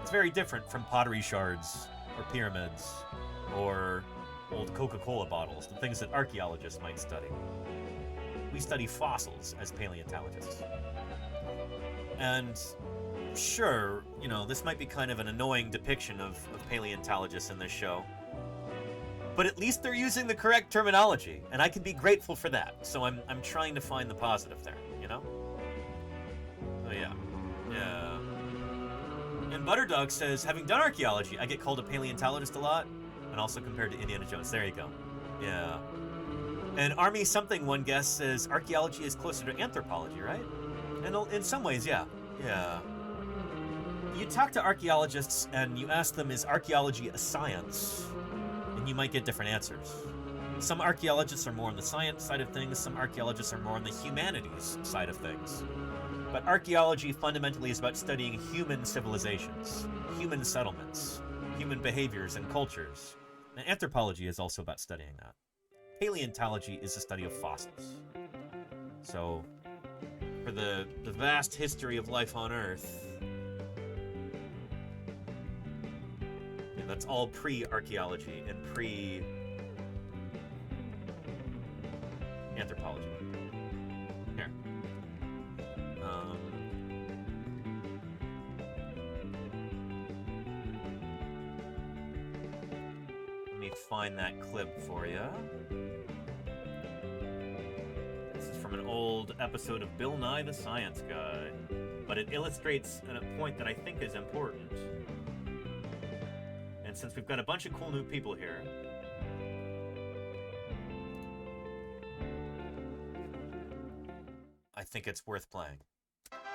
It's very different from pottery shards, or pyramids, or old Coca-Cola bottles, the things that archaeologists might study. We study fossils as paleontologists. And sure, you know, this might be kind of an annoying depiction of paleontologists in this show, but at least they're using the correct terminology, and I can be grateful for that. So I'm trying to find the positive there, you know? Oh yeah. Yeah. And Butterdog says, having done archaeology, I get called a paleontologist a lot, and also compared to Indiana Jones. There you go. Yeah. And Army Something, one guest, says archaeology is closer to anthropology, right? And in some ways, yeah. Yeah. You talk to archaeologists and you ask them, is archaeology a science? And you might get different answers. Some archaeologists are more on the science side of things, some archaeologists are more on the humanities side of things. But archaeology fundamentally is about studying human civilizations, human settlements, human behaviors and cultures. And anthropology is also about studying that. Paleontology is the study of fossils. So, for the vast history of life on Earth, yeah, that's all pre-archaeology and pre-anthropology. Here. Let me find that clip for you. This is from an old episode of Bill Nye the Science Guy, but it illustrates a point that I think is important. And since we've got a bunch of cool new people here, I think it's worth playing.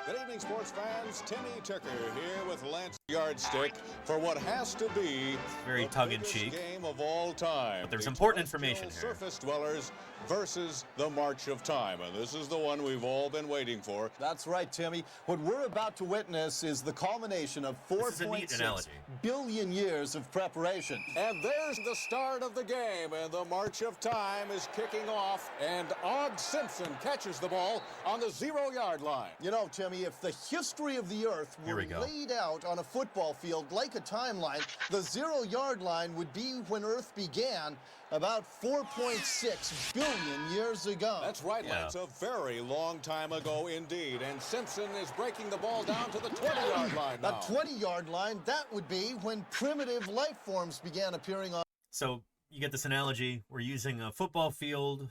Good evening, sports fans. Timmy Tucker here with Lance Yardstick for what has to be very tongue-in-cheek game of all time. But there's important information here. Surface dwellers versus the March of Time, and this is the one we've all been waiting for. That's right, Timmy. What we're about to witness is the culmination of 4.6 billion years of preparation. And there's the start of the game, and the March of Time is kicking off, and Og Simpson catches the ball on the 0-yard line. You know, Timmy, if the history of the Earth were laid out on a football field like a timeline, the 0-yard line would be when Earth began about 4.6 billion years ago. That's right, Lance. A very long time ago indeed. And Simpson is breaking the ball down to the 20-yard line now. The 20-yard line, that would be when primitive life forms began appearing on... So, you get this analogy. We're using a football field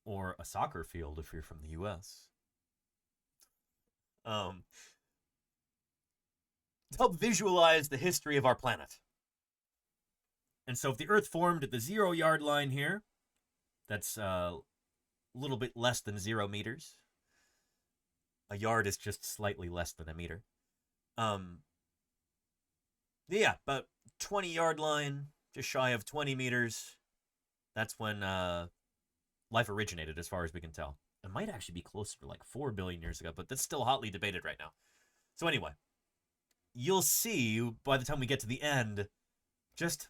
or a soccer field if you're from the U.S. To help visualize the history of our planet. And so if the Earth formed at the 0-yard line here, that's little bit less than 0 meters. A yard is just slightly less than a meter. Yeah, about 20-yard line, just shy of 20 meters. That's when life originated, as far as we can tell. It might actually be closer to like 4 billion years ago, but that's still hotly debated right now. So anyway, you'll see by the time we get to the end just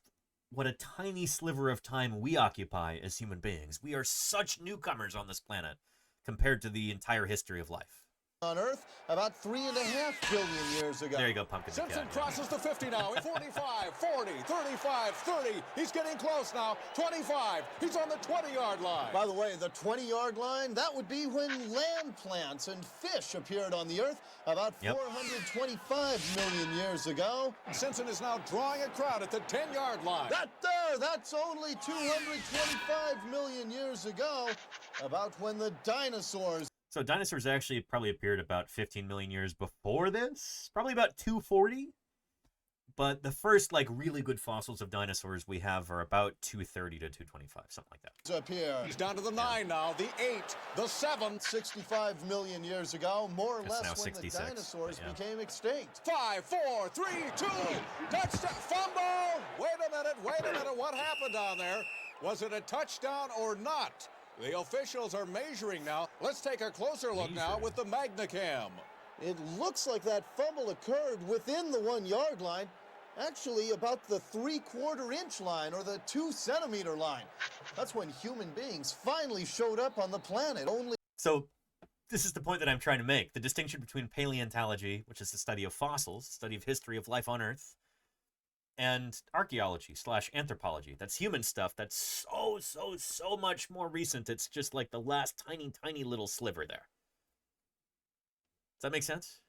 what a tiny sliver of time we occupy as human beings. We are such newcomers on this planet compared to the entire history of life. On Earth about 3.5 billion years ago. There you go, Pumpkin. Simpson crosses the 50 now. 45, 40, 35, 30. He's getting close now. 25. He's on the 20-yard line. By the way, the 20-yard line, that would be when land plants and fish appeared on the Earth about 425 million years ago. Simpson is now drawing a crowd at the 10-yard line. That's only 225 million years ago, about when the dinosaurs... So dinosaurs actually probably appeared about 15 million years before this, probably about 240. But the first, like, really good fossils of dinosaurs we have are about 230 to 225, something like that. Up here. He's down to the 9 now, the 8, the 7. 65 million years ago, more or less when 66, the dinosaurs became extinct. 5, 4, 3, 2, touchdown, fumble! Wait a minute, what happened down there? Was it a touchdown or not? The officials are measuring now. Let's take a closer look now with the Magnacam. It looks like that fumble occurred within the 1-yard line, actually about the 3/4 inch line or the 2 centimeter line. That's when human beings finally showed up on the planet. So this is the point that I'm trying to make. The distinction between paleontology, which is the study of fossils, the study of history of life on Earth, and archaeology/anthropology. That's human stuff. That's so much more recent. It's just like the last tiny little sliver there. Does that make sense?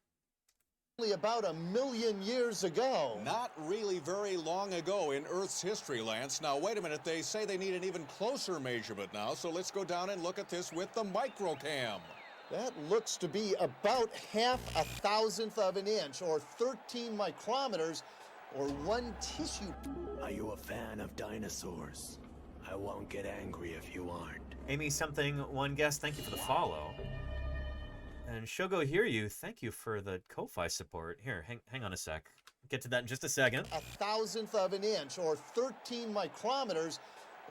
Only about 1 million years ago. Not really very long ago in Earth's history, Lance. Now, wait a minute. They say they need an even closer measurement now, so let's go down and look at this with the microcam. That looks to be about 0.005 of an inch, or 13 micrometers, or 1 tissue. Are you a fan of dinosaurs? I won't get angry if you aren't. Amy something, one guest, thank you for the follow. And Shogo Hear You, thank you for the Ko-Fi support. Here, hang on a sec. Get to that in just a second. 0.005 of an inch, or 13 micrometers,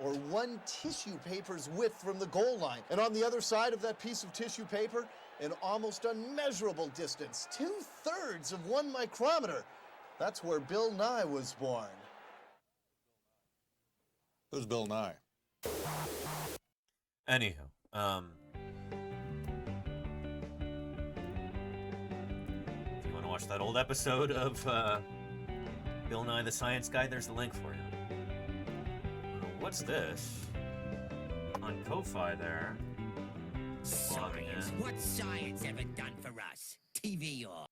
or 1 tissue paper's width from the goal line. And on the other side of that piece of tissue paper, an almost unmeasurable distance, 2/3 of 1 micrometer. That's where Bill Nye was born. Who's Bill Nye? Anywho, if you want to watch that old episode of Bill Nye the Science Guy, there's the link for you. What's this? On Ko-Fi there. Science. What's science ever done for us? TV or...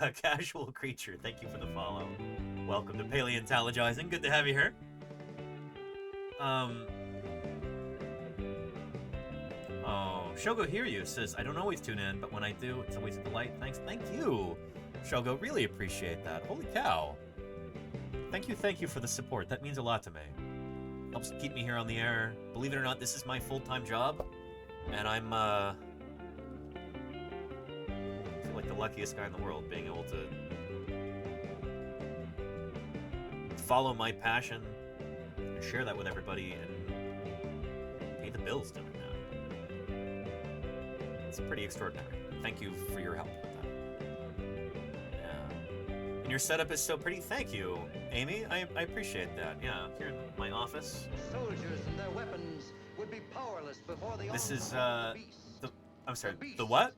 A casual creature, thank you for the follow. Welcome to Paleontologizing. Good to have you here. Oh, Shogo Hear You says, I don't always tune in, but when I do, it's always a delight. Thanks. Thank you, Shogo. Really appreciate that. Holy cow. Thank you for the support. That means a lot to me. Helps keep me here on the air. Believe it or not, this is my full-time job. And I'm, like the luckiest guy in the world, being able to follow my passion and share that with everybody and pay the bills doing that. It's pretty extraordinary. Thank you for your help with that. Yeah. And your setup is so pretty. Thank you, Amy. I appreciate that. Yeah, here in my office. Soldiers and their weapons would be powerless before the This is I'm sorry, the what?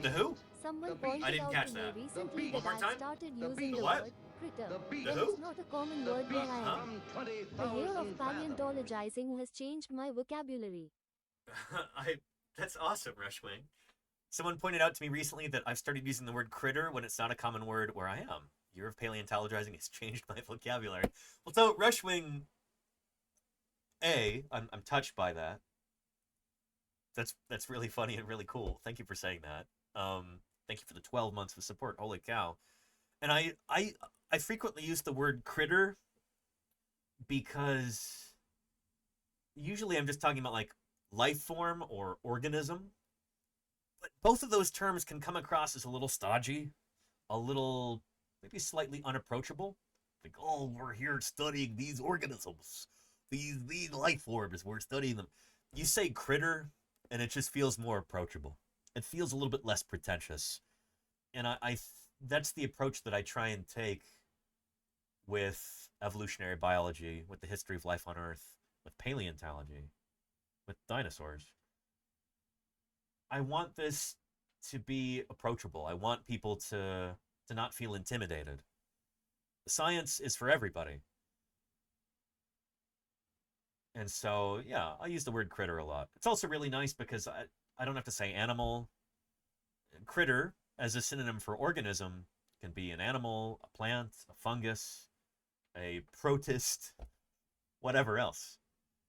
The who? Someone pointed I didn't out catch to me that. recently One that more time? I started using The the what? word critter. The That who? is not a common word where I am. The year of paleontologizing has changed my vocabulary. That's awesome, Rushwing. Someone pointed out to me recently that I've started using the word critter when it's not a common word where I am. Year of Paleontologizing has changed my vocabulary. Well, so Rushwing, I'm touched by that. That's really funny and really cool. Thank you for saying that. Thank you for the 12 months of support. Holy cow. And I frequently use the word critter because usually I'm just talking about like life form or organism. But both of those terms can come across as a little stodgy, a little maybe slightly unapproachable. Like, oh, we're here studying these organisms, these life forms, we're studying them. You say critter, and it just feels more approachable. It feels a little bit less pretentious. And that's the approach that I try and take with evolutionary biology, with the history of life on Earth, with paleontology, with dinosaurs. I want this to be approachable. I want people to not feel intimidated. Science is for everybody. And so, yeah, I use the word critter a lot. It's also really nice because I don't have to say animal. Critter, as a synonym for organism, can be an animal, a plant, a fungus, a protist, whatever else.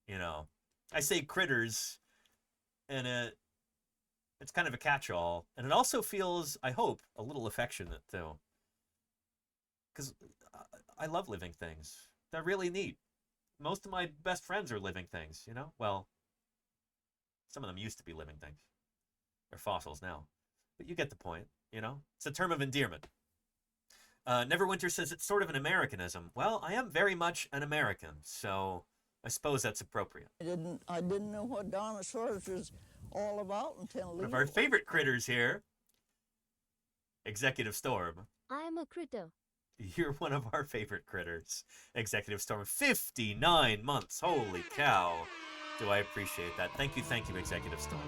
You know, I say critters, and it's kind of a catch-all, and it also feels, I hope, a little affectionate too. Because I love living things. They're really neat. Most of my best friends are living things, you know? Well, some of them used to be living things. They're fossils now. But you get the point, you know? It's a term of endearment. Neverwinter says it's sort of an Americanism. Well, I am very much an American, so I suppose that's appropriate. I didn't know what dinosaurs was all about until One of our favorite critters here. Executive Storm. I am a critter. You're one of our favorite critters. Executive Storm, 59 months. Holy cow. Do I appreciate that. Thank you, Executive Storm.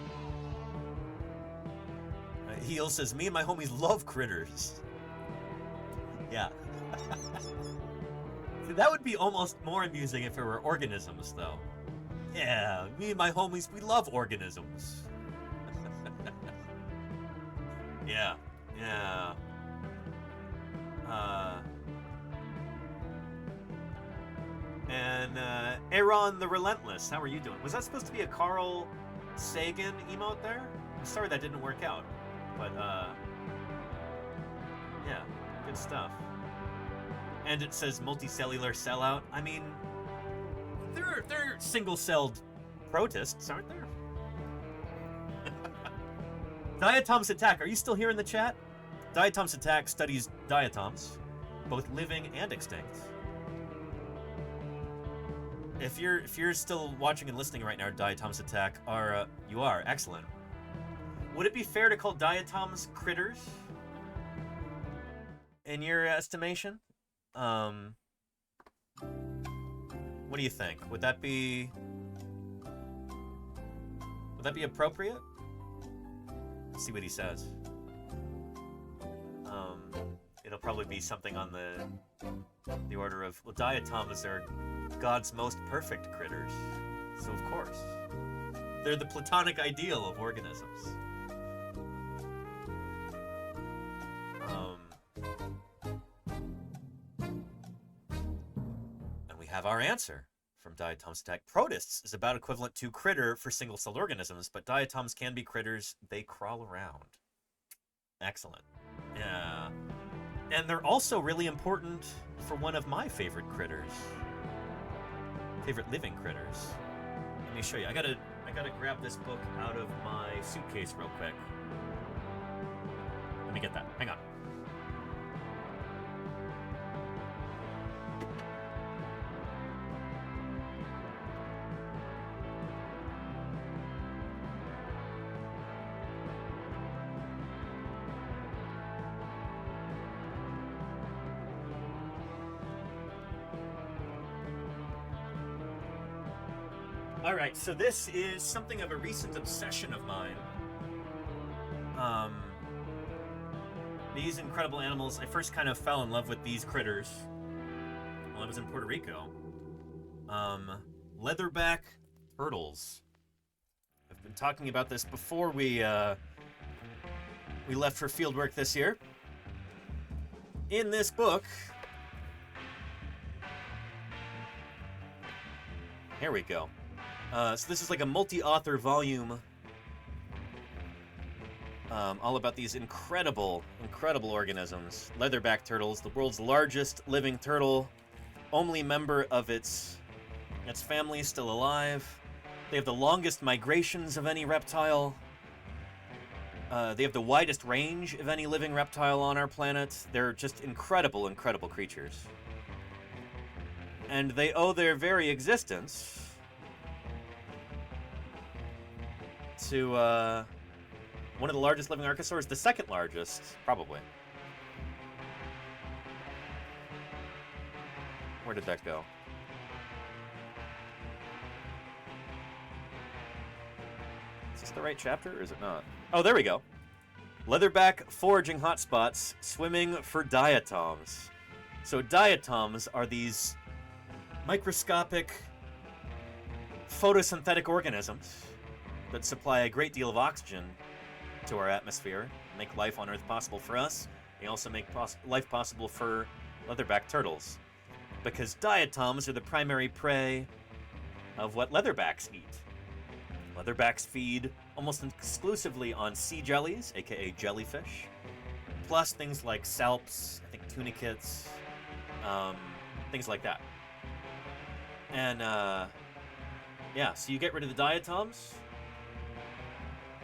Heel says, me and my homies love critters. Yeah. See, that would be almost more amusing if it were organisms, though. Yeah, me and my homies, we love organisms. Yeah. And Aaron the Relentless, how are you doing? Was that supposed to be a Carl Sagan emote there? I'm sorry that didn't work out. But, yeah, good stuff. And it says multicellular sellout. I mean, they're single-celled protists, aren't there? Diatoms Attack, are you still here in the chat? Diatoms Attack studies diatoms, both living and extinct. If you're still watching and listening right now, Diatoms Attack, you are excellent. Would it be fair to call diatoms critters? In your estimation? What do you think? Would that be appropriate? Let's see what he says. It'll probably be something on the order of, well, diatoms are God's most perfect critters. So of course. They're the platonic ideal of organisms. And we have our answer from Diatoms Attack. Protists is about equivalent to critter for single-celled organisms, but diatoms can be critters. They crawl around. Excellent. Yeah. And they're also really important for one of my favorite critters. Favorite living critters. Let me show you. I gotta grab this book out of my suitcase real quick. Let me get that. Hang on. Alright, so this is something of a recent obsession of mine. These incredible animals, I first kind of fell in love with these critters while I was in Puerto Rico. Leatherback turtles. I've been talking about this before we left for fieldwork this year. In this book, here we go. So this is like a multi-author volume all about these incredible organisms. Leatherback turtles, the world's largest living turtle, only member of its family still alive. They have the longest migrations of any reptile. They have the widest range of any living reptile on our planet. They're just incredible, incredible creatures. And they owe their very existence to one of the largest living archosaurs, the second largest, probably. Where did that go? Is this the right chapter, or is it not? Oh, there we go. Leatherback foraging hotspots, swimming for diatoms. So diatoms are these microscopic photosynthetic organisms that supply a great deal of oxygen to our atmosphere, make life on Earth possible for us. They also make life possible for leatherback turtles, because diatoms are the primary prey of what leatherbacks eat. Leatherbacks feed almost exclusively on sea jellies, aka jellyfish, plus things like salps, I think tunicates, things like that. And yeah, so you get rid of the diatoms,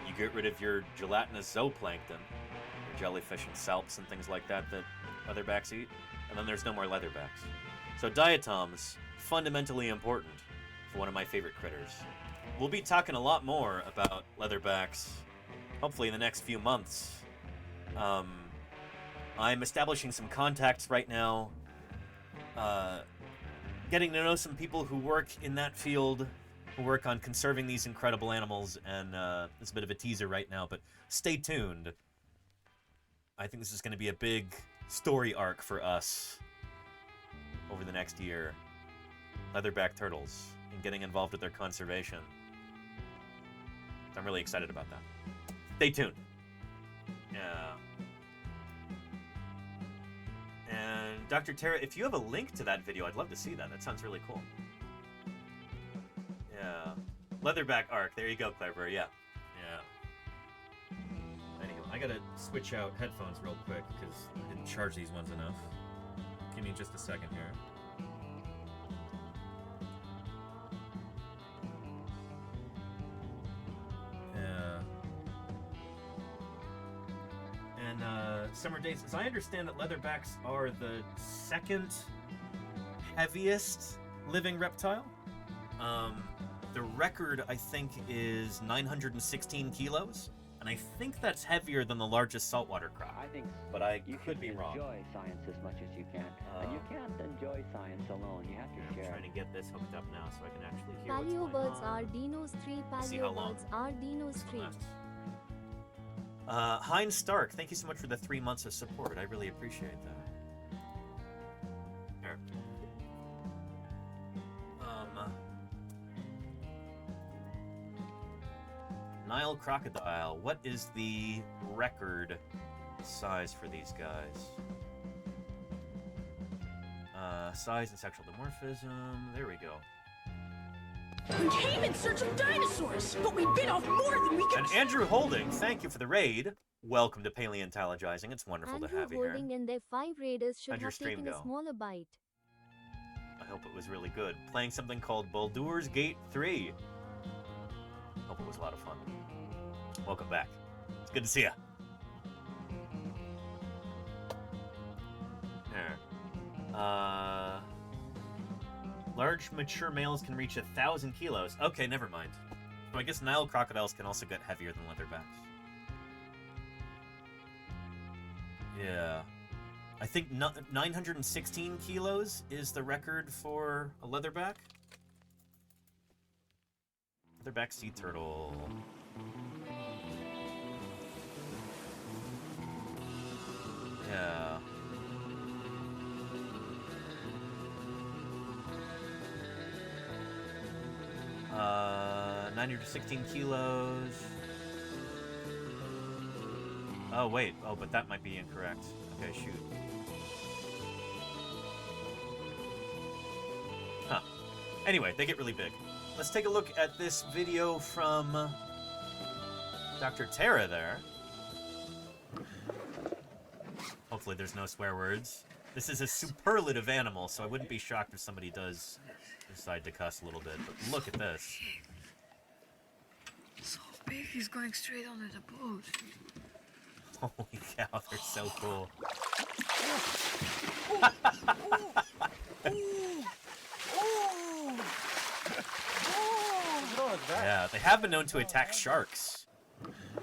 you get rid of your gelatinous zooplankton, your jellyfish and salps and things like that that leatherbacks eat, and then there's no more leatherbacks. So diatoms, fundamentally important for one of my favorite critters. We'll be talking a lot more about leatherbacks, hopefully in the next few months. I'm establishing some contacts right now, getting to know some people who work in that field, who work on conserving these incredible animals, and it's a bit of a teaser right now, but stay tuned. I think this is going to be a big story arc for us over the next year. Leatherback turtles, and getting involved with their conservation. I'm really excited about that. Stay tuned. Yeah. And Dr. Tara, if you have a link to that video, I'd love to see that. That sounds really cool. Yeah. Leatherback arc. There you go, Clever. Yeah. Yeah. Anyway, I gotta switch out headphones real quick because I didn't charge these ones enough. Give me just a second here. Summer Days, as I understand it, leatherbacks are the second heaviest living reptile. The record, I think, is 916 kilos, and I think that's heavier than the largest saltwater crab. I think, but I you could be wrong. Enjoy science as much as you can, and you can't enjoy science alone. You have to share. I'm trying to get this hooked up now so I can actually hear Paleobirds are dinos 3. Paleobirds are dinos 3. Heinz Stark, thank you so much for the 3 months of support. I really appreciate that. Here. Nile crocodile. What is the record size for these guys? Size and sexual dimorphism. There we go. We came in search of dinosaurs, but we bit off more than we could. And Andrew Holding, thank you for the raid. Welcome to Paleontologizing. It's wonderful to have you here. Andrew Holding and their 5 raiders should How'd your have stream taken go? a smaller bite. I hope it was really good. Playing something called Baldur's Gate 3. Hope it was a lot of fun. Welcome back. It's good to see ya. There. Large mature males can reach 1,000 kilos. Okay, never mind. So I guess Nile crocodiles can also get heavier than leatherbacks. Yeah. I think 916 kilos is the record for a leatherback. Leatherback sea turtle. Yeah. 916 kilos. Oh, wait. Oh, but that might be incorrect. Okay, shoot. Huh. Anyway, they get really big. Let's take a look at this video from Dr. Tara there. Hopefully there's no swear words. This is a superlative animal, so I wouldn't be shocked if somebody does decide to cuss a little bit. But look at this. He's going straight under the boat. Holy cow, they're so cool. Yeah, they have been known to attack sharks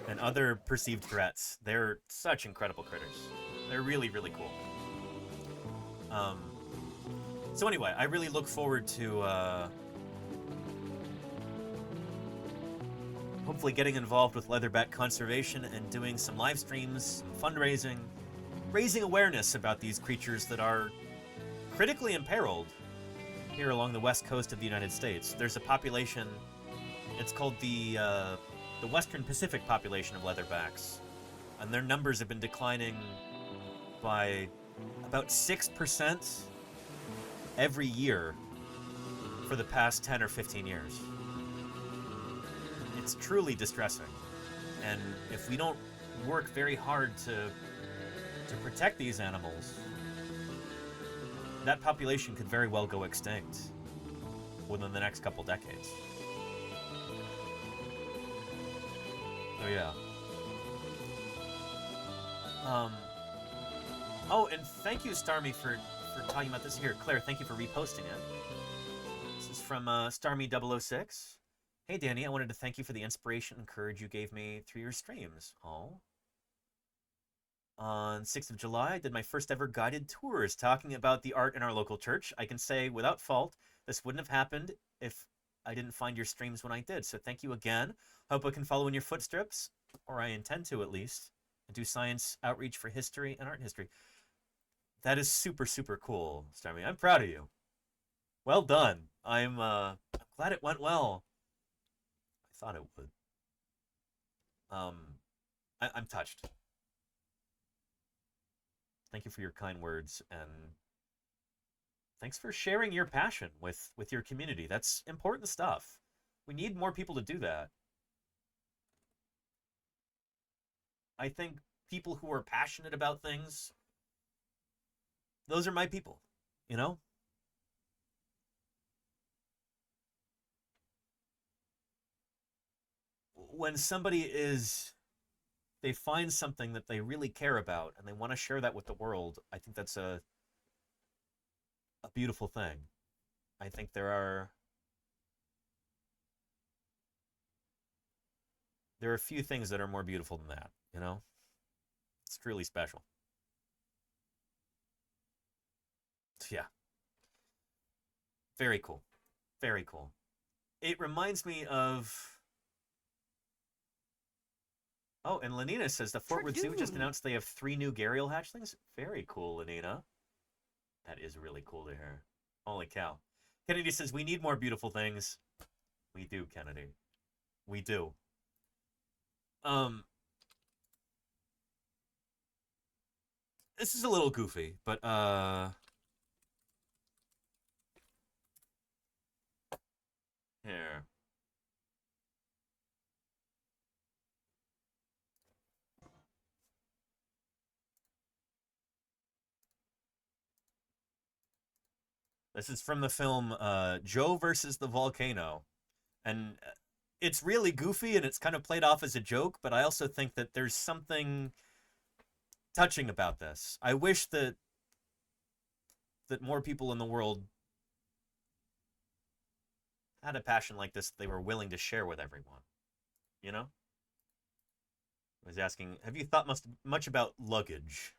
and other perceived threats. They're such incredible critters. They're really, really cool. So anyway, I really look forward to hopefully getting involved with leatherback conservation and doing some live streams, some fundraising, raising awareness about these creatures that are critically imperiled here along the west coast of the United States. There's a population, it's called the Western Pacific population of leatherbacks, and their numbers have been declining by about 6% every year for the past 10 or 15 years. It's truly distressing, and if we don't work very hard to protect these animals, that population could very well go extinct within the next couple decades. So yeah. Oh, and thank you, Starmy, for talking about this here. Claire, thank you for reposting it. This is from Starmy006. Hey, Danny, I wanted to thank you for the inspiration and courage you gave me through your streams. Oh. On 6th of July, I did my first ever guided tours talking about the art in our local church. I can say without fault, this wouldn't have happened if I didn't find your streams when I did. So thank you again. Hope I can follow in your footsteps, or I intend to at least, and do science outreach for history and art history. That is super, super cool, Starmy. I'm proud of you. Well done. I'm glad it went well. I thought it would. I'm touched. Thank you for your kind words, and thanks for sharing your passion with your community. That's important stuff. We need more people to do that. I think people who are passionate about things, those are my people, you know? When somebody they find something that they really care about and they want to share that with the world, I think that's a beautiful thing. I think there are a few things that are more beautiful than that, you know? It's truly special. Yeah. Very cool. Very cool. It reminds me of... Oh, and Lenina says the Fort Worth Zoo just announced they have 3 new gharial hatchlings. Very cool, Lenina. That is really cool to hear. Holy cow. Kennedy says, we need more beautiful things. We do, Kennedy. We do. This is a little goofy, but, here. This is from the film Joe versus the Volcano. And it's really goofy and it's kind of played off as a joke, but I also think that there's something touching about this. I wish that more people in the world had a passion like this that they were willing to share with everyone. You know? I was asking, have you thought much about luggage?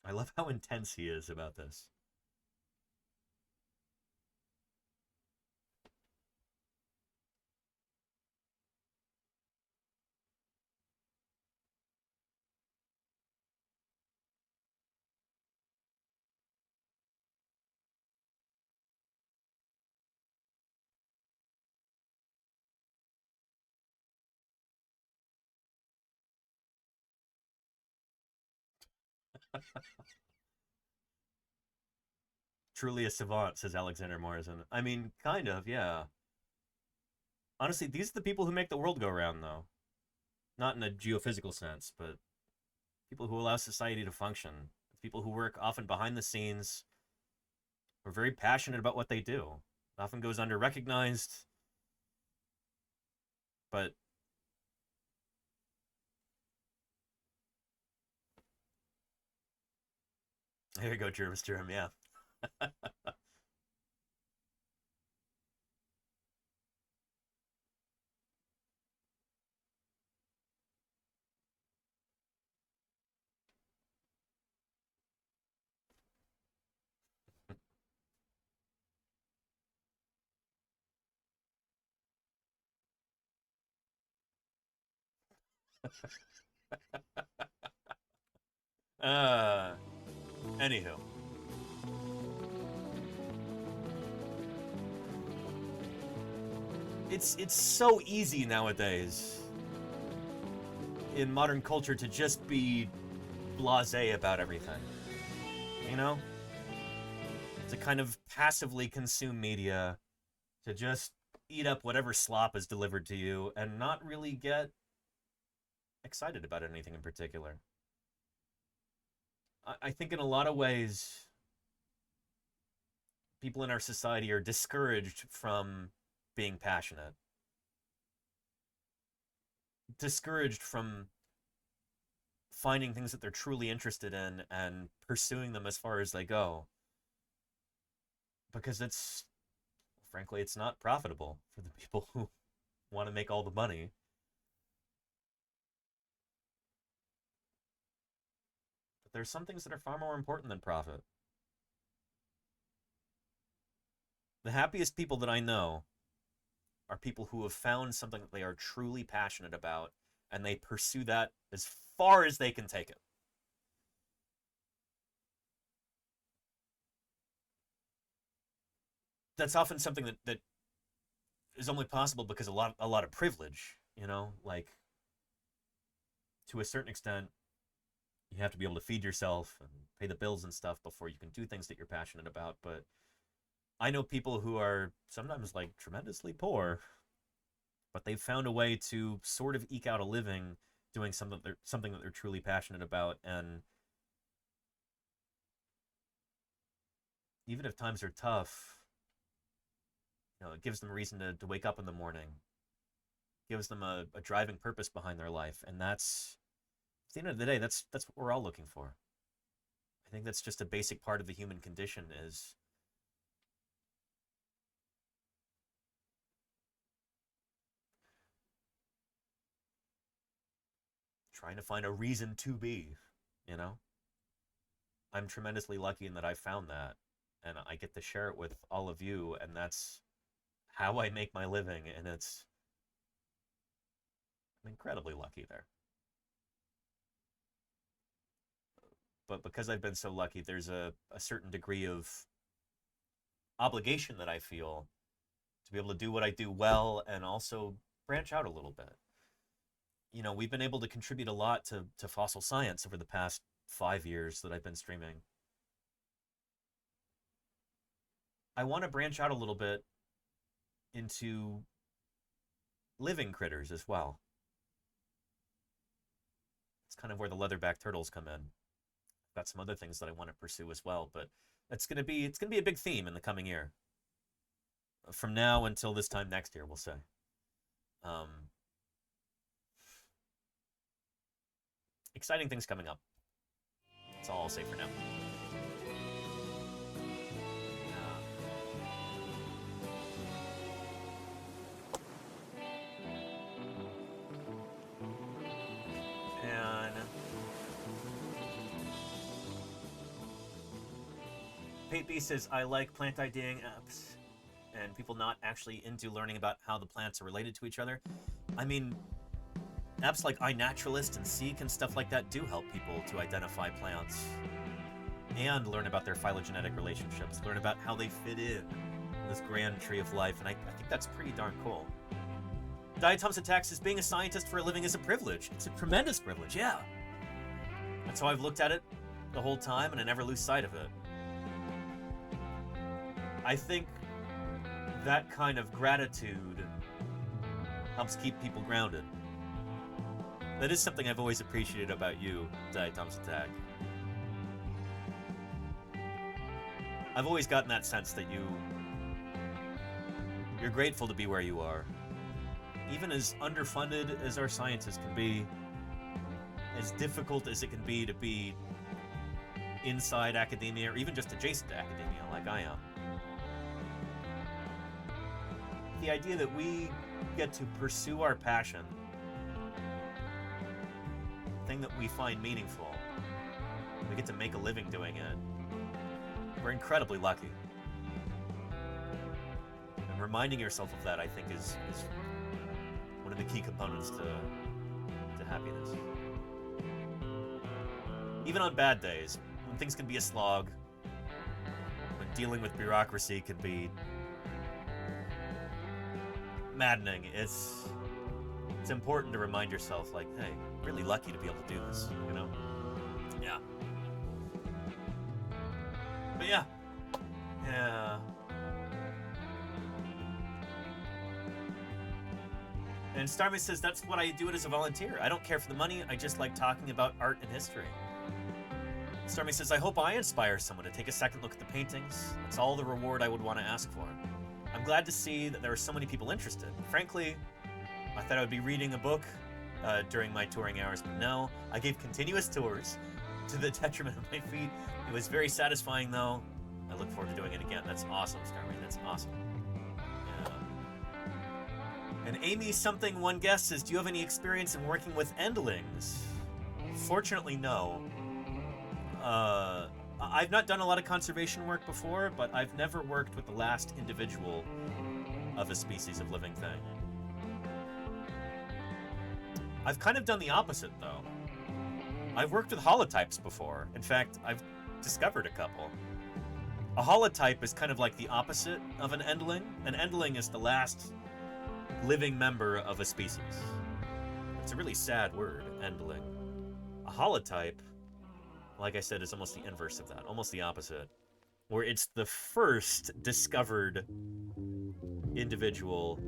I love how intense he is about this. Truly a savant, says Alexander Morrison. I mean, kind of, yeah. Honestly, these are the people who make the world go round, though. Not in a geophysical sense, but people who allow society to function. People who work often behind the scenes, who are very passionate about what they do. It often goes under-recognized, but there you go, Jervis Jerem, yeah. Anywho. It's so easy nowadays in modern culture to just be blasé about everything. You know? To kind of passively consume media, to just eat up whatever slop is delivered to you and not really get excited about anything in particular. I think in a lot of ways, people in our society are discouraged from being passionate. Discouraged from finding things that they're truly interested in and pursuing them as far as they go. Because frankly, it's not profitable for the people who want to make all the money. But there's some things that are far more important than profit. The happiest people that I know are people who have found something that they are truly passionate about, and they pursue that as far as they can take it. That's often something that is only possible because a lot of privilege, you know, like to a certain extent, you have to be able to feed yourself and pay the bills and stuff before you can do things that you're passionate about. But I know people who are sometimes like tremendously poor, but they've found a way to sort of eke out a living doing something that they're truly passionate about. And even if times are tough, you know, it gives them a reason to wake up in the morning, gives them a driving purpose behind their life. And that's, at the end of the day, that's what we're all looking for. I think that's just a basic part of the human condition, is trying to find a reason to be, you know? I'm tremendously lucky in that I found that, and I get to share it with all of you, and that's how I make my living, and I'm incredibly lucky there. But because I've been so lucky, there's a certain degree of obligation that I feel to be able to do what I do well and also branch out a little bit. You know, we've been able to contribute a lot to fossil science over the past 5 years that I've been streaming. I want to branch out a little bit into living critters as well. It's kind of where the leatherback turtles come in. I've got some other things that I want to pursue as well, but it's gonna be a big theme in the coming year. From now until this time next year, we'll say. Exciting things coming up. That's all I'll say for now. And Pate B says, I like plant IDing apps and people not actually into learning about how the plants are related to each other. I mean, apps like iNaturalist and Seek and stuff like that do help people to identify plants and learn about their phylogenetic relationships, learn about how they fit in this grand tree of life, and I think that's pretty darn cool. Diatoms Attack says, being a scientist for a living is a privilege. It's a tremendous privilege, yeah. That's how I've looked at it the whole time, and I never lose sight of it. I think that kind of gratitude helps keep people grounded. That is something I've always appreciated about you, Thompson Tag. I've always gotten that sense that you're grateful to be where you are. Even as underfunded as our sciences can be, as difficult as it can be to be inside academia, or even just adjacent to academia like I am. The idea that we get to pursue our passion, the thing that we find meaningful, we get to make a living doing it, we're incredibly lucky. And reminding yourself of that, I think, is one of the key components to happiness. Even on bad days, when things can be a slog, when dealing with bureaucracy can be maddening, it's important to remind yourself, like, hey, I'm really lucky to be able to do this, you know? Yeah. But yeah. And Starmy says, that's what I do it as a volunteer. I don't care for the money, I just like talking about art and history. Stormy says, I hope I inspire someone to take a second look at the paintings. It's all the reward I would want to ask for. I'm glad to see that there are so many people interested. Frankly, I thought I would be reading a book during my touring hours, but no. I gave continuous tours to the detriment of my feet. It was very satisfying, though. I look forward to doing it again. That's awesome, Stormy. That's awesome. Yeah. And Amy something one guest says, do you have any experience in working with endlings? Fortunately, no. I've not done a lot of conservation work before, but I've never worked with the last individual of a species of living thing. I've kind of done the opposite, though. I've worked with holotypes before. In fact, I've discovered a couple. A holotype is kind of like the opposite of an endling. An endling is the last living member of a species. It's a really sad word, endling. A holotype, like I said, is almost the inverse of that, almost the opposite, where it's the first discovered individual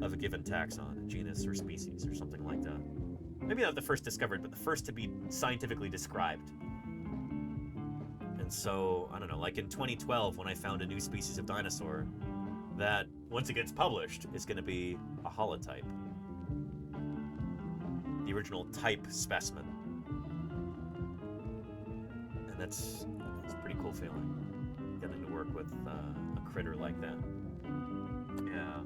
of a given taxon, genus or species or something like that. Maybe not the first discovered, but the first to be scientifically described. And so, I don't know, like in 2012 when I found a new species of dinosaur, that, once it gets published, is going to be a holotype. The original type specimen. That's a pretty cool feeling, getting to work with a critter like that. Yeah.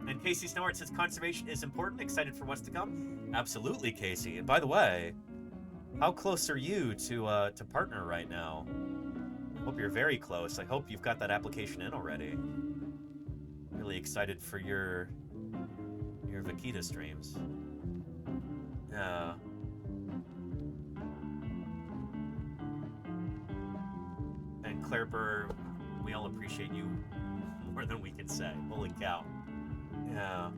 And Casey Snowart says conservation is important. Excited for what's to come. Absolutely, Casey. And by the way, how close are you to partner right now? I hope you're very close. I hope you've got that application in already. Really excited for your Vaquita streams. Yeah. Claire Burr, we all appreciate you more than we can say. Holy cow. Yeah.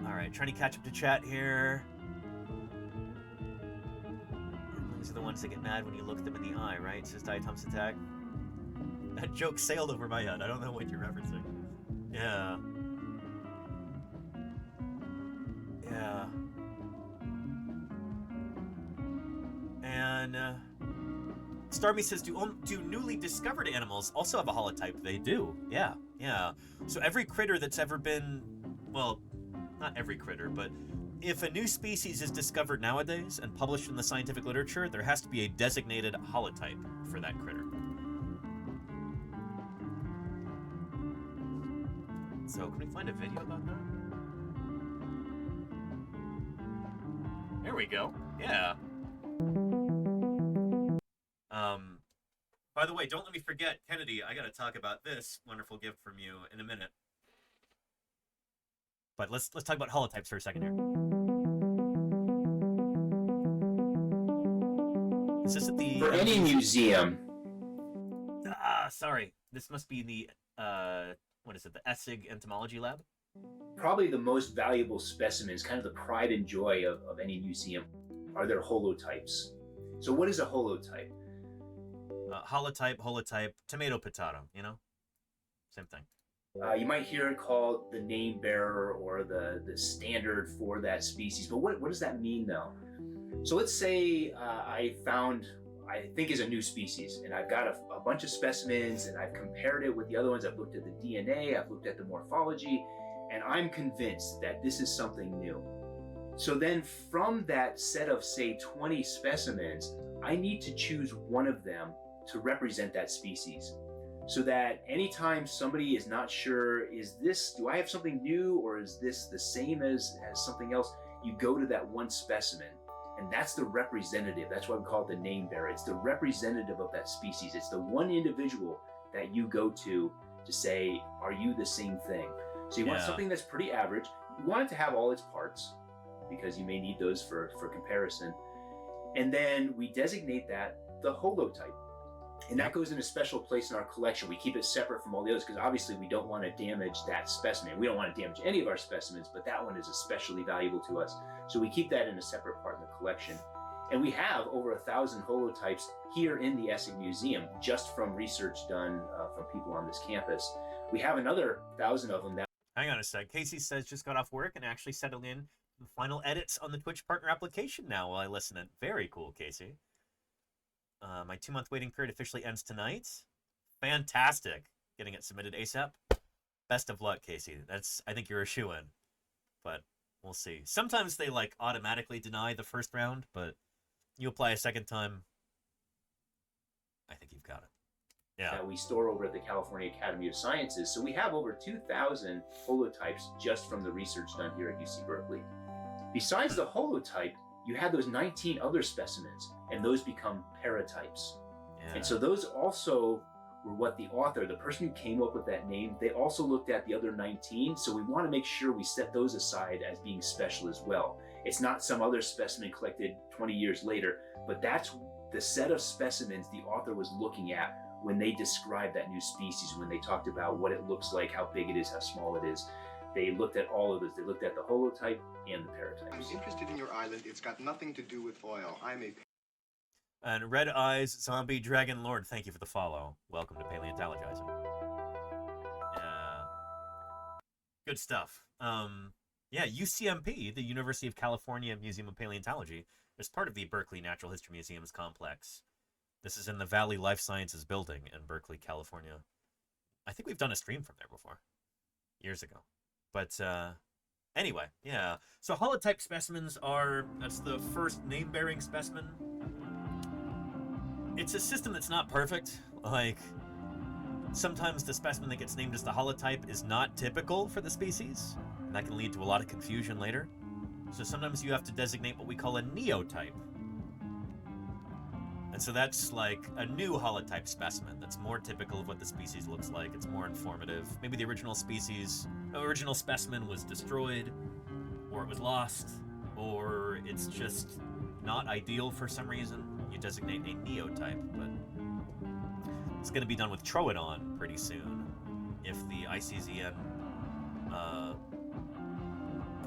Alright, trying to catch up to chat here. These are the ones that get mad when you look them in the eye, right? Says Thompson Tag. That joke sailed over my head. I don't know what you're referencing. Yeah. Yeah. And Starmy says, do newly discovered animals also have a holotype? They do. Yeah, yeah. So every critter that's ever been, well, not every critter, but if a new species is discovered nowadays and published in the scientific literature, there has to be a designated holotype for that critter. So can we find a video about that? There we go. Yeah. By the way, don't let me forget, Kennedy, I gotta talk about this wonderful gift from you in a minute. But let's talk about holotypes for a second here. Is this at the... For any museum. Sorry. This must be the, what is it, the Essig Entomology Lab? Probably the most valuable specimens, kind of the pride and joy of any museum, are their holotypes. So what is a holotype? Holotype, tomato, potato, you know? Same thing. You might hear it called the name bearer or the standard for that species, but what does that mean though? So let's say I think is a new species, and I've got a bunch of specimens, and I've compared it with the other ones. I've looked at the DNA, I've looked at the morphology, and I'm convinced that this is something new. So then from that set of, say, 20 specimens, I need to choose one of them to represent that species. So that anytime somebody is not sure, do I have something new, or is this the same as something else, you go to that one specimen. And that's the representative. That's why we call it the name bearer. It's the representative of that species. It's the one individual that you go to say, are you the same thing? So you want something that's pretty average. You want it to have all its parts, because you may need those for comparison. And then we designate that the holotype. And that goes in a special place in our collection. We keep it separate from all the others because obviously we don't want to damage that specimen. We don't want to damage any of our specimens, but that one is especially valuable to us. So we keep that in a separate part in the collection. And we have over 1,000 holotypes here in the Essig Museum, just from research done from people on this campus. We have another 1,000 of them. Hang on a sec. Casey says just got off work and actually settled in the final edits on the Twitch partner application now while I listen in. Very cool, Casey. My 2-month waiting period officially ends tonight. Fantastic. Getting it submitted ASAP. Best of luck, Casey. I think you're a shoo-in. But we'll see. Sometimes they automatically deny the first round, but you apply a second time, I think you've got it. Yeah. That we store over at the California Academy of Sciences. So we have over 2,000 holotypes just from the research done here at UC Berkeley. Besides the holotype, you have those 19 other specimens, and those become paratypes. Yeah. And so those also were what the author, the person who came up with that name, they also looked at the other 19. So we want to make sure we set those aside as being special as well. It's not some other specimen collected 20 years later, but that's the set of specimens the author was looking at when they described that new species, when they talked about what it looks like, how big it is, how small it is. They looked at all of those. They looked at the holotype and the paratypes. I'm interested in your island. It's got nothing to do with oil. I'm a... And Red Eyes Zombie Dragon Lord, thank you for the follow. Welcome to Paleontologizing. Good stuff. Yeah, UCMP, the University of California Museum of Paleontology, is part of the Berkeley Natural History Museum's complex. This is in the Valley Life Sciences building in Berkeley, California. I think we've done a stream from there before, years ago. But anyway, yeah. So holotype specimens that's the first name-bearing specimen. It's a system that's not perfect. Sometimes the specimen that gets named as the holotype is not typical for the species, and that can lead to a lot of confusion later. So sometimes you have to designate what we call a neotype. And so that's a new holotype specimen that's more typical of what the species looks like. It's more informative. Maybe the original specimen was destroyed, or it was lost, or it's just not ideal for some reason. You designate a neotype, but it's going to be done with Troodon pretty soon if the ICZN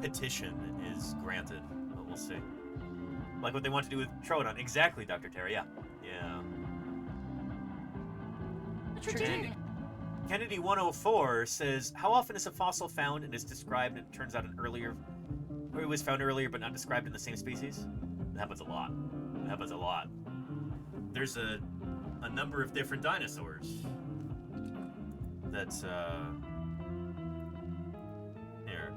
petition is granted, but we'll see. Like what they want to do with Troodon. Exactly, Dr. Terry, yeah. Kennedy 104 says, how often is a fossil found and is described and it turns out it was found earlier but not described in the same species? It happens a lot. There's a number of different dinosaurs that's here.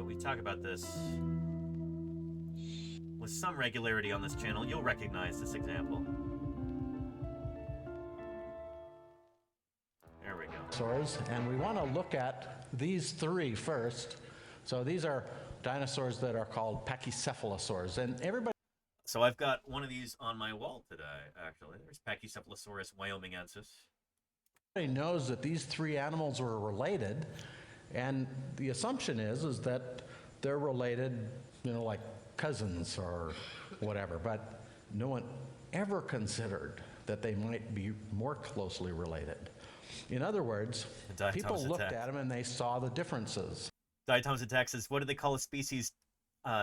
We talk about this with some regularity on this channel. You'll recognize this example. There we go. Dinosaurs, and we want to look at these three first. So these are dinosaurs that are called pachycephalosaurs, and everybody. So I've got one of these on my wall today, actually. There's Pachycephalosaurus wyomingensis. Everybody knows that these three animals were related, and the assumption is that they're related, like cousins or whatever, but no one ever considered that they might be more closely related. In other words, people looked at them and they saw the differences. Diatoms Attack says, what do they call a species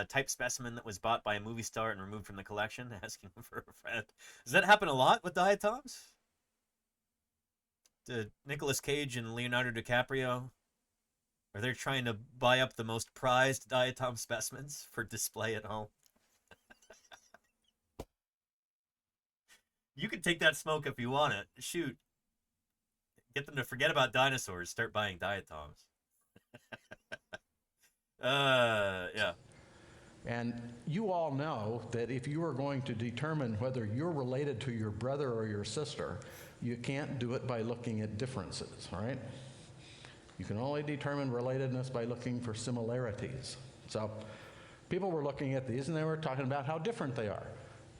type specimen that was bought by a movie star and removed from the collection? Asking for a friend. Does that happen a lot with diatoms? Did Nicolas Cage and Leonardo DiCaprio, are they trying to buy up the most prized diatom specimens for display at home? You can take that smoke if you want it. Shoot. Get them to forget about dinosaurs. Start buying diatoms. Yeah. And you all know that if you are going to determine whether you're related to your brother or your sister, you can't do it by looking at differences, right? You can only determine relatedness by looking for similarities. So people were looking at these and they were talking about how different they are.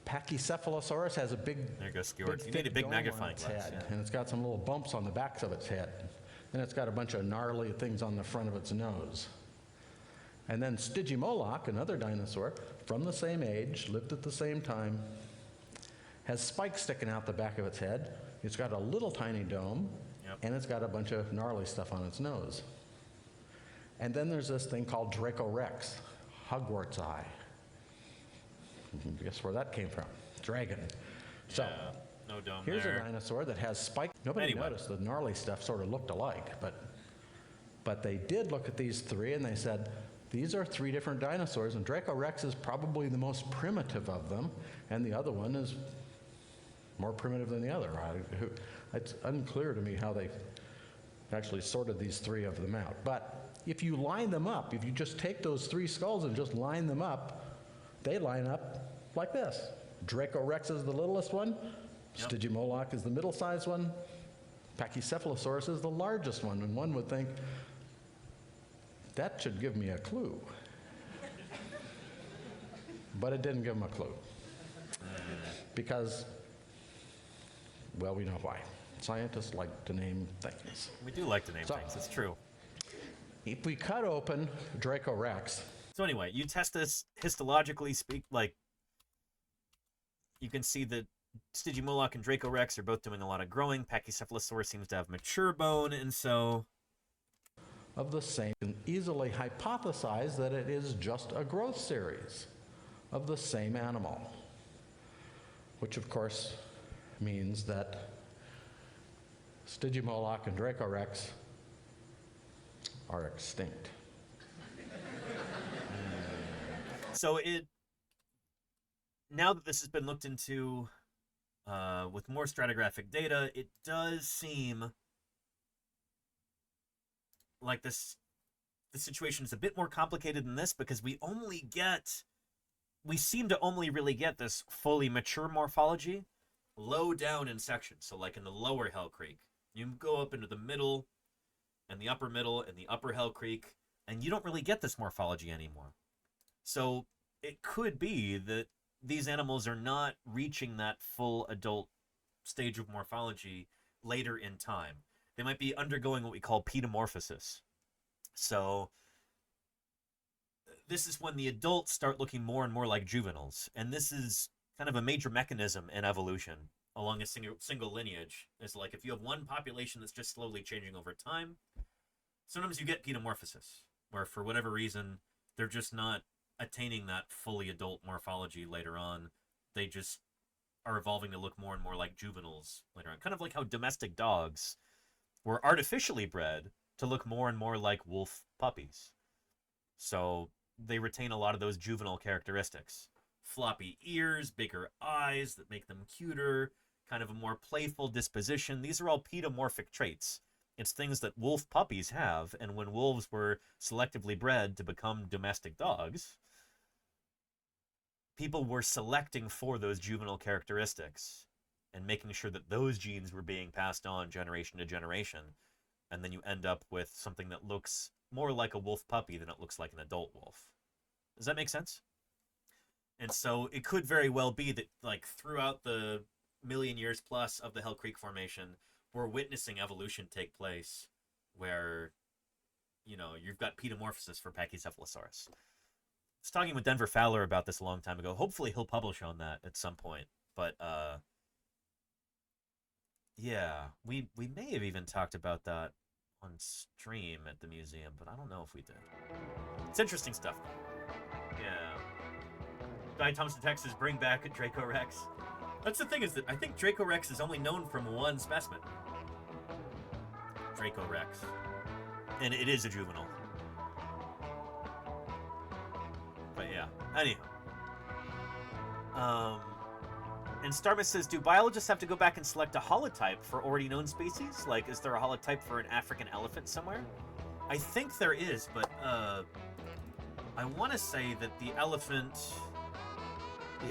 Pachycephalosaurus has a big, there you go, Skeward. You need a big magnifying glass. Yeah. And it's got some little bumps on the backs of its head. And it's got a bunch of gnarly things on the front of its nose. And then Stygimoloch, another dinosaur, from the same age, lived at the same time, has spikes sticking out the back of its head. It's got a little tiny dome, and it's got a bunch of gnarly stuff on its nose. And then there's this thing called Dracorex, Hogwarts eye. Guess where that came from? Dragon. So, yeah, no dome here's there. a dinosaur that has spikes. Nobody noticed the gnarly stuff sort of looked alike, but they did look at these three and they said, these are three different dinosaurs, and Dracorex is probably the most primitive of them, and the other one is more primitive than the other. It's unclear to me how they actually sorted these three of them out. But if you line them up, if you just take those three skulls and just line them up, they line up like this. Dracorex is the littlest one, Stygimoloch is the middle-sized one, Pachycephalosaurus is the largest one, and one would think, that should give me a clue. But it didn't give them a clue. Because, well, we know why. Scientists like to name things. We do like to name things, it's true. If we cut open Dracorex. So anyway, you test this histologically, you can see that Stygimoloch and Dracorex are both doing a lot of growing. Pachycephalosaurus seems to have mature bone, and so of the same, you can easily hypothesize that it is just a growth series of the same animal, which of course means that Stygimoloch and Dracorex are extinct. So now that this has been looked into with more stratigraphic data, it does seem like the situation is a bit more complicated than this, because we seem to only really get this fully mature morphology low down in sections. So like in the lower Hell Creek, you go up into the middle and the upper Hell Creek, and you don't really get this morphology anymore. So it could be that these animals are not reaching that full adult stage of morphology later in time. They might be undergoing what we call pedomorphosis. So this is when the adults start looking more and more like juveniles. And this is kind of a major mechanism in evolution along a single lineage. It's like if you have one population that's just slowly changing over time, sometimes you get pedomorphosis, where for whatever reason, they're just not attaining that fully adult morphology later on. They just are evolving to look more and more like juveniles later on. Kind of like how domestic dogs were artificially bred to look more and more like wolf puppies. So they retain a lot of those juvenile characteristics. Floppy ears, bigger eyes that make them cuter, kind of a more playful disposition. These are all pedomorphic traits. It's things that wolf puppies have, and when wolves were selectively bred to become domestic dogs, people were selecting for those juvenile characteristics and making sure that those genes were being passed on generation to generation. And then you end up with something that looks more like a wolf puppy than it looks like an adult wolf. Does that make sense? And so it could very well be that, like, throughout the million years plus of the Hell Creek Formation, we're witnessing evolution take place where, you know, you've got pedomorphosis for Pachycephalosaurus. I was talking with Denver Fowler about this a long time ago. Hopefully he'll publish on that at some point. But Yeah, we may have even talked about that on stream at the museum, but I don't know if we did. It's interesting stuff. Yeah. Guy Thompson, Texas, bring back Draco Rex. That's the thing, is that I think Draco Rex is only known from one specimen. Draco Rex. And it is a juvenile. But yeah, anyhow. And Starmus says, do biologists have to go back and select a holotype for already known species? Like, is there a holotype for an African elephant somewhere? I think there is, but I want to say that the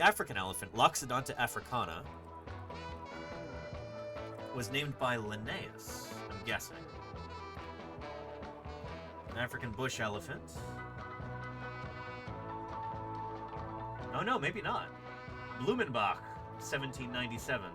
African elephant, Loxodonta africana, was named by Linnaeus, I'm guessing. An African bush elephant. Oh no, maybe not. Blumenbach, 1797.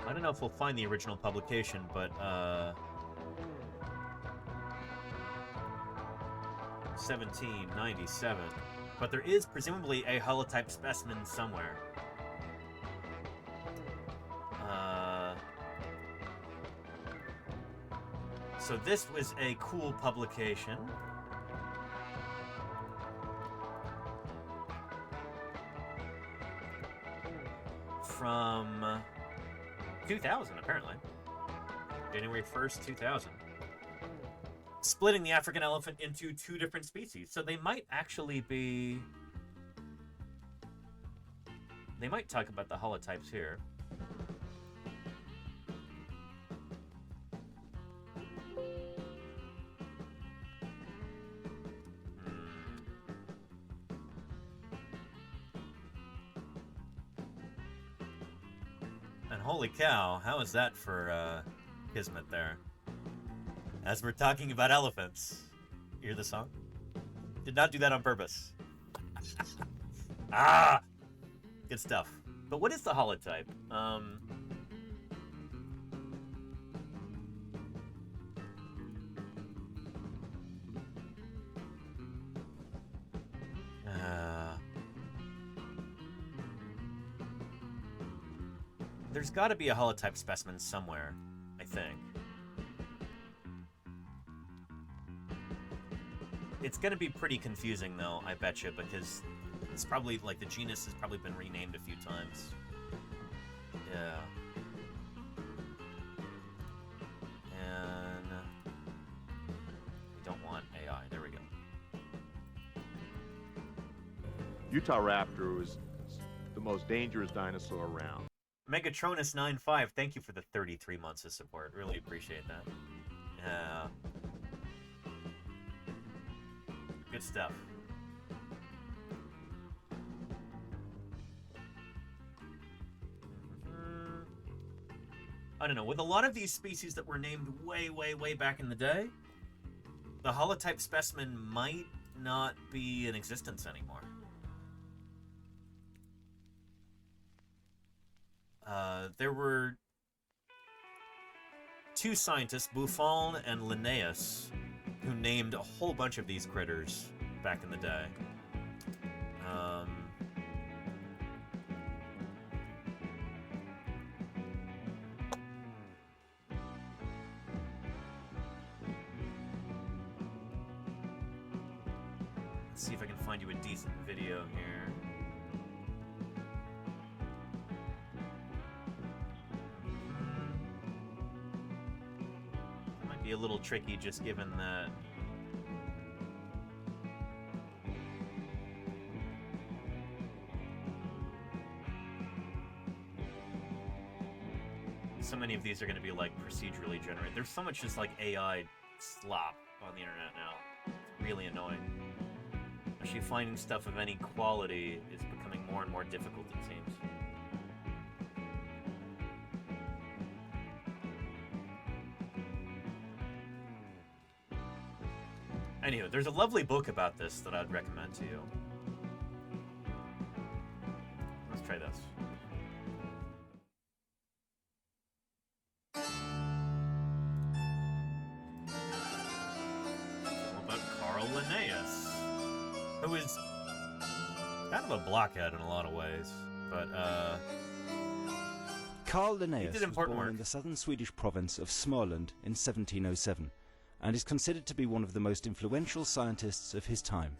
I don't know if we'll find the original publication, but 1797. But there is presumably a holotype specimen somewhere. So this was a cool publication. From 2000, apparently. January 1st, 2000. Splitting the African elephant into two different species. So they might actually be... They might talk about the holotypes here. And holy cow, how is that for Kismet there? As we're talking about elephants. You hear the song? Did not do that on purpose. Ah! Good stuff. But what is the holotype? There's got to be a holotype specimen somewhere, I think. It's going to be pretty confusing, though, I betcha, because it's probably, like, the genus has probably been renamed a few times. Yeah. And we don't want AI. There we go. Utah raptor was the most dangerous dinosaur around. Megatronus95, thank you for the 33 months of support. Really appreciate that. Good stuff. I don't know, with a lot of these species that were named way, way, way back in the day, the holotype specimen might not be in existence anymore. There were two scientists, Buffon and Linnaeus, who named a whole bunch of these critters back in the day. Let's see if I can find you a decent video here. Might be a little tricky just given that so many of these are going to be like procedurally generated. There's so much just like AI slop on the internet now. It's really annoying. Actually finding stuff of any quality is becoming more and more difficult, it seems. Anyway, there's a lovely book about this that I'd recommend to you. Let's try this. blockhead in a lot of ways, but Carl Linnaeus did was important born work. in the southern Swedish province of Småland in 1707 and is considered to be one of the most influential scientists of his time.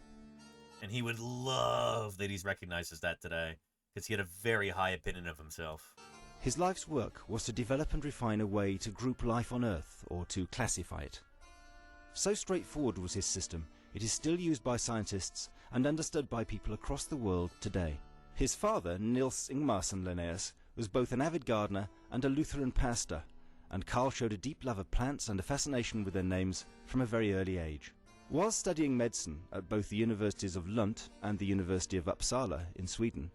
And he would love that he's recognized as that today, because he had a very high opinion of himself. His life's work was to develop and refine a way to group life on Earth, or to classify it. So straightforward was his system, it is still used by scientists and understood by people across the world today. His father, Nils Ingmarsson Linnaeus, was both an avid gardener and a Lutheran pastor, and Carl showed a deep love of plants and a fascination with their names from a very early age. While studying medicine at both the universities of Lund and the University of Uppsala in Sweden,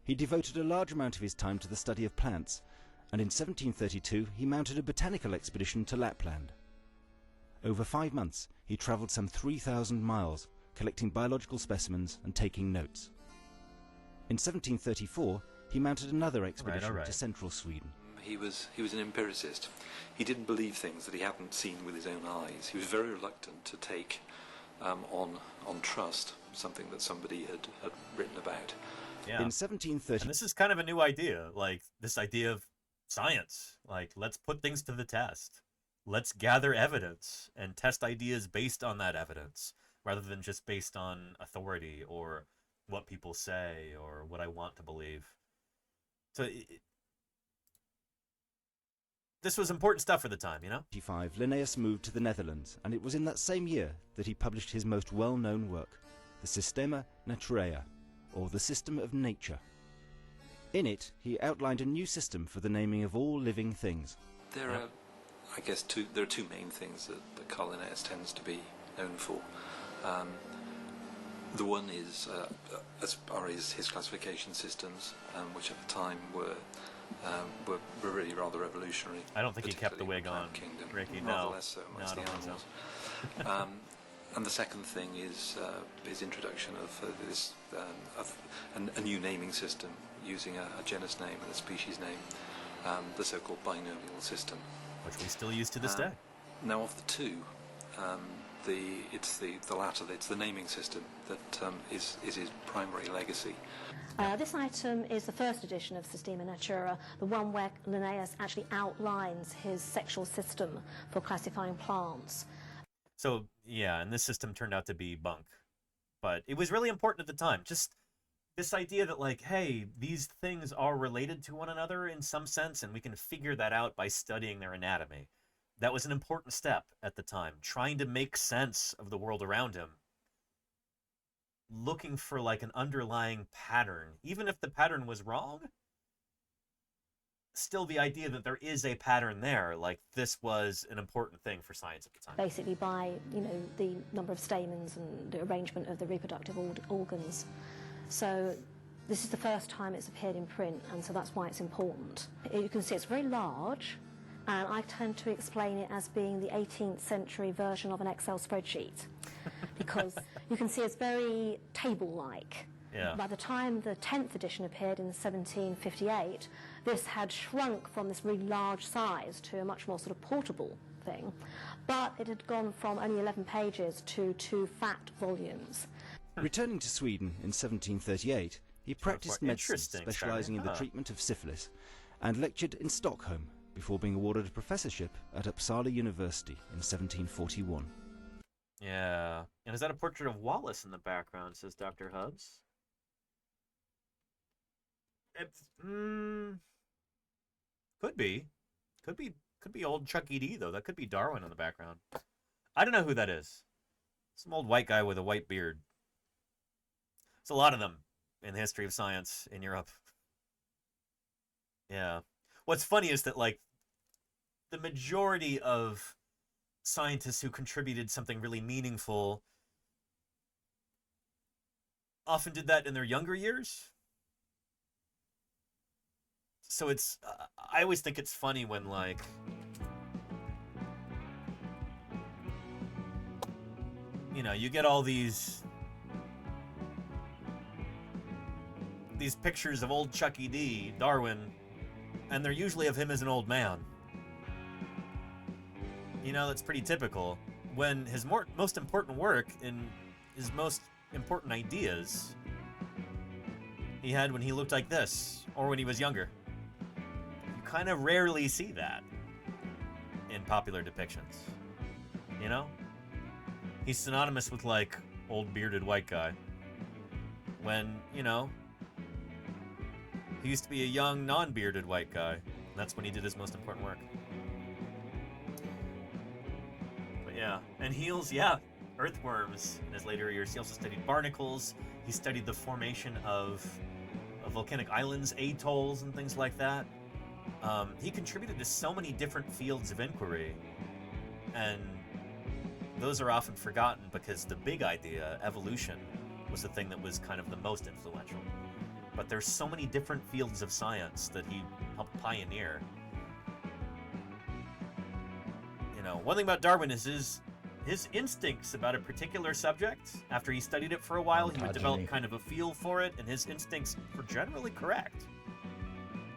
he devoted a large amount of his time to the study of plants, and in 1732 he mounted a botanical expedition to Lapland. Over 5 months he travelled some 3,000 miles, collecting biological specimens and taking notes. In 1734 he mounted another expedition to central Sweden. He was an empiricist. He didn't believe things that he hadn't seen with his own eyes. He was very reluctant to take on trust something that somebody had written about. Yeah. In 1730, and this is kind of a new idea, like this idea of science. Like, let's put things to the test. Let's gather evidence and test ideas based on that evidence, rather than just based on authority or what people say or what I want to believe. So this was important stuff for the time, you know? In 1855, Linnaeus moved to the Netherlands, and it was in that same year that he published his most well-known work, the Systema Naturae, or the System of Nature. In it, he outlined a new system for the naming of all living things. There are, I guess, two main things that Carl Linnaeus tends to be known for. The one is, as far as his classification systems, which at the time were really rather revolutionary. I don't think he kept the wig on, Kingdom. Ricky. Rather No, less so no, amongst I the don't think so. animals. And the second thing is his introduction of a new naming system using a genus name and a species name, the so-called binomial system, which we still use to this day. Now, of the two, it's the latter. It's the naming system that is his primary legacy. This item is the first edition of Systema Naturae, the one where Linnaeus actually outlines his sexual system for classifying plants. So, yeah, and this system turned out to be bunk. But it was really important at the time. Just this idea that, like, hey, these things are related to one another in some sense, and we can figure that out by studying their anatomy. That was an important step at the time, trying to make sense of the world around him. Looking for, like, an underlying pattern. Even if the pattern was wrong, still the idea that there is a pattern there, like this was an important thing for science at the time. Basically by, the number of stamens and the arrangement of the reproductive organs. So this is the first time it's appeared in print, and so that's why it's important. You can see it's very large, and I tend to explain it as being the 18th century version of an Excel spreadsheet, because you can see it's very table-like. Yeah. By the time the 10th edition appeared in 1758, this had shrunk from this really large size to a much more sort of portable thing, but it had gone from only 11 pages to 2 fat volumes. Returning to Sweden in 1738, he practiced medicine, specialising in the treatment of syphilis, and lectured in Stockholm before being awarded a professorship at Uppsala University in 1741. Yeah. And is that a portrait of Wallace in the background, says Dr. Hubbs? It's, could be. Could be old Chuck E.D., though. That could be Darwin in the background. I don't know who that is. Some old white guy with a white beard. There's a lot of them in the history of science in Europe. Yeah. What's funny is that, like, the majority of scientists who contributed something really meaningful often did that in their younger years. So it's, I always think it's funny when, like, you get all these pictures of old Chuck E.D., Darwin, and they're usually of him as an old man. That's pretty typical. When his most important work and his most important ideas he had when he looked like this, or when he was younger. You kind of rarely see that in popular depictions. You know? He's synonymous with, like, old bearded white guy. When, you know, he used to be a young, non-bearded white guy. And that's when he did his most important work. But yeah, and Heels, yeah, earthworms in his later years. He also studied barnacles. He studied the formation of volcanic islands, atolls, and things like that. He contributed to so many different fields of inquiry, and those are often forgotten because the big idea, evolution, was the thing that was kind of the most influential. But there's so many different fields of science that he helped pioneer. You know, one thing about Darwin is his instincts about a particular subject. After he studied it for a while, he would develop kind of a feel for it, and his instincts were generally correct.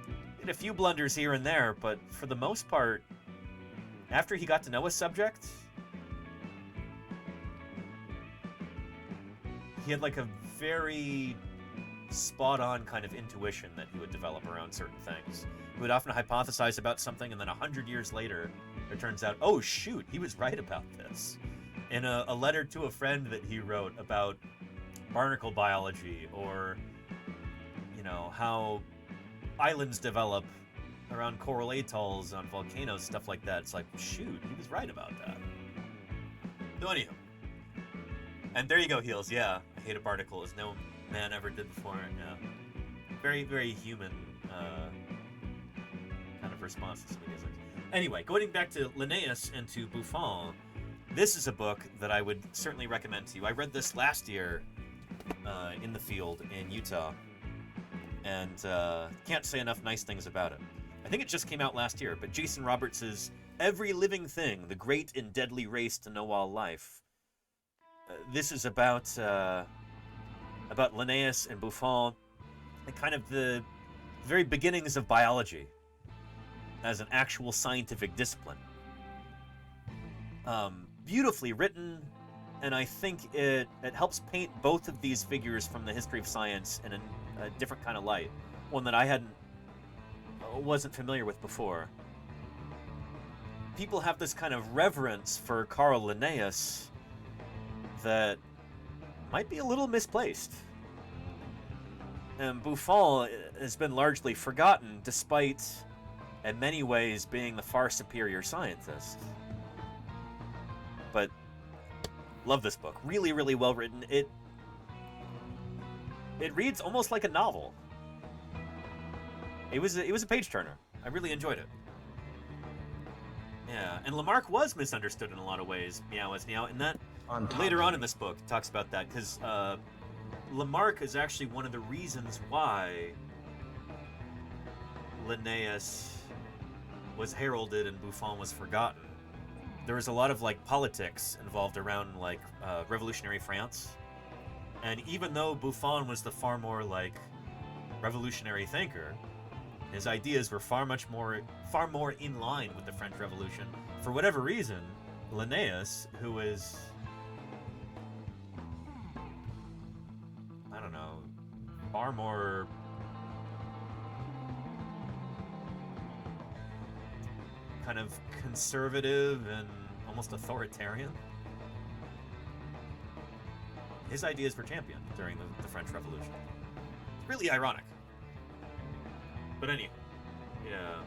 He had a few blunders here and there, but for the most part, after he got to know a subject, he had like a very spot-on kind of intuition that he would develop around certain things. He would often hypothesize about something, and then 100 years later, it turns out, oh shoot, he was right about this. In a letter to a friend that he wrote about barnacle biology, or, you know, how islands develop around coral atolls on volcanoes, stuff like that. It's like, shoot, he was right about that. So anyhow. And there you go, Heels. Yeah, I hate a barnacle as no man ever did before. Yeah. Very, very human kind of response to some of these things. Anyway, going back to Linnaeus and to Buffon, this is a book that I would certainly recommend to you. I read this last year in the field in Utah, and can't say enough nice things about it. I think it just came out last year, but Jason Roberts' Every Living Thing, the Great and Deadly Race to Know All Life. This is about Linnaeus and Buffon, and kind of the very beginnings of biology as an actual scientific discipline. Beautifully written, and I think it helps paint both of these figures from the history of science in a different kind of light, one that I wasn't familiar with before. People have this kind of reverence for Carl Linnaeus that might be a little misplaced. And Buffon has been largely forgotten, despite, in many ways, being the far superior scientist. But love this book. Really, really well written. It reads almost like a novel. It was a page turner. I really enjoyed it. Yeah, and Lamarck was misunderstood in a lot of ways. Meow is meow, and that later on in this book talks about that, because Lamarck is actually one of the reasons why Linnaeus was heralded and Buffon was forgotten. There was a lot of like politics involved around like revolutionary France, and even though Buffon was the far more like revolutionary thinker, his ideas were far more in line with the French Revolution. For whatever reason, Linnaeus, who is, I don't know, far more kind of conservative and almost authoritarian, his ideas were championed during the French Revolution. It's really ironic. But anyway, yeah.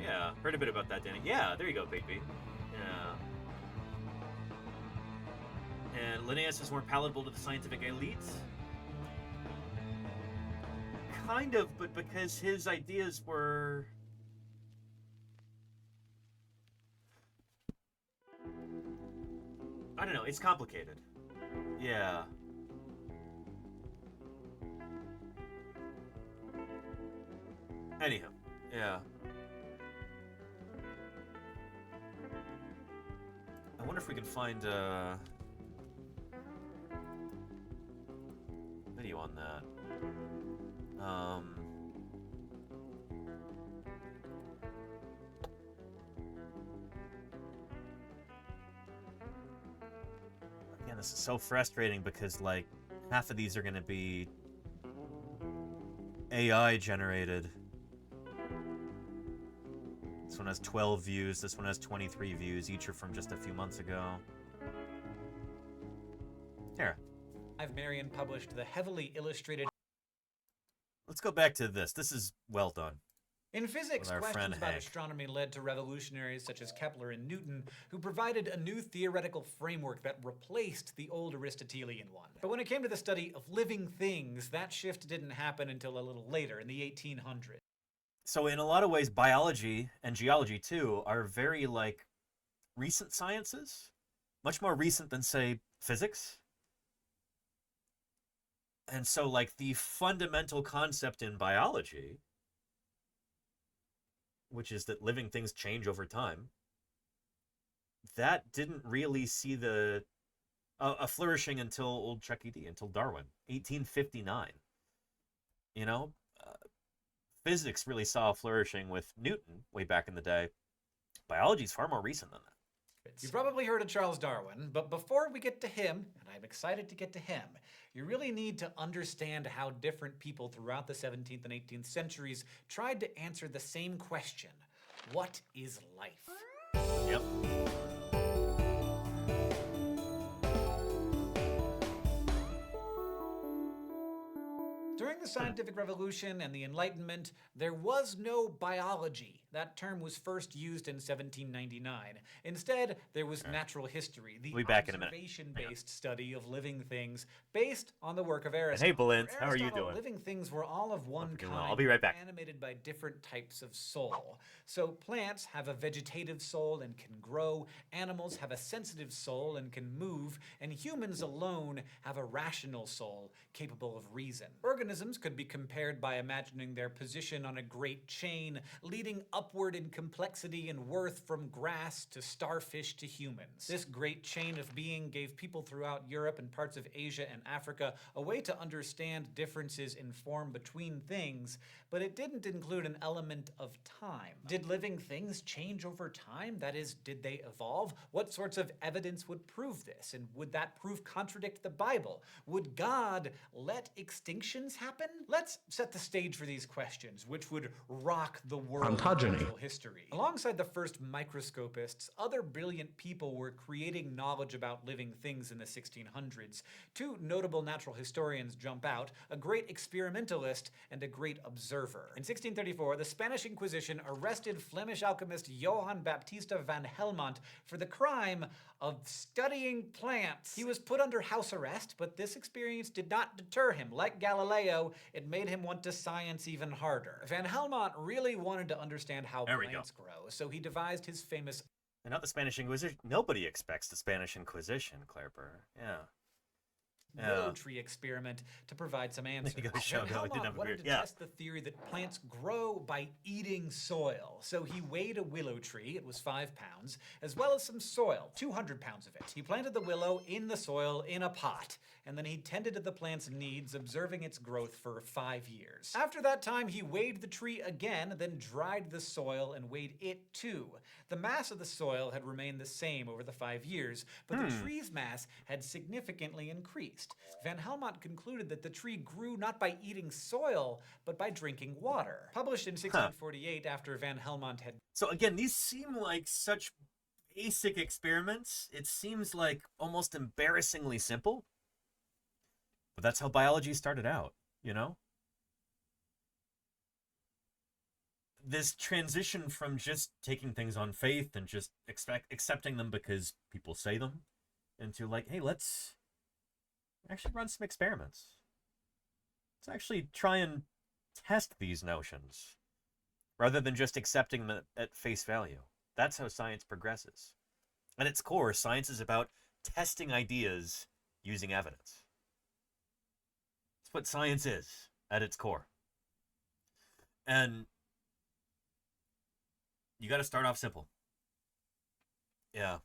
Yeah, heard a bit about that, Danny. Yeah, there you go, baby. Yeah. And Linnaeus is more palatable to the scientific elite. Kind of, but because his ideas were... I don't know, it's complicated. Yeah. Anyhow, yeah. I wonder if we can find a video on that. Again, Man, this is so frustrating because, like, half of these are going to be AI generated. This one has 12 views. This one has 23 views. Each are from just a few months ago. Here. Marion published the heavily illustrated... Let's go back to this. This is well done. In physics, With our friend questions about Hank. astronomy led to revolutionaries such as Kepler and Newton, who provided a new theoretical framework that replaced the old Aristotelian one. But when it came to the study of living things, that shift didn't happen until a little later, in the 1800s. So in a lot of ways, biology and geology, too, are very, like, recent sciences. Much more recent than, say, physics. And so, like, the fundamental concept in biology, which is that living things change over time, that didn't really see a flourishing until old Chuck E. D., until Darwin, 1859. You know? Physics really saw a flourishing with Newton way back in the day. Biology is far more recent than that. You've probably heard of Charles Darwin, but before we get to him, and I'm excited to get to him, you really need to understand how different people throughout the 17th and 18th centuries tried to answer the same question: what is life? Yep. During the scientific revolution and the Enlightenment, there was no biology. That term was first used in 1799. Instead, there was natural history, the We'll be back in a minute. observation-based study of living things based on the work of And Aristotle. hey, Balint, For how are you Aristotle, doing? living things were all of one doing kind, well. I'll be right back. animated by different types of soul. So plants have a vegetative soul and can grow, animals have a sensitive soul and can move, and humans alone have a rational soul capable of reason. Organisms could be compared by imagining their position on a great chain, leading upward in complexity and worth from grass to starfish to humans. This great chain of being gave people throughout Europe and parts of Asia and Africa a way to understand differences in form between things, but it didn't include an element of time. Did living things change over time? That is, did they evolve? What sorts of evidence would prove this? And would that proof contradict the Bible? Would God let extinctions happen? Let's set the stage for these questions, which would rock the world of Ontogeny. natural history. Alongside the first microscopists, other brilliant people were creating knowledge about living things in the 1600s. Two notable natural historians jump out: a great experimentalist and a great observer. In 1634, the Spanish Inquisition arrested Flemish alchemist Johann Baptista van Helmont for the crime of studying plants. He was put under house arrest, but this experience did not deter him. Like Galileo, it made him want to science even harder. Van Helmont really wanted to understand how There we plants grow, so he devised his famous... And not the Spanish Inquisition. Nobody expects the Spanish Inquisition, Claire Burr. Yeah. willow tree experiment to provide some answers. There you go, show. Van No, I didn't Helmont have a wanted beard. to Yeah. test the theory that plants grow by eating soil. So he weighed a willow tree, it was 5 pounds, as well as some soil, 200 pounds of it. He planted the willow in the soil in a pot, and then he tended to the plant's needs, observing its growth for 5 years. After that time, he weighed the tree again, then dried the soil and weighed it too. The mass of the soil had remained the same over the 5 years, but the tree's mass had significantly increased. Van Helmont concluded that the tree grew not by eating soil, but by drinking water. Published in 1648 after Van Helmont had... So again, these seem like such basic experiments. It seems like almost embarrassingly simple. But that's how biology started out, you know? This transition from just taking things on faith and just accepting them because people say them, into like, hey, let's actually run some experiments. Let's actually try and test these notions rather than just accepting them at face value. That's how science progresses. At its core, science is about testing ideas using evidence. That's what science is at its core. And you got to start off simple. Yeah.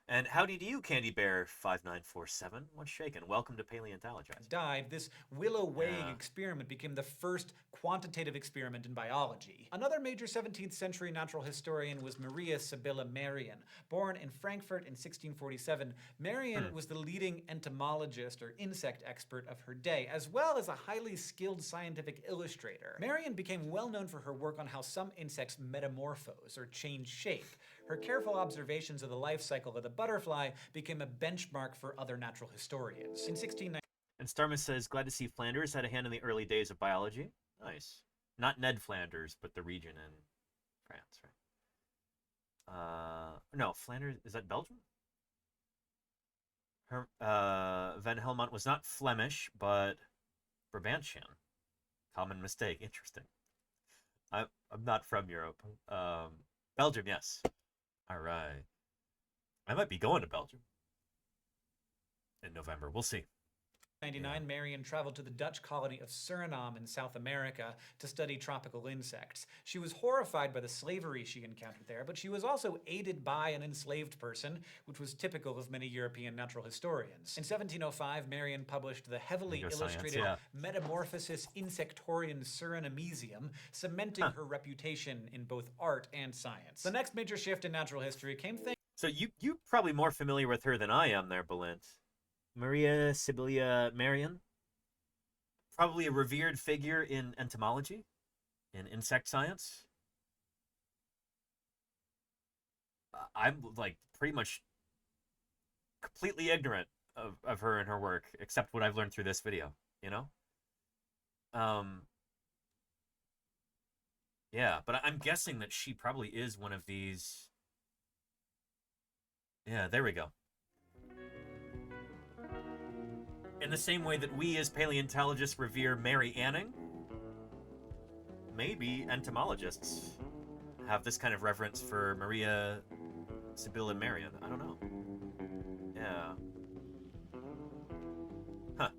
And howdy to you, Candy Bear 5947. What's shaking? Welcome to Paleontologizing. Died, this willow weighing experiment became the first quantitative experiment in biology. Another major 17th century natural historian was Maria Sibylla Merian. Born in Frankfurt in 1647, Merian was the leading entomologist or insect expert of her day, as well as a highly skilled scientific illustrator. Merian became well known for her work on how some insects metamorphose or change shape. Her careful observations of the life cycle of the butterfly became a benchmark for other natural historians. In 1690, And Starmus says, glad to see Flanders had a hand in the early days of biology. Nice. Not Ned Flanders, but the region in France, right? No, Flanders, is that Belgium? Van Helmont was not Flemish, but Brabantian. Common mistake. Interesting. I'm not from Europe. Belgium, yes. All right. I might be going to Belgium in November. We'll see. 1999, Marion traveled to the Dutch colony of Suriname in South America to study tropical insects. She was horrified by the slavery she encountered there, but she was also aided by an enslaved person, which was typical of many European natural historians. In 1705, Marion published the heavily illustrated Metamorphosis Insectorium Surinamesium, cementing her reputation in both art and science. The next major shift in natural history came thanks. So you're probably more familiar with her than I am there, Balint. Maria Sibylla Merian, probably a revered figure in entomology, in insect science. I'm like pretty much completely ignorant of her and her work, except what I've learned through this video, you know? Yeah, but I'm guessing that she probably is one of these. Yeah, there we go. In the same way that we as paleontologists revere Mary Anning, maybe entomologists have this kind of reverence for Maria Sibylla Merian. I don't know. Yeah. Huh.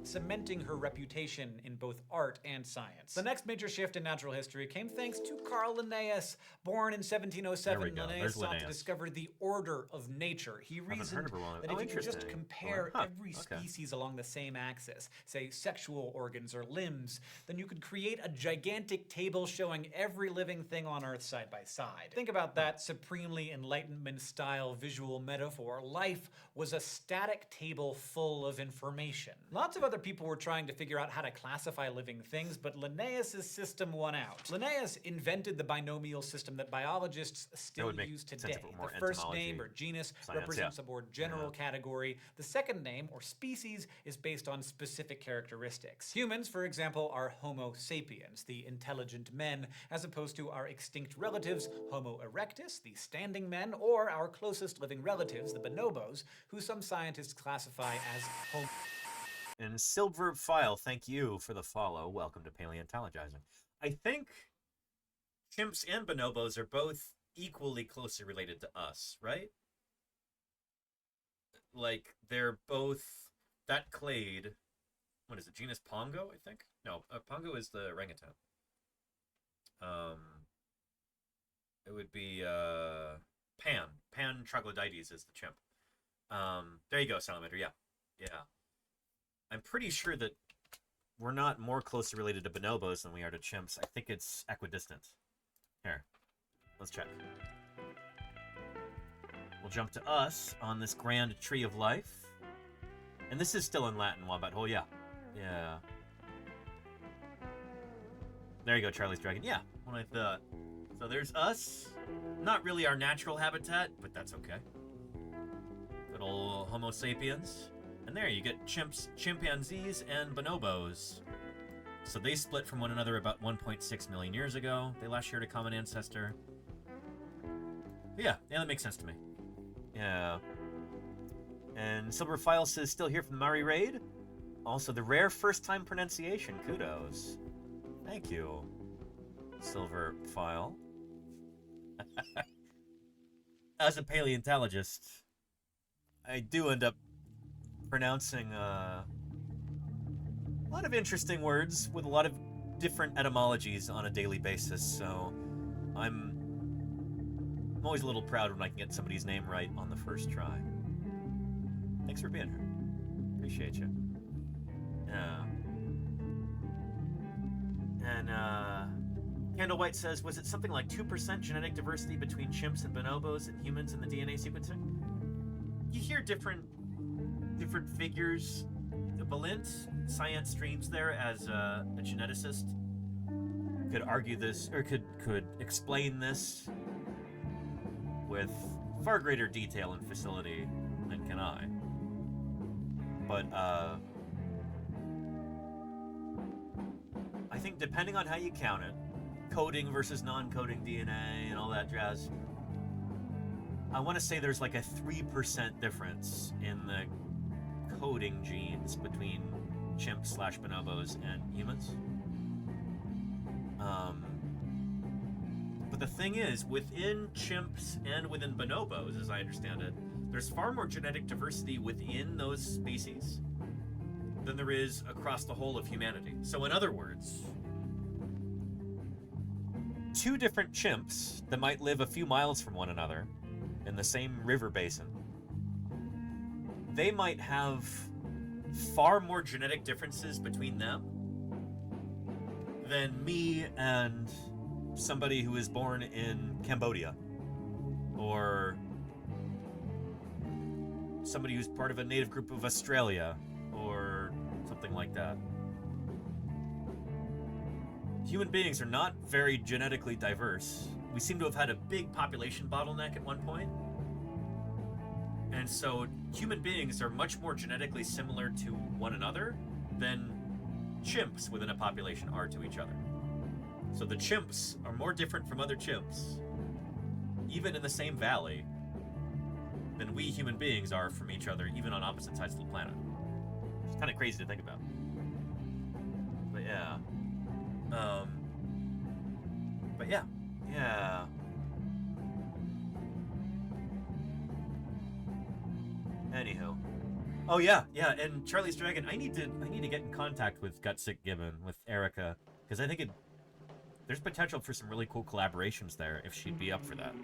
Cementing her reputation in both art and science. The next major shift in natural history came thanks to Carl Linnaeus. Born in 1707, Linnaeus sought to discover the order of nature. He reasoned that if you could just compare every species along the same axis, say sexual organs or limbs, then you could create a gigantic table showing every living thing on Earth side by side. Think about that supremely Enlightenment-style visual metaphor. Life was a static table full of information. Lots of other people were trying to figure out how to classify living things, but Linnaeus' system won out. Linnaeus invented the binomial system that biologists still use today. The first name or genus represents a more general category. The second name or species is based on specific characteristics. Humans, for example, are Homo sapiens, the intelligent men, as opposed to our extinct relatives, Homo erectus, the standing men, or our closest living relatives, the bonobos, who some scientists classify as Homo. And Silver File, thank you for the follow. Welcome to Paleontologizing. I think chimps and bonobos are both equally closely related to us, right? Like, they're both... That clade... What is it, genus Pongo, I think? No, Pongo is the orangutan. It would be Pan. Pan troglodytes is the chimp. There you go, Salamander, yeah. Yeah. I'm pretty sure that we're not more closely related to bonobos than we are to chimps. I think it's equidistant. Here, let's check. We'll jump to us on this grand tree of life. And this is still in Latin, Wombat Hole, yeah. Yeah. There you go, Charlie's Dragon. Yeah, what I thought. So there's us. Not really our natural habitat, but that's okay. Good old Homo sapiens. And there you get chimps, chimpanzees, and bonobos. So they split from one another about 1.6 million years ago. They last shared a common ancestor. But yeah, that makes sense to me. Yeah. And Silver File says, still here from the Maori Raid. Also, the rare first-time pronunciation. Kudos. Thank you, Silver File. As a paleontologist, I do end up pronouncing a lot of interesting words with a lot of different etymologies on a daily basis, so I'm I'm alwa't a little proud when I can get somebody's name right on the first try. Thanks for being here. Appreciate you. Yeah. And, Candle White says, was it something like 2% genetic diversity between chimps and bonobos and humans in the DNA sequencing? You hear different figures. Balint, science streams there as a geneticist, could argue this, or could explain this with far greater detail and facility than can I. But, I think depending on how you count it, coding versus non-coding DNA and all that jazz, I want to say there's like a 3% difference in the coding genes between chimps/bonobos and humans. But the thing is, within chimps and within bonobos, as I understand it, there's far more genetic diversity within those species than there is across the whole of humanity. So in other words, two different chimps that might live a few miles from one another in the same river basin, they might have far more genetic differences between them than me and somebody who is born in Cambodia, or somebody who's part of a native group of Australia, or something like that. Human beings are not very genetically diverse. We seem to have had a big population bottleneck at one point. And so human beings are much more genetically similar to one another than chimps within a population are to each other. So the chimps are more different from other chimps, even in the same valley, than we human beings are from each other, even on opposite sides of the planet. It's kind of crazy to think about. But yeah. Yeah. Anywho. Oh yeah, and Charlie's Dragon, I need to get in contact with Gutsick Gibbon, with Erica, because I think there's potential for some really cool collaborations there if she'd be up for that.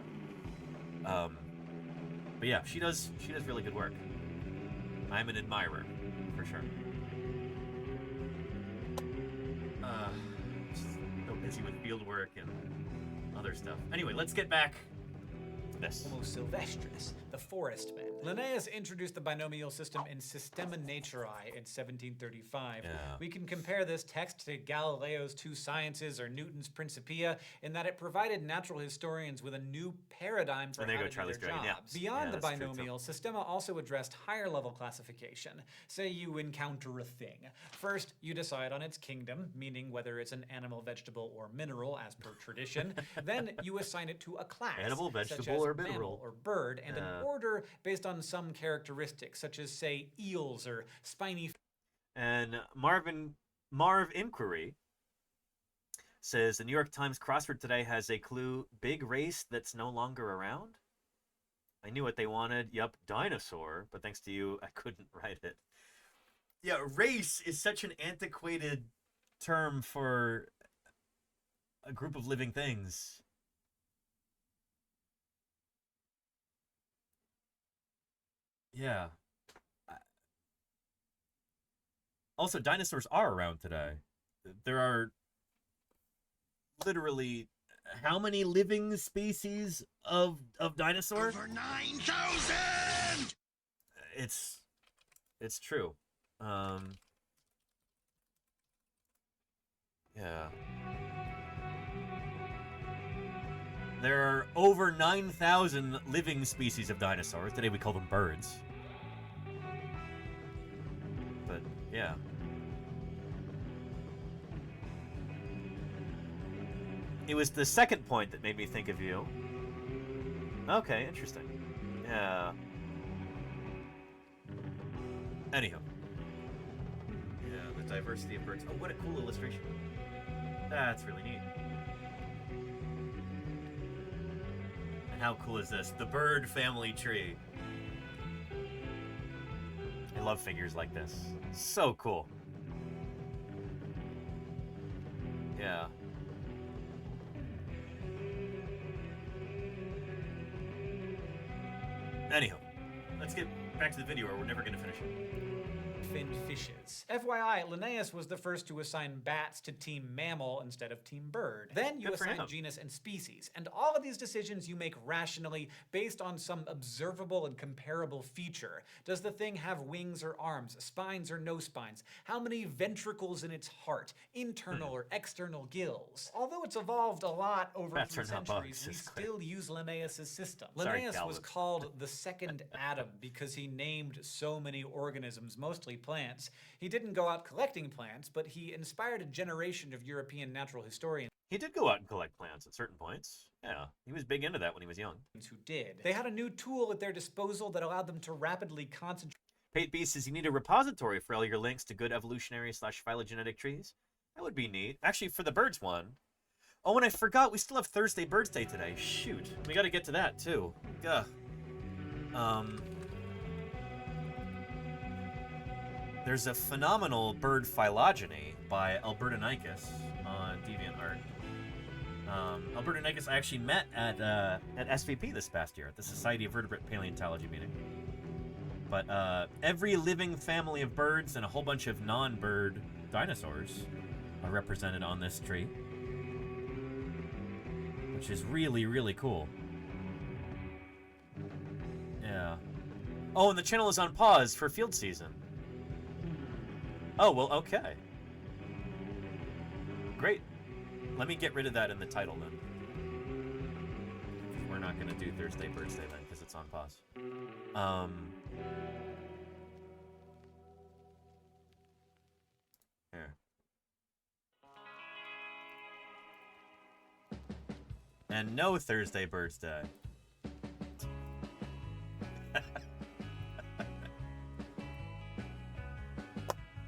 But yeah, she does really good work. I'm an admirer, for sure. Just so busy with field work and other stuff. Anyway, let's get back to this. Homo sylvestris, the forest man. Linnaeus introduced the binomial system in Systema Naturae in 1735. Yeah. We can compare this text to Galileo's Two Sciences or Newton's Principia in that it provided natural historians with a new paradigm for how to do their jobs. Beyond the binomial, Systema also addressed higher level classification. Say you encounter a thing. First, you decide on its kingdom, meaning whether it's an animal, vegetable, or mineral as per tradition. Then you assign it to a class, animal, vegetable, such as or mineral, mammal or bird, and an order based on some characteristics, such as, say, eels or spiny. And Marv Inquiry says, the New York Times crossword today has a clue, big race that's no longer around? I knew what they wanted. Yup, dinosaur, but thanks to you, I couldn't write it. Yeah, race is such an antiquated term for a group of living things. Yeah. Also, dinosaurs are around today. There are literally how many living species of dinosaur? Over 9,000! It's true. Yeah. There are over 9,000 living species of dinosaurs. Today we call them birds. But, yeah. It was the second point that made me think of you. Okay, interesting. Yeah. Anywho. Yeah, the diversity of birds. Oh, what a cool illustration. That's really neat. And how cool is this? The bird family tree. I love figures like this. So cool. Yeah. Anyhow, let's get back to the video or we're never going to finish it. Finned fishes. FYI, Linnaeus was the first to assign bats to team mammal instead of team bird. Then you Good for assign him. genus and species, and all of these decisions you make rationally based on some observable and comparable feature. Does the thing have wings or arms, spines or no spines? How many ventricles in its heart, internal or external gills? Although it's evolved a lot over Bats 3 are not centuries, bugs, we it's still use Linnaeus' system. Sorry, Linnaeus was Calvin. called the second Adam because he named so many organisms, mostly plants. He didn't go out collecting plants, but he inspired a generation of European natural historians. He did go out and collect plants at certain points. Yeah, he was big into that when he was young. Who did. They had a new tool at their disposal that allowed them to rapidly concentrate. Pate B says you need a repository for all your links to good evolutionary/phylogenetic trees. That would be neat. Actually, for the birds one. Oh, and I forgot, we still have Thursday BIRDSday today. Shoot, we got to get to that too. Gah. There's a phenomenal bird phylogeny by Albertonicus on DeviantArt. Albertonicus I actually met at SVP this past year at the Society of Vertebrate Paleontology meeting. But every living family of birds and a whole bunch of non-bird dinosaurs are represented on this tree, which is really, really cool. Yeah. Oh, and the channel is on pause for field season. Oh, well, okay. Great. Let me get rid of that in the title then. We're not going to do Thursday BIRDSday then because it's on pause. Here. And no Thursday BIRDSday.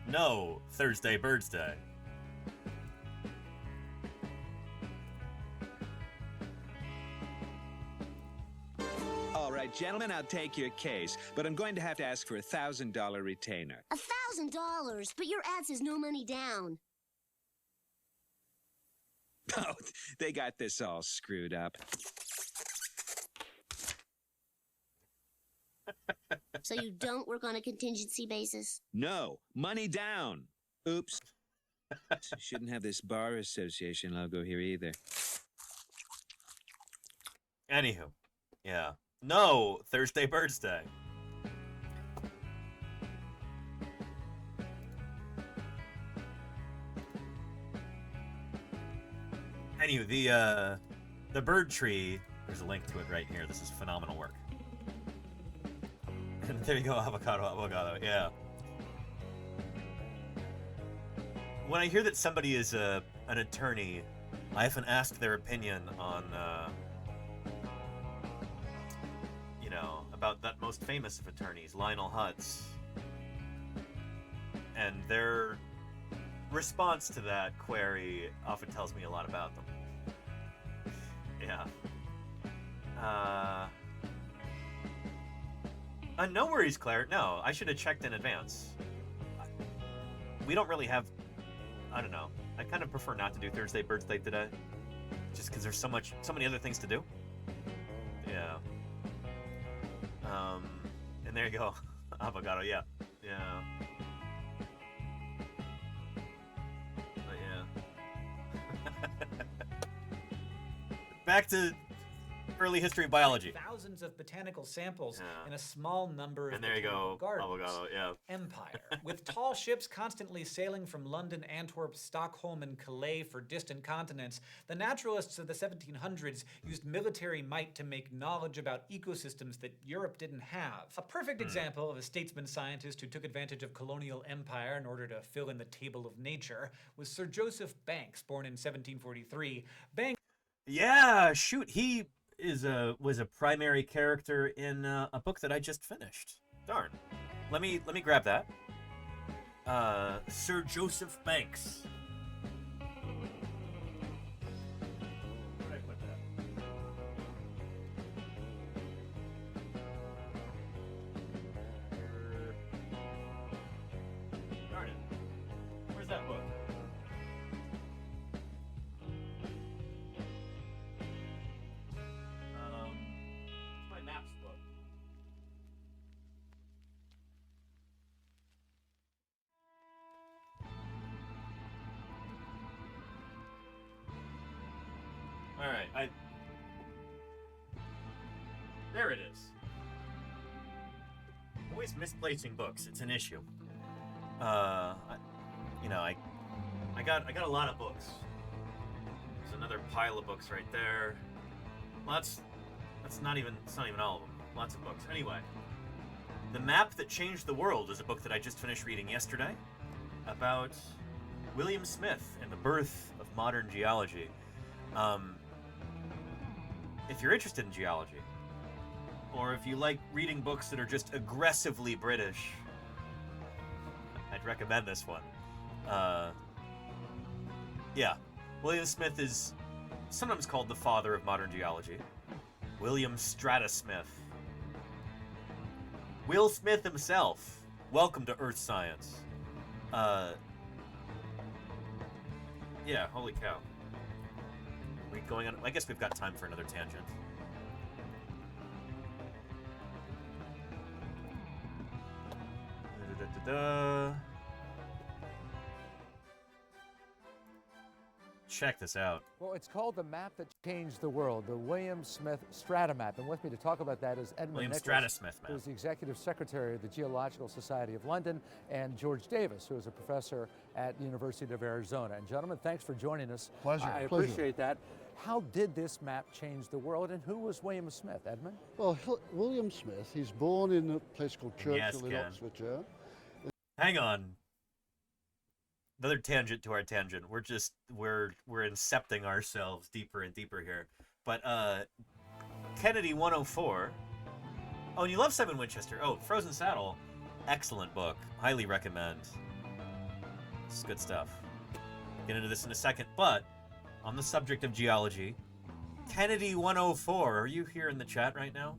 No Thursday BIRDSday. All right, gentlemen, I'll take your case, but I'm going to have to ask for a $1,000 retainer. $1,000, but your ad says no money down. Oh, they got this all screwed up. So you don't work on a contingency basis? No, money down. Oops. Shouldn't have this bar association logo here either. Anywho, yeah. No Thursday BIRDSday. Anywho, the bird tree, there's a link to it right here. This is phenomenal work. And there you go, avocado, yeah. When I hear that somebody is an attorney, I often ask their opinion on, you know, about that most famous of attorneys, Lionel Hutz. And their response to that query often tells me a lot about them. Yeah. No worries, Claire. No, I should have checked in advance. We don't really have... I don't know. I kind of prefer not to do Thursday BIRDSday today. Just because there's so many other things to do. Yeah. And there you go. Avocado, yeah. Yeah. But yeah. Back to early history of biology. Thousands of botanical samples in a small number of and there you botanical go, gardens. avocado, yeah. Empire. With tall ships constantly sailing from London, Antwerp, Stockholm, and Calais for distant continents, the naturalists of the 1700s used military might to make knowledge about ecosystems that Europe didn't have. A perfect example of a statesman scientist who took advantage of colonial empire in order to fill in the table of nature was Sir Joseph Banks, born in 1743. Banks... Yeah, shoot, he was a primary character in a book that I just finished. Darn. Let me grab that. Sir Joseph Banks. Where did I put that? Darn it. Where's that book? It's my maps book. All right, there it is. Always misplacing books. It's an issue. I got a lot of books. There's another pile of books right there. It's not even all of them. Lots of books. Anyway, The Map That Changed the World is a book that I just finished reading yesterday about William Smith and the birth of modern geology. If you're interested in geology, or if you like reading books that are just aggressively British, I'd recommend this one. Yeah, William Smith is sometimes called the father of modern geology. William Smith. Will Smith himself. Welcome to Earth Science. Yeah, holy cow. We going on? I guess we've got time for another tangent. Check this out. Well, it's called The Map That Changed the World, the William Smith Stratamap. And with me to talk about that is Edmund William Nicholas, Smith map. who is the Executive Secretary of the Geological Society of London, and George Davis, who is a professor at the University of Arizona. And gentlemen, thanks for joining us. Pleasure. I appreciate that. How did this map change the world, and who was William Smith, Edmund? Well, William Smith, he's born in a place called Yes, Churchill in Ken. Oxfordshire. Hang on. Another tangent to our tangent. We're incepting ourselves deeper and deeper here. But Kennedy 104. Oh, and you love Simon Winchester. Oh, Frozen Saddle. Excellent book. Highly recommend. It's good stuff. Get into this in a second. But on the subject of geology, Kennedy 104. Are you here in the chat right now?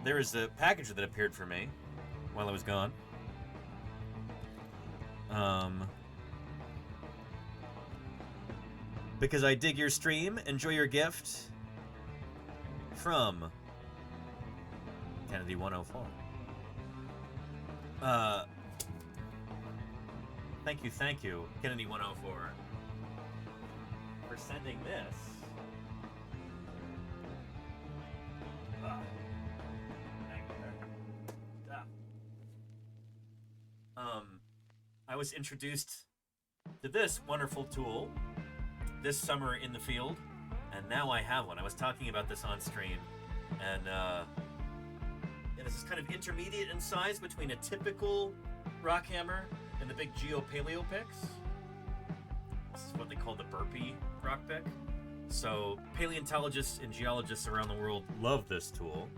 There is a package that appeared for me while I was gone. Because I dig your stream, enjoy your gift from Kennedy 104. Thank you, Kennedy 104, for sending this. I was introduced to this wonderful tool this summer in the field, and now I have one. I was talking about this on stream, and this is kind of intermediate in size between a typical rock hammer and the big Geo-Paleo picks. This is what they call the burpee rock pick. So paleontologists and geologists around the world love this tool.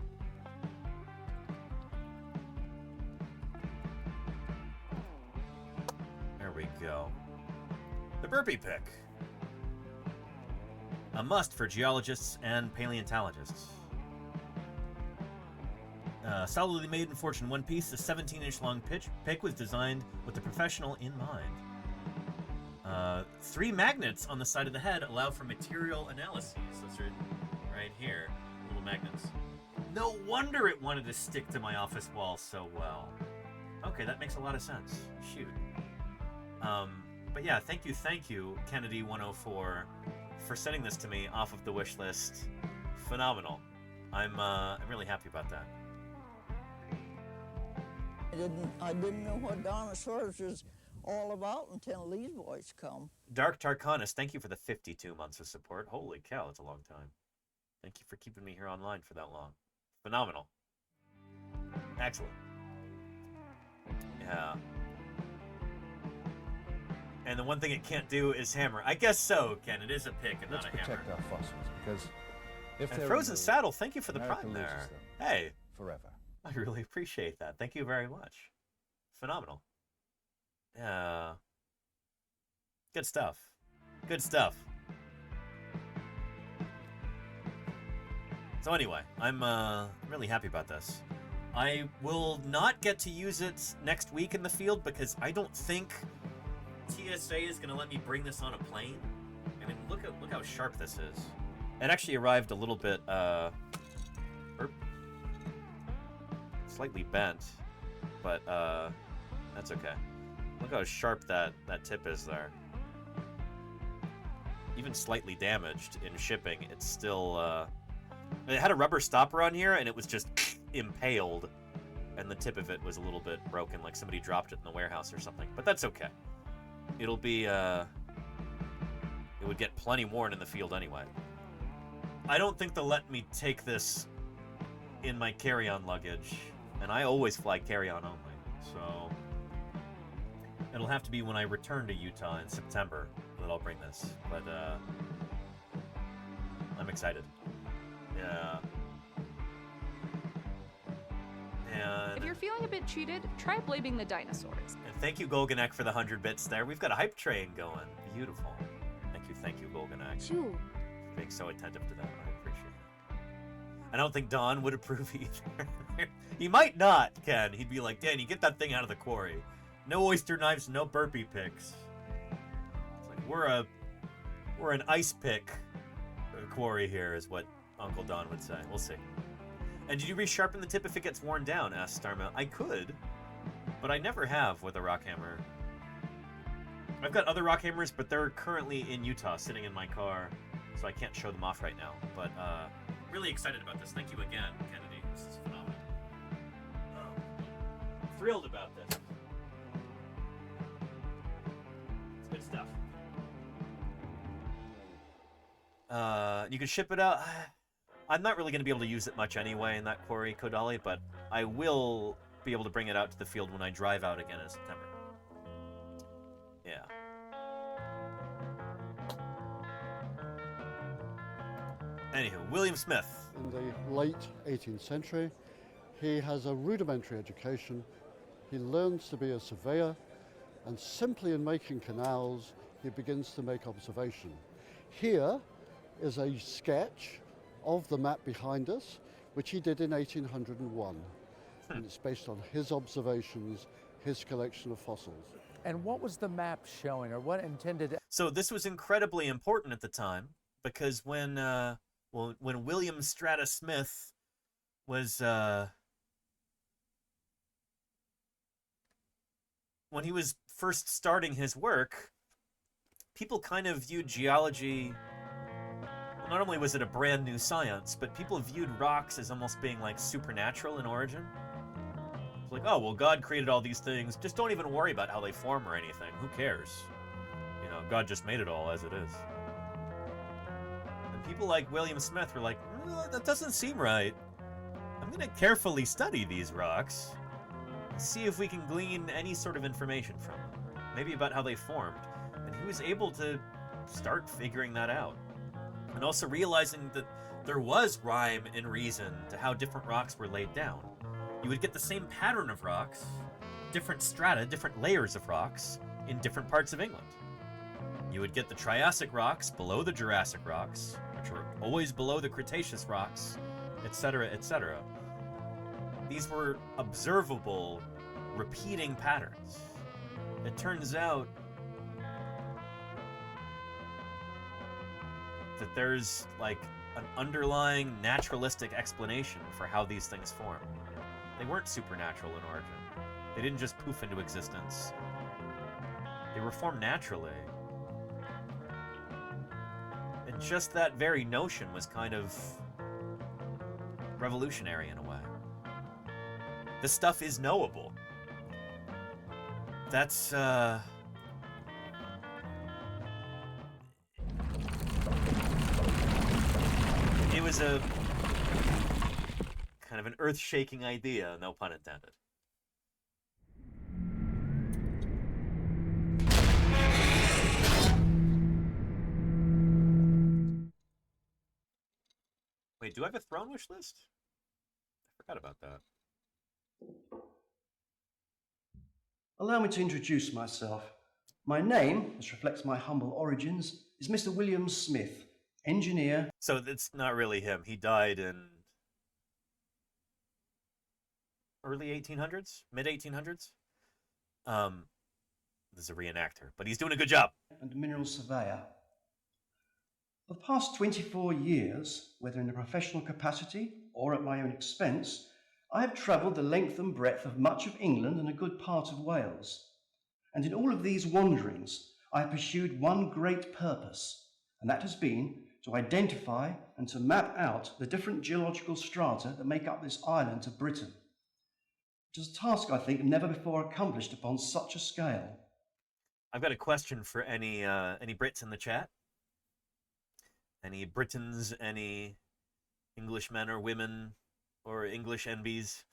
There we go. The burpee pick. A must for geologists and paleontologists. Solidly made in Fortune one piece, the 17-inch long pick was designed with the professional in mind. 3 magnets on the side of the head allow for material analyses. Those are right here, little magnets. No wonder it wanted to stick to my office wall so well. Okay, that makes a lot of sense. Shoot. But yeah, thank you, Kennedy 104, for sending this to me off of the wish list. Phenomenal. I'm really happy about that. I didn't know what dinosaurs was all about until these boys come. Dark Tarkanis, thank you for the 52 months of support. Holy cow, that's a long time. Thank you for keeping me here online for that long. Phenomenal. Excellent. Yeah. And the one thing it can't do is hammer. I guess so, Ken. It is a pick and not a hammer. Let's protect our fossils, because if And they're Frozen removed, Saddle, thank you for the America prime loses there. them Hey. forever. I really appreciate that. Thank you very much. Phenomenal. Yeah. Good stuff. Good stuff. So anyway, I'm really happy about this. I will not get to use it next week in the field because I don't think TSA is going to let me bring this on a plane. I mean, look how sharp this is. It actually arrived a little bit slightly bent, but that's okay. Look how sharp that tip is there. even slightly damaged in shipping, it's still, it had a rubber stopper on here, and it was just impaled, and the tip of it was a little bit broken, like somebody dropped it in the warehouse or something. But that's okay. It'll be, it would get plenty worn in the field anyway. I don't think they'll let me take this in my carry-on luggage, and I always fly carry-on only, so it'll have to be when I return to Utah in September that I'll bring this, but I'm excited. Yeah. And If you're feeling a bit cheated, try blaming the dinosaurs. And thank you, Golganek, for the 100 bits there. We've got a hype train going. Beautiful. Thank you, Golganek. Chew. Being so attentive to that, I appreciate it. I don't think Don would approve either. He might not, Ken. He'd be like, Danny, get that thing out of the quarry. No oyster knives, no burpee picks. It's like, we're an ice pick quarry here, is what Uncle Don would say. We'll see. And did you resharpen the tip if it gets worn down? Asked Starmount. I could, but I never have with a rock hammer. I've got other rock hammers, but they're currently in Utah, sitting in my car, so I can't show them off right now. But really excited about this. Thank you again, Kennedy. This is phenomenal. Thrilled about this. It's good stuff. You can ship it out. I'm not really going to be able to use it much anyway in that quarry, Kodali, but I will be able to bring it out to the field when I drive out again in September. Yeah. Anywho, William Smith. In the late 18th century, he has a rudimentary education. He learns to be a surveyor, and simply in making canals, he begins to make observation. Here is a sketch of the map behind us, which he did in 1801. And it's based on his observations, his collection of fossils. And what was the map showing, or what intended? So this was incredibly important at the time, because when William Strata Smith was when he was first starting his work, people kind of viewed geology. Not only was it a brand new science, but people viewed rocks as almost being like supernatural in origin. It's like, oh, well, God created all these things. Just don't even worry about how they form or anything. Who cares? You know, God just made it all as it is. And people like William Smith were like, that doesn't seem right. I'm going to carefully study these rocks and see if we can glean any sort of information from them. Maybe about how they formed. And he was able to start figuring that out. And also realizing that there was rhyme and reason to how different rocks were laid down. You would get the same pattern of rocks, different strata, different layers of rocks in different parts of England. You would get the Triassic rocks below the Jurassic rocks, which were always below the Cretaceous rocks, etc., etc. These were observable, repeating patterns. It turns out that there's like an underlying naturalistic explanation for how these things form. They weren't supernatural in origin. They didn't just poof into existence. They were formed naturally. And just that very notion was kind of revolutionary in a way. This stuff is knowable. That's, it was a kind of an earth-shaking idea, no pun intended. Wait, do I have a throne wish list? I forgot about that. Allow me to introduce myself. My name, which reflects my humble origins, is Mr. William Smith, engineer. So it's not really him. He died in early 1800s, mid 1800s. This is a reenactor, but he's doing a good job. And mineral surveyor. For the past 24 years, whether in a professional capacity or at my own expense, I have travelled the length and breadth of much of England and a good part of Wales. And in all of these wanderings, I have pursued one great purpose, and that has been to identify and to map out the different geological strata that make up this island of Britain. It is a task, I think, never before accomplished upon such a scale. I've got a question for any Brits in the chat. Any Britons, any Englishmen or women, or English envies.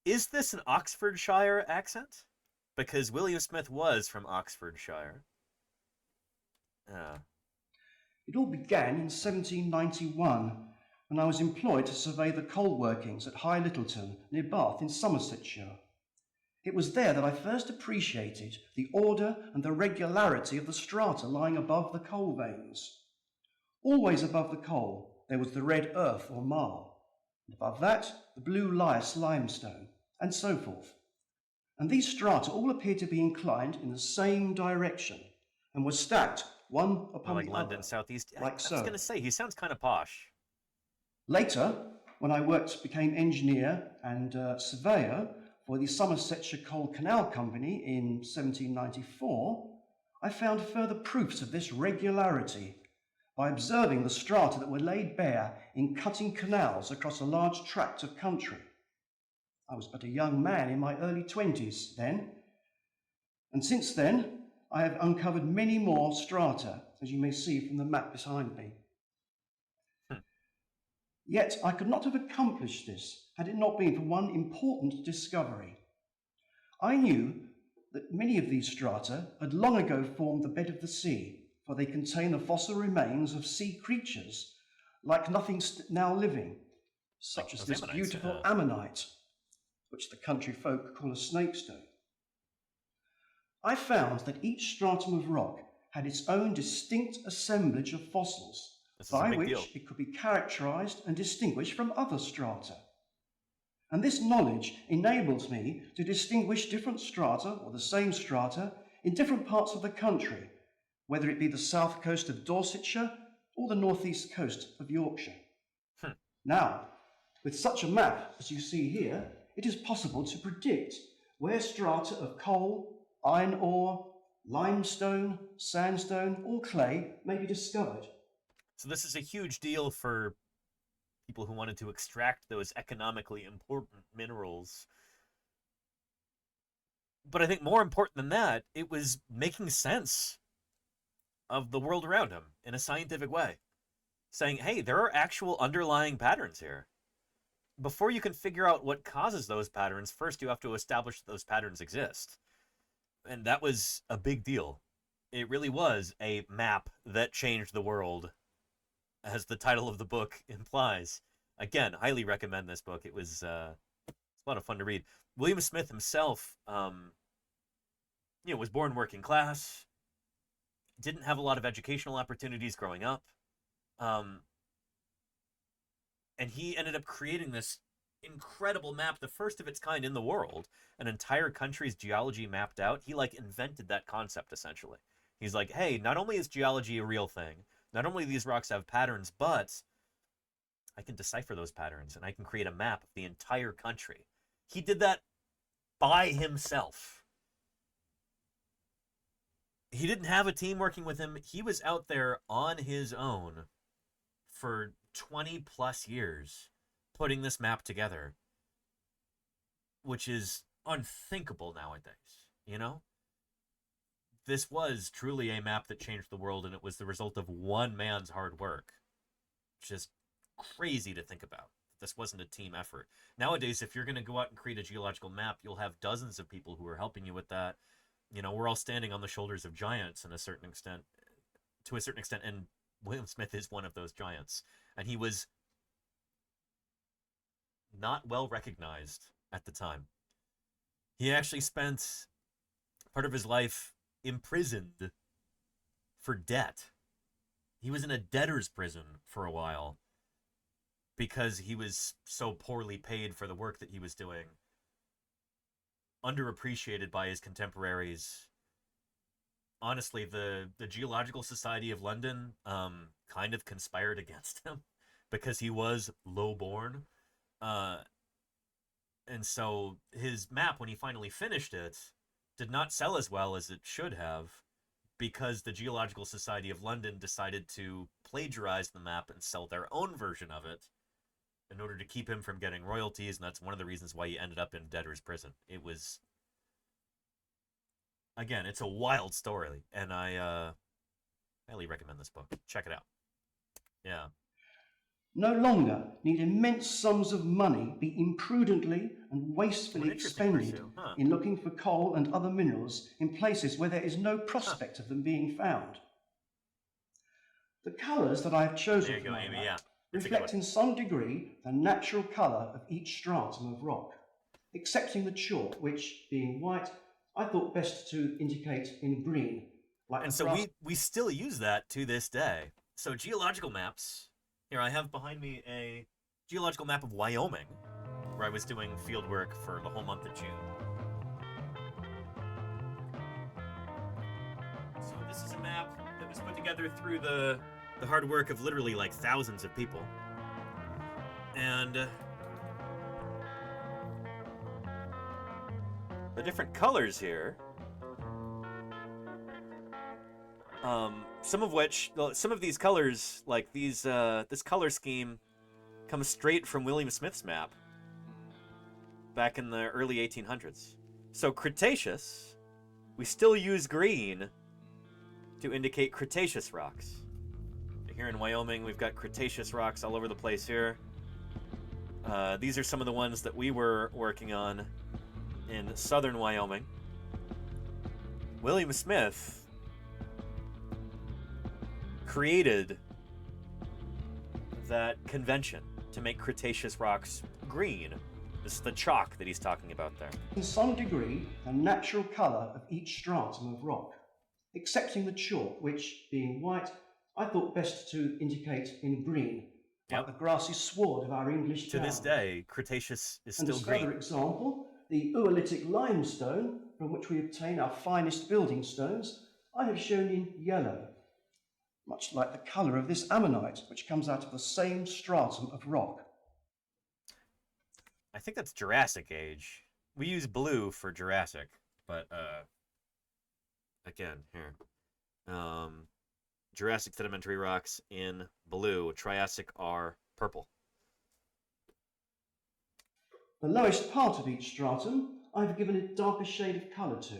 Is this an Oxfordshire accent? Because William Smith was from Oxfordshire. It all began in 1791, when I was employed to survey the coal workings at High Littleton, near Bath in Somersetshire. It was there that I first appreciated the order and the regularity of the strata lying above the coal veins. Always above the coal there was the red earth or marl, and above that the blue lias limestone, and so forth. And these strata all appeared to be inclined in the same direction, and were stacked one upon like the London, other, Southeast. like I so. was going to say, he sounds kind of posh. Later, when I became engineer and surveyor for the Somersetshire Coal Canal Company in 1794, I found further proofs of this regularity by observing the strata that were laid bare in cutting canals across a large tract of country. I was but a young man in my early 20s then, and since then I have uncovered many more strata, as you may see from the map behind me. Yet I could not have accomplished this had it not been for one important discovery. I knew that many of these strata had long ago formed the bed of the sea, for they contain the fossil remains of sea creatures like nothing now living, such as this beautiful ammonite, which the country folk call a snakestone. I found that each stratum of rock had its own distinct assemblage of fossils, by which it could be characterized and distinguished from other strata. And this knowledge enables me to distinguish different strata, or the same strata, in different parts of the country, whether it be the south coast of Dorsetshire or the northeast coast of Yorkshire. Now, with such a map as you see here, it is possible to predict where strata of coal, iron ore, limestone, sandstone, or clay may be discovered. So this is a huge deal for people who wanted to extract those economically important minerals. But I think more important than that, it was making sense of the world around him in a scientific way. Saying, hey, there are actual underlying patterns here. Before you can figure out what causes those patterns, first you have to establish that those patterns exist. And that was a big deal. It really was a map that changed the world, as the title of the book implies. Again, highly recommend this book. It was it's a lot of fun to read. William Smith himself, was born working class, didn't have a lot of educational opportunities growing up, and he ended up creating this incredible map, the first of its kind in the world, an entire country's geology mapped out. He invented that concept essentially. He's like, hey, not only is geology a real thing, not only do these rocks have patterns, but I can decipher those patterns and I can create a map of the entire country. He did that by himself. He didn't have a team working with him. He was out there on his own for 20 plus years putting this map together, which is unthinkable nowadays, you know? This was truly a map that changed the world, and it was the result of one man's hard work. Just crazy to think about. This wasn't a team effort. Nowadays, if you're going to go out and create a geological map, you'll have dozens of people who are helping you with that. You know, we're all standing on the shoulders of giants to a certain extent, and William Smith is one of those giants. And he was not well recognized at the time. He actually spent part of his life imprisoned for debt. He was in a debtor's prison for a while because he was so poorly paid for the work that he was doing, underappreciated by his contemporaries. Honestly, the Geological Society of London kind of conspired against him because he was low-born. And so his map, when he finally finished it, did not sell as well as it should have because the Geological Society of London decided to plagiarize the map and sell their own version of it in order to keep him from getting royalties, and that's one of the reasons why he ended up in debtor's prison. It was, again, it's a wild story, and I highly recommend this book. Check it out. Yeah. No longer need immense sums of money be imprudently and wastefully expended in looking for coal and other minerals in places where there is no prospect of them being found. The colours that I have chosen for my map reflect in some degree the natural colour of each stratum of rock, excepting the chalk, which, being white, I thought best to indicate in green. Like And so we still use that to this day. So geological maps, here I have behind me a geological map of Wyoming, where I was doing field work for the whole month of June. So this is a map that was put together through the hard work of literally like thousands of people. And the different colors here, some of these colors, like these, this color scheme comes straight from William Smith's map back in the early 1800s. So Cretaceous, we still use green to indicate Cretaceous rocks. Here in Wyoming, we've got Cretaceous rocks all over the place here. These are some of the ones that we were working on in southern Wyoming. William Smith created that convention to make Cretaceous rocks green. This is the chalk that he's talking about there. In some degree, the natural colour of each stratum of rock, excepting the chalk, which, being white, I thought best to indicate in green, like the grassy sward of our English To this day, Cretaceous is and still as green. further example, the Oolitic limestone, from which we obtain our finest building stones, I have shown in yellow, much like the colour of this ammonite, which comes out of the same stratum of rock. I think that's Jurassic Age. We use blue for Jurassic, but again, here. Jurassic sedimentary rocks in blue, Triassic are purple. The lowest part of each stratum, I have given a darker shade of colour to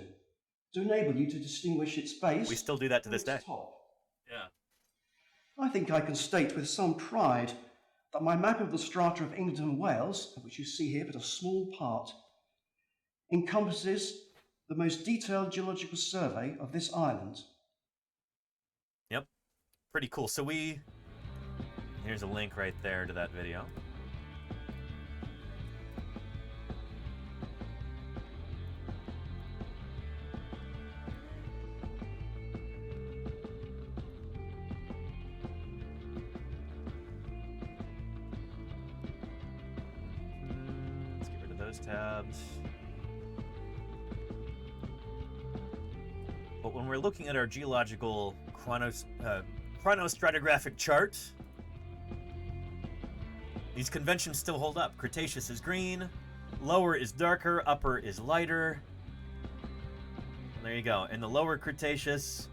enable you to distinguish its base. We still do that to this day. Top. Yeah. I think I can state with some pride that my map of the strata of England and Wales, of which you see here but a small part, encompasses the most detailed geological survey of this island. Yep. Pretty cool. So here's a link right there to that video. Let's get rid of those tabs. But when we're looking at our geological chronostratigraphic chart, these conventions still hold up. Cretaceous is green, lower is darker, upper is lighter. And there you go. In the lower Cretaceous,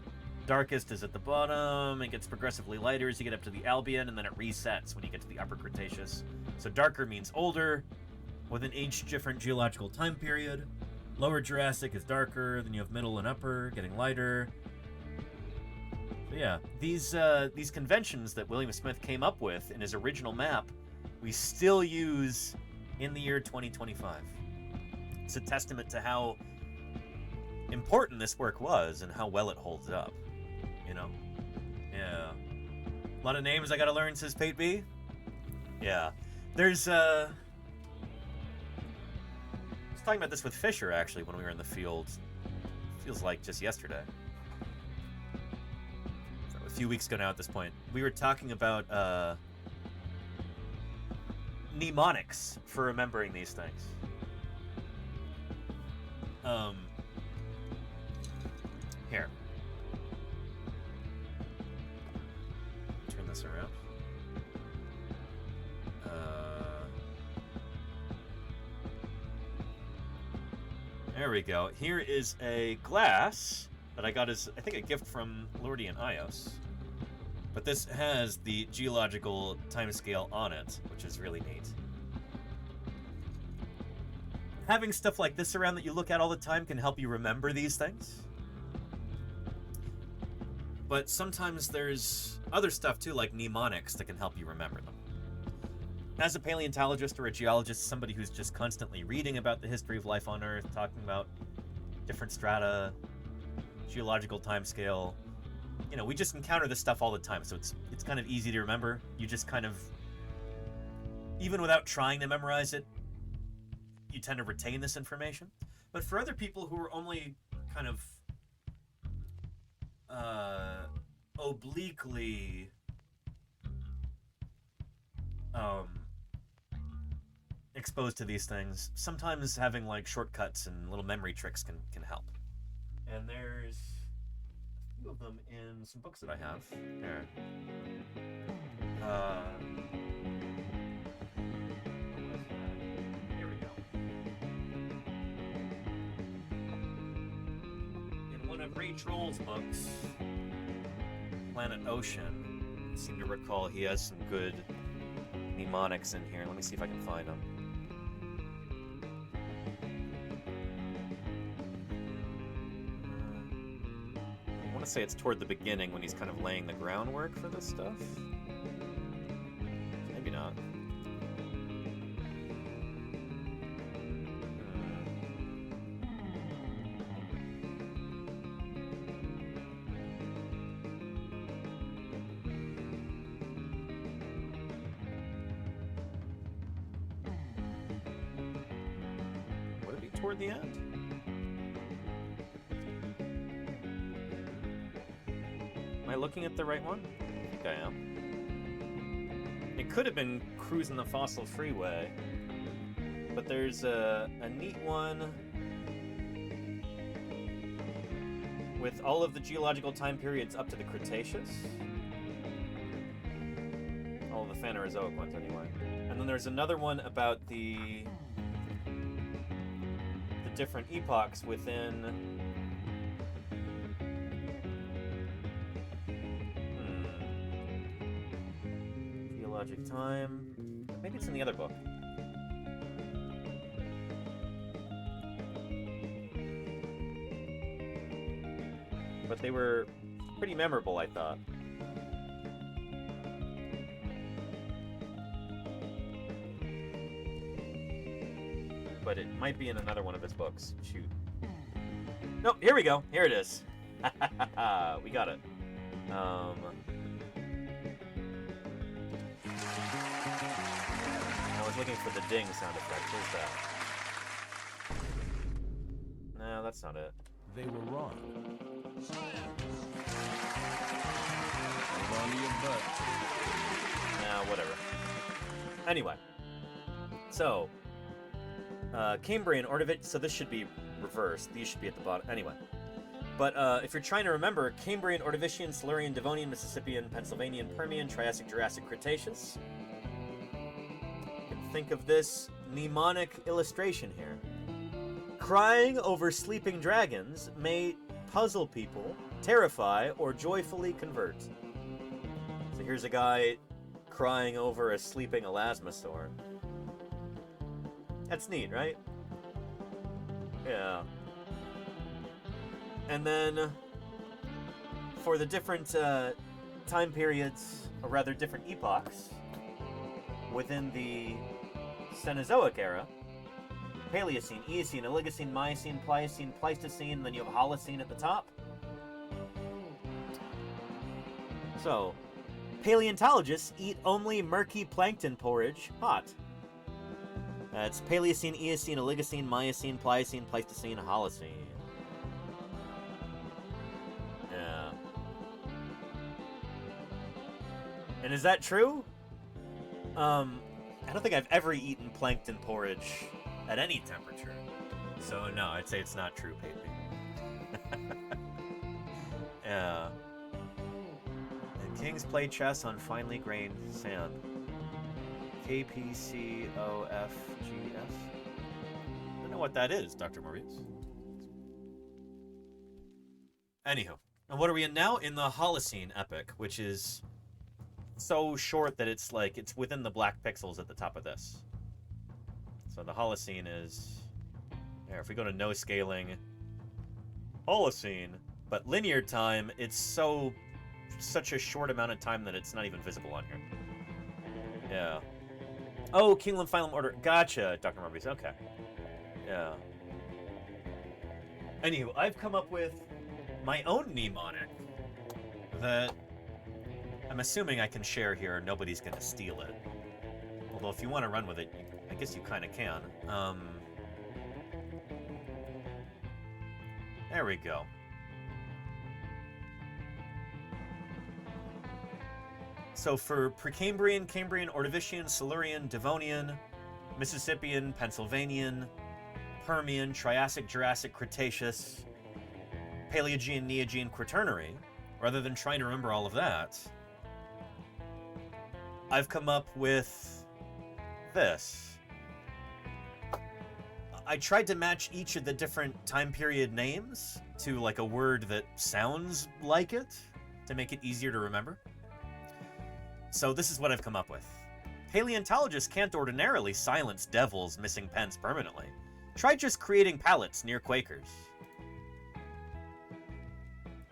darkest is at the bottom. It gets progressively lighter as you get up to the Albion, and then it resets when you get to the upper Cretaceous. So darker means older, with an age different geological time period. Lower Jurassic is darker, then you have middle and upper, getting lighter. So yeah, these conventions that William Smith came up with in his original map, we still use in the year 2025. It's a testament to how important this work was and how well it holds up, you know? Yeah. A lot of names I gotta learn, says Pate B. Yeah. There's, I was talking about this with Fisher, actually, when we were in the field. Feels like just yesterday. So a few weeks ago now at this point. We were talking about mnemonics for remembering these things. Here. Turn this around. There we go. Here is a glass that I got as, I think, a gift from Lordy and Ios. But this has the geological timescale on it, which is really neat. Having stuff like this around that you look at all the time can help you remember these things. But sometimes there's other stuff too, like mnemonics, that can help you remember them. As a paleontologist or a geologist, somebody who's just constantly reading about the history of life on Earth, talking about different strata, geological timescale, you know, we just encounter this stuff all the time, so it's kind of easy to remember. You just kind of, even without trying to memorize it, you tend to retain this information. But for other people who are only kind of obliquely exposed to these things, sometimes having like shortcuts and little memory tricks can help. And there's a few of them in some books that I have. There. Here we go. In one of Ray Troll's books, Planet Ocean, I seem to recall he has some good mnemonics in here. Let me see if I can find them. I want to say it's toward the beginning when he's kind of laying the groundwork for this stuff. Maybe not. Would it be toward the end? Am I looking at the right one? I think I am. It could have been Cruising the Fossil Freeway, but there's a neat one with all of the geological time periods up to the Cretaceous. All of the Phanerozoic ones, anyway. And then there's another one about the different epochs within geologic time. Maybe it's in the other book. But they were pretty memorable, I thought. But it might be in another one of his books. Shoot. Nope, here we go. Here it is. We got it. I was looking for the ding sound effect. Where's that? No, that's not it. They were wrong. Hold on to your butt. Nah, whatever. Anyway. So, Cambrian, Ordovician, so this should be reversed. These should be at the bottom. Anyway. But if you're trying to remember, Cambrian, Ordovician, Silurian, Devonian, Mississippian, Pennsylvanian, Permian, Triassic, Jurassic, Cretaceous. You can think of this mnemonic illustration here. Crying over sleeping dragons may puzzle people, terrify, or joyfully convert. So here's a guy crying over a sleeping elasmosaur. That's neat, right? Yeah. And then, for the different time periods, or rather different epochs, within the Cenozoic era, Paleocene, Eocene, Oligocene, Miocene, Pliocene, Pleistocene, then you have Holocene at the top. So, paleontologists eat only murky plankton porridge hot. It's Paleocene, Eocene, Oligocene, Miocene, Pliocene, Pleistocene, Holocene. Yeah. And is that true? I don't think I've ever eaten plankton porridge at any temperature. So no, I'd say it's not true, Pape. Yeah. And kings play chess on finely grained sand. KPCOFGS? I don't know what that is, Dr. Maurice. Anywho, and what are we in now? In the Holocene epoch, which is so short that it's like it's within the black pixels at the top of this. So the Holocene is there. If we go to no scaling, Holocene, but linear time, it's such a short amount of time that it's not even visible on here. Yeah. Oh, Kingdom Phylum Order. Gotcha, Dr. Morbius. Okay. Yeah. Anywho, I've come up with my own mnemonic that I'm assuming I can share here. Nobody's going to steal it. Although if you want to run with it, I guess you kind of can. There we go. So for Precambrian, Cambrian, Ordovician, Silurian, Devonian, Mississippian, Pennsylvanian, Permian, Triassic, Jurassic, Cretaceous, Paleogean, Neogean, Quaternary, rather than trying to remember all of that, I've come up with this. I tried to match each of the different time period names to like a word that sounds like it to make it easier to remember. So this is what I've come up with. Paleontologists can't ordinarily silence devils missing pens permanently. Try just creating palettes near Quakers.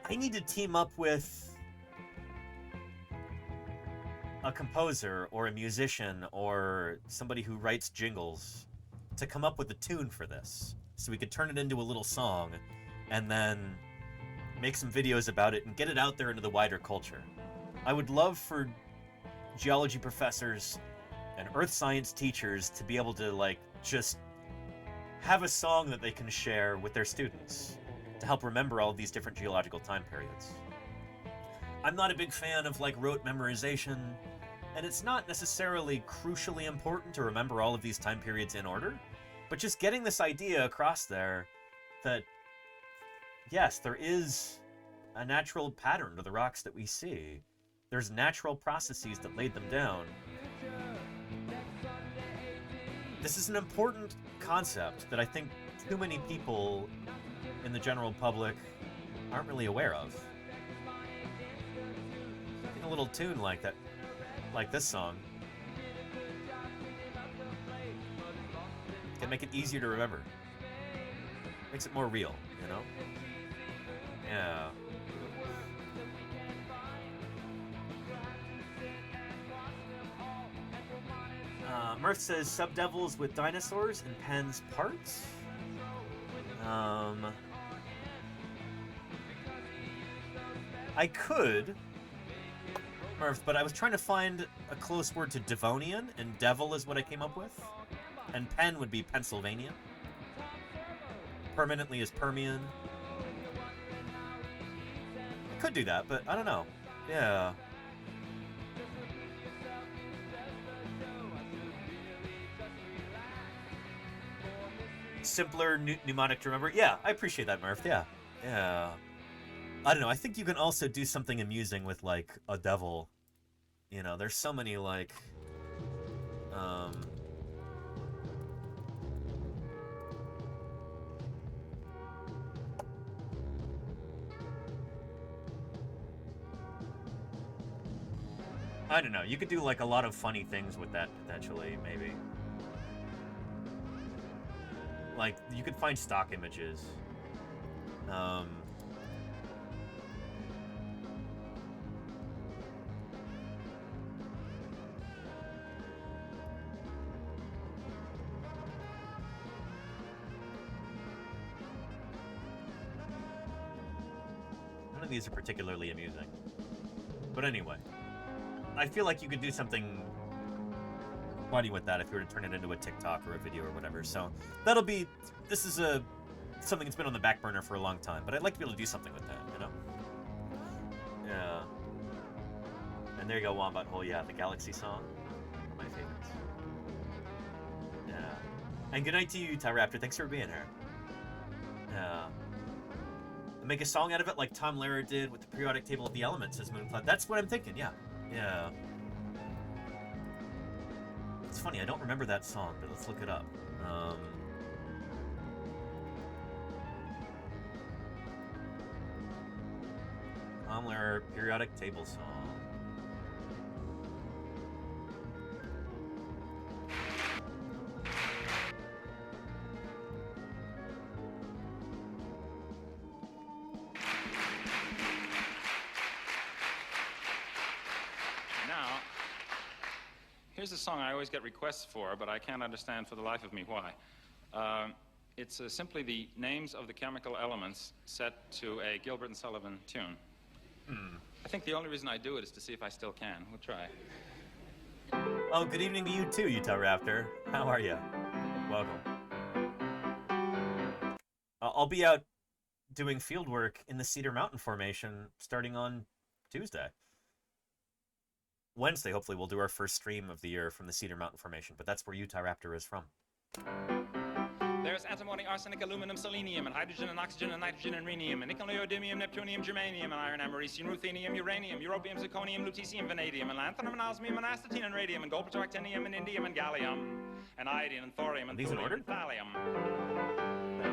I need to team up with a composer or a musician or somebody who writes jingles to come up with a tune for this, so we could turn it into a little song and then make some videos about it and get it out there into the wider culture. I would love for geology professors and earth science teachers to be able to like just have a song that they can share with their students to help remember all of these different geological time periods. I'm not a big fan of like rote memorization, and it's not necessarily crucially important to remember all of these time periods in order, but just getting this idea across there that yes, there is a natural pattern to the rocks that we see. There's natural processes that laid them down. This is an important concept that I think too many people in the general public aren't really aware of. I think a little tune like that, like this song, can make it easier to remember. Makes it more real, you know? Yeah. Mirth says subdevils with dinosaurs and pens parts. I could, Mirth, but I was trying to find a close word to Devonian, and devil is what I came up with. And pen would be Pennsylvania. Permanently is Permian. I could do that, but I don't know. Yeah. Simpler mnemonic to remember. Yeah, I appreciate that, Murph. Yeah. Yeah. I don't know. I think you can also do something amusing with, like, a devil. You know, there's so many, like, I don't know. You could do, like, a lot of funny things with that, potentially, maybe. Like, you could find stock images. None of these are particularly amusing. But anyway, I feel like you could do something funny with that if you were to turn it into a TikTok or a video or whatever. So that'll be, this is something that's been on the back burner for a long time, but I'd like to be able to do something with that, you know? Yeah. And there you go, Wombat Hole. Yeah, the Galaxy song. One of my favorites. Yeah. And good night to you, Tyraptor. Thanks for being here. Yeah. And make a song out of it like Tom Lehrer did with the periodic table of the elements as Mooncloud. That's what I'm thinking, yeah. Yeah. It's funny, I don't remember that song, but let's look it up. Daimler periodic table song. Now, here's a song I always get requests for, but I can't understand for the life of me why. It's simply the names of the chemical elements set to a Gilbert and Sullivan tune. I think the only reason I do it is to see if I still can. We'll try. Oh, good evening to you too, Utah Raptor. How are you? Welcome. I'll be out doing field work in the Cedar Mountain Formation starting on Tuesday. Wednesday, hopefully, we'll do our first stream of the year from the Cedar Mountain Formation, but that's where Utah Raptor is from. There's antimony, arsenic, aluminum, selenium, and hydrogen, and oxygen, and nitrogen, and rhenium, and nickel, neodymium, neptunium, germanium, and iron, americium, ruthenium, uranium, europium, zirconium, lutetium, vanadium, and lanthanum, and osmium, and astatine, and radium, and gold, actinium, and indium, and gallium, and iodine, and thorium, and thulium, and thallium.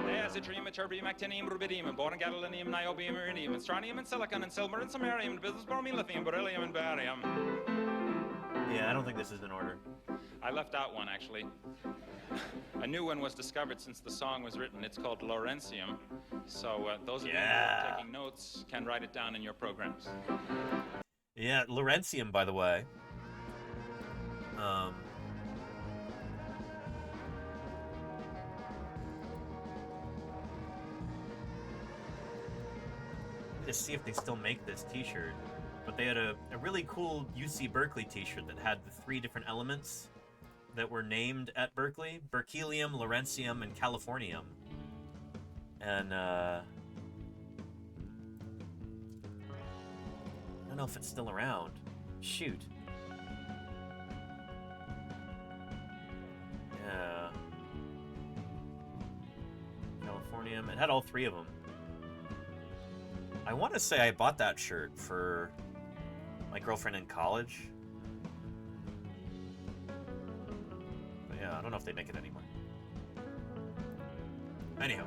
There's yttrium, ytterbium, actinium, rubidium, and boron, gadolinium, niobium, iridium, and strontium, and silicon, and silver, and samarium, and bismuth, bromine, lithium, beryllium, and barium. Yeah, I don't think this is in order. I left out one, actually. A new one was discovered since the song was written. It's called Lawrencium. So those of you who are taking notes can write it down in your programs. Yeah, Lawrencium, by the way. Let's see if they still make this t-shirt. But they had a really cool UC Berkeley t-shirt that had the 3 different elements that were named at Berkeley: berkelium, lawrencium, and californium. And I don't know if it's still around. Shoot. Yeah. Californium. It had all 3 of them. I want to say I bought that shirt for my girlfriend in college. But yeah, I don't know if they make it anymore. Anyhow.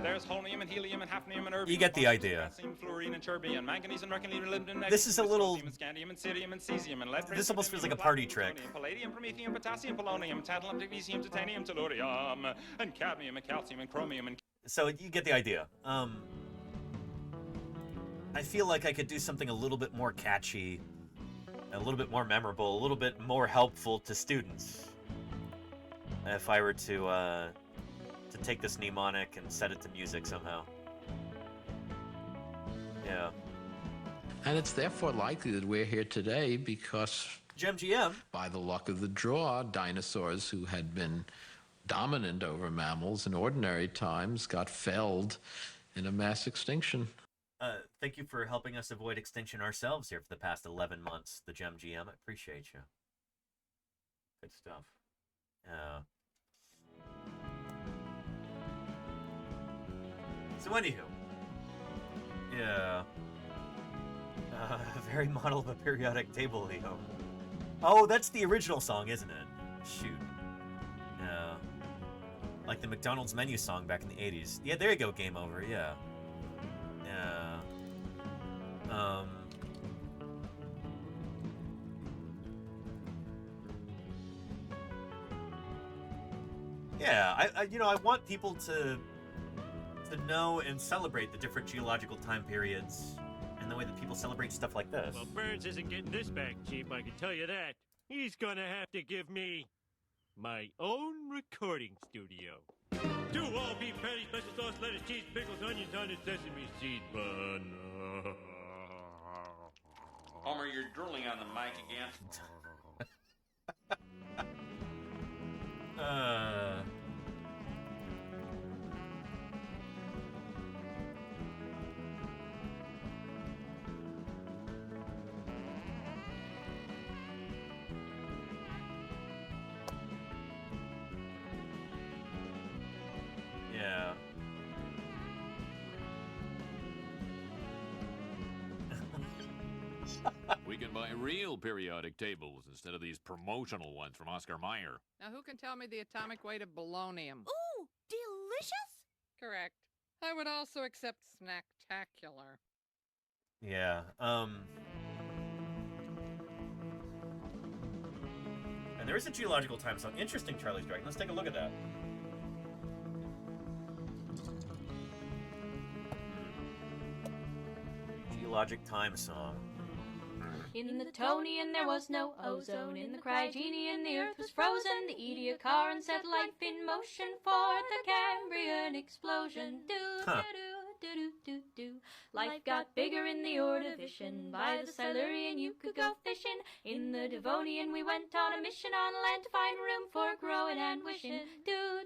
There's holmium and helium and hafnium and erbium. You get the idea. Fluorine and terbium, manganese and mercury, molybdenum, This is a little... scandium and cerium and cesium and lead. This almost feels like a party trick. Palladium, promethium, potassium, polonium, tantalum, magnesium, titanium, tellurium, and cadmium and calcium and chromium and... So you get the idea. I feel like I could do something a little bit more catchy, a little bit more memorable, a little bit more helpful to students if I were to take this mnemonic and set it to music somehow. Yeah. And it's therefore likely that we're here today because, GM, by the luck of the draw, dinosaurs who had been dominant over mammals in ordinary times got felled in a mass extinction. Thank you for helping us avoid extinction ourselves here for the past 11 months, the GM. I appreciate you. Good stuff. So anywho, yeah, very model of a periodic table, Leo. Oh, that's the original song, isn't it? Shoot. Yeah. Like the McDonald's menu song back in the 80s. Yeah, there you go, game over, yeah. Yeah. Yeah, I want people to know and celebrate the different geological time periods and the way that people celebrate stuff like this. Well, Burns isn't getting this back cheap, I can tell you that. He's gonna have to give me my own recording studio. 2 all beef patties, special sauce, lettuce, cheese, pickles, onions on a sesame seed bun. Homer, you're drooling on the mic again. Yeah. We can buy real periodic tables instead of these promotional ones from Oscar Mayer. Now, who can tell me the atomic weight of bolognium? Ooh, delicious? Correct. I would also accept snacktacular. Yeah. And there is a geological time song. Interesting, Charlie's Dragon. Let's take a look at that. Geologic time song. In the Tonian there was no ozone. In the Cryogenian the earth was frozen. The Ediacaran set life in motion for the Cambrian explosion. Do. Life got bigger in the Ordovician. By the Silurian you could go fishing. In the Devonian we went on a mission on land to find room for growing and wishing. Do.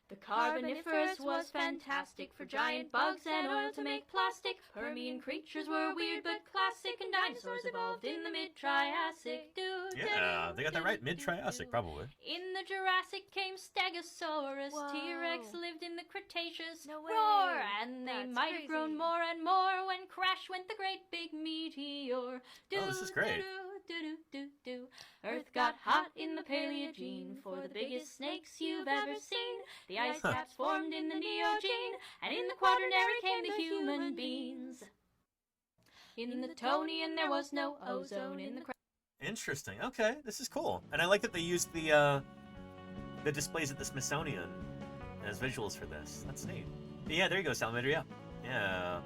The Carboniferous was fantastic for giant bugs and oil to make plastic. Permian creatures were weird but classic, and dinosaurs evolved in the mid-Triassic. Yeah, they got that right. Mid-Triassic, probably. In the Jurassic came Stegosaurus. Whoa. T-Rex lived in the Cretaceous. No way. Roar! And they That's might have grown crazy. more and more when crash went the great big meteor. Oh, this is great. Do. Earth got hot in the Paleogene for the biggest snakes you've ever seen. The ice caps formed in the Neogene, and in the Quaternary came the human beings. In the Tonian there was no ozone. In the Interesting. Okay, this is cool. And I like that they used the displays at the Smithsonian as visuals for this. That's neat. But yeah, there you go, Salamander. Yeah. Yeah.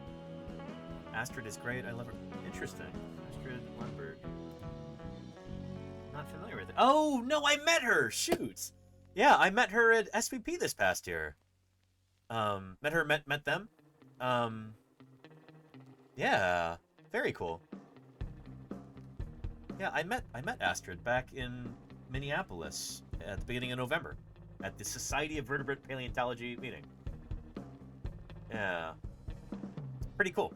Astrid is great. I love her. Interesting. Astrid Lundberg. Not familiar with it. Oh, no, I met her. Shoot. Yeah, I met her at SVP this past year. Met them. Yeah, very cool. Yeah, I met Astrid back in Minneapolis at the beginning of November at the Society of Vertebrate Paleontology meeting. Yeah, pretty cool.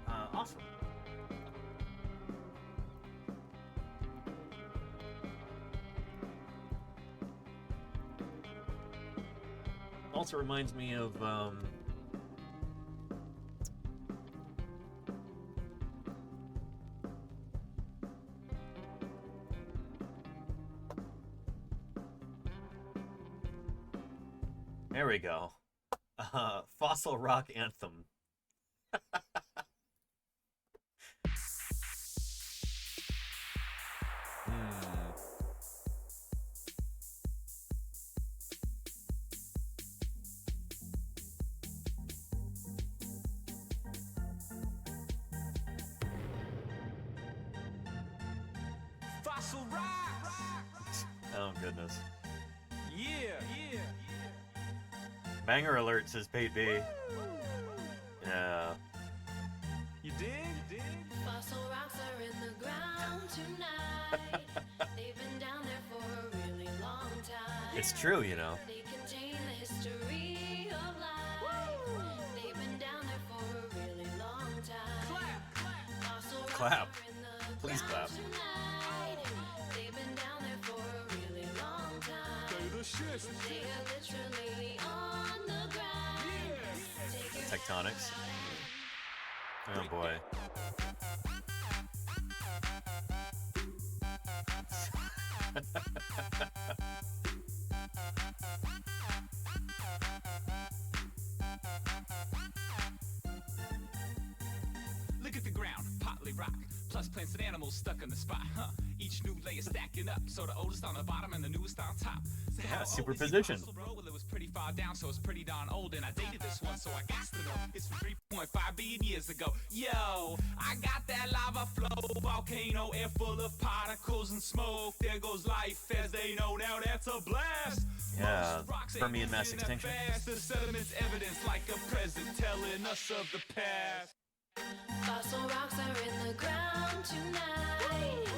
Awesome. Also reminds me of there we go. Fossil Rock Anthem. Fossil rock. Oh goodness. Yeah. Banger alert, says Pate B. Yeah. You dig? Fossil rocks are in the ground tonight. They've been down there for a really long time. It's true, you know. They contain the history of life. They've been down there for a really long time. Fossil rocks Clap. are in the Please clap. ground tonight. They've been down there for a really long time. They are literally on the ground. Take your Tectonics. Oh boy. Look at the ground, partly rock, plus plants and animals stuck in the spot, huh? Each new layer stacking up, so the oldest on the bottom and the newest on top. So Yeah, how old superposition. is it, bro? Well, it was pretty far down, so it's pretty darn old, and I dated this one, so I got to know. It's from 3.5 billion years ago. Yo, I got that lava flow, volcano, air full of particles and smoke. There goes life as they know now. That's a blast. Yeah, Most rocks ain't Permian mass moving that extinction. fast. The sediment's evidence like a present telling us of the past. Fossil rocks are in the ground tonight.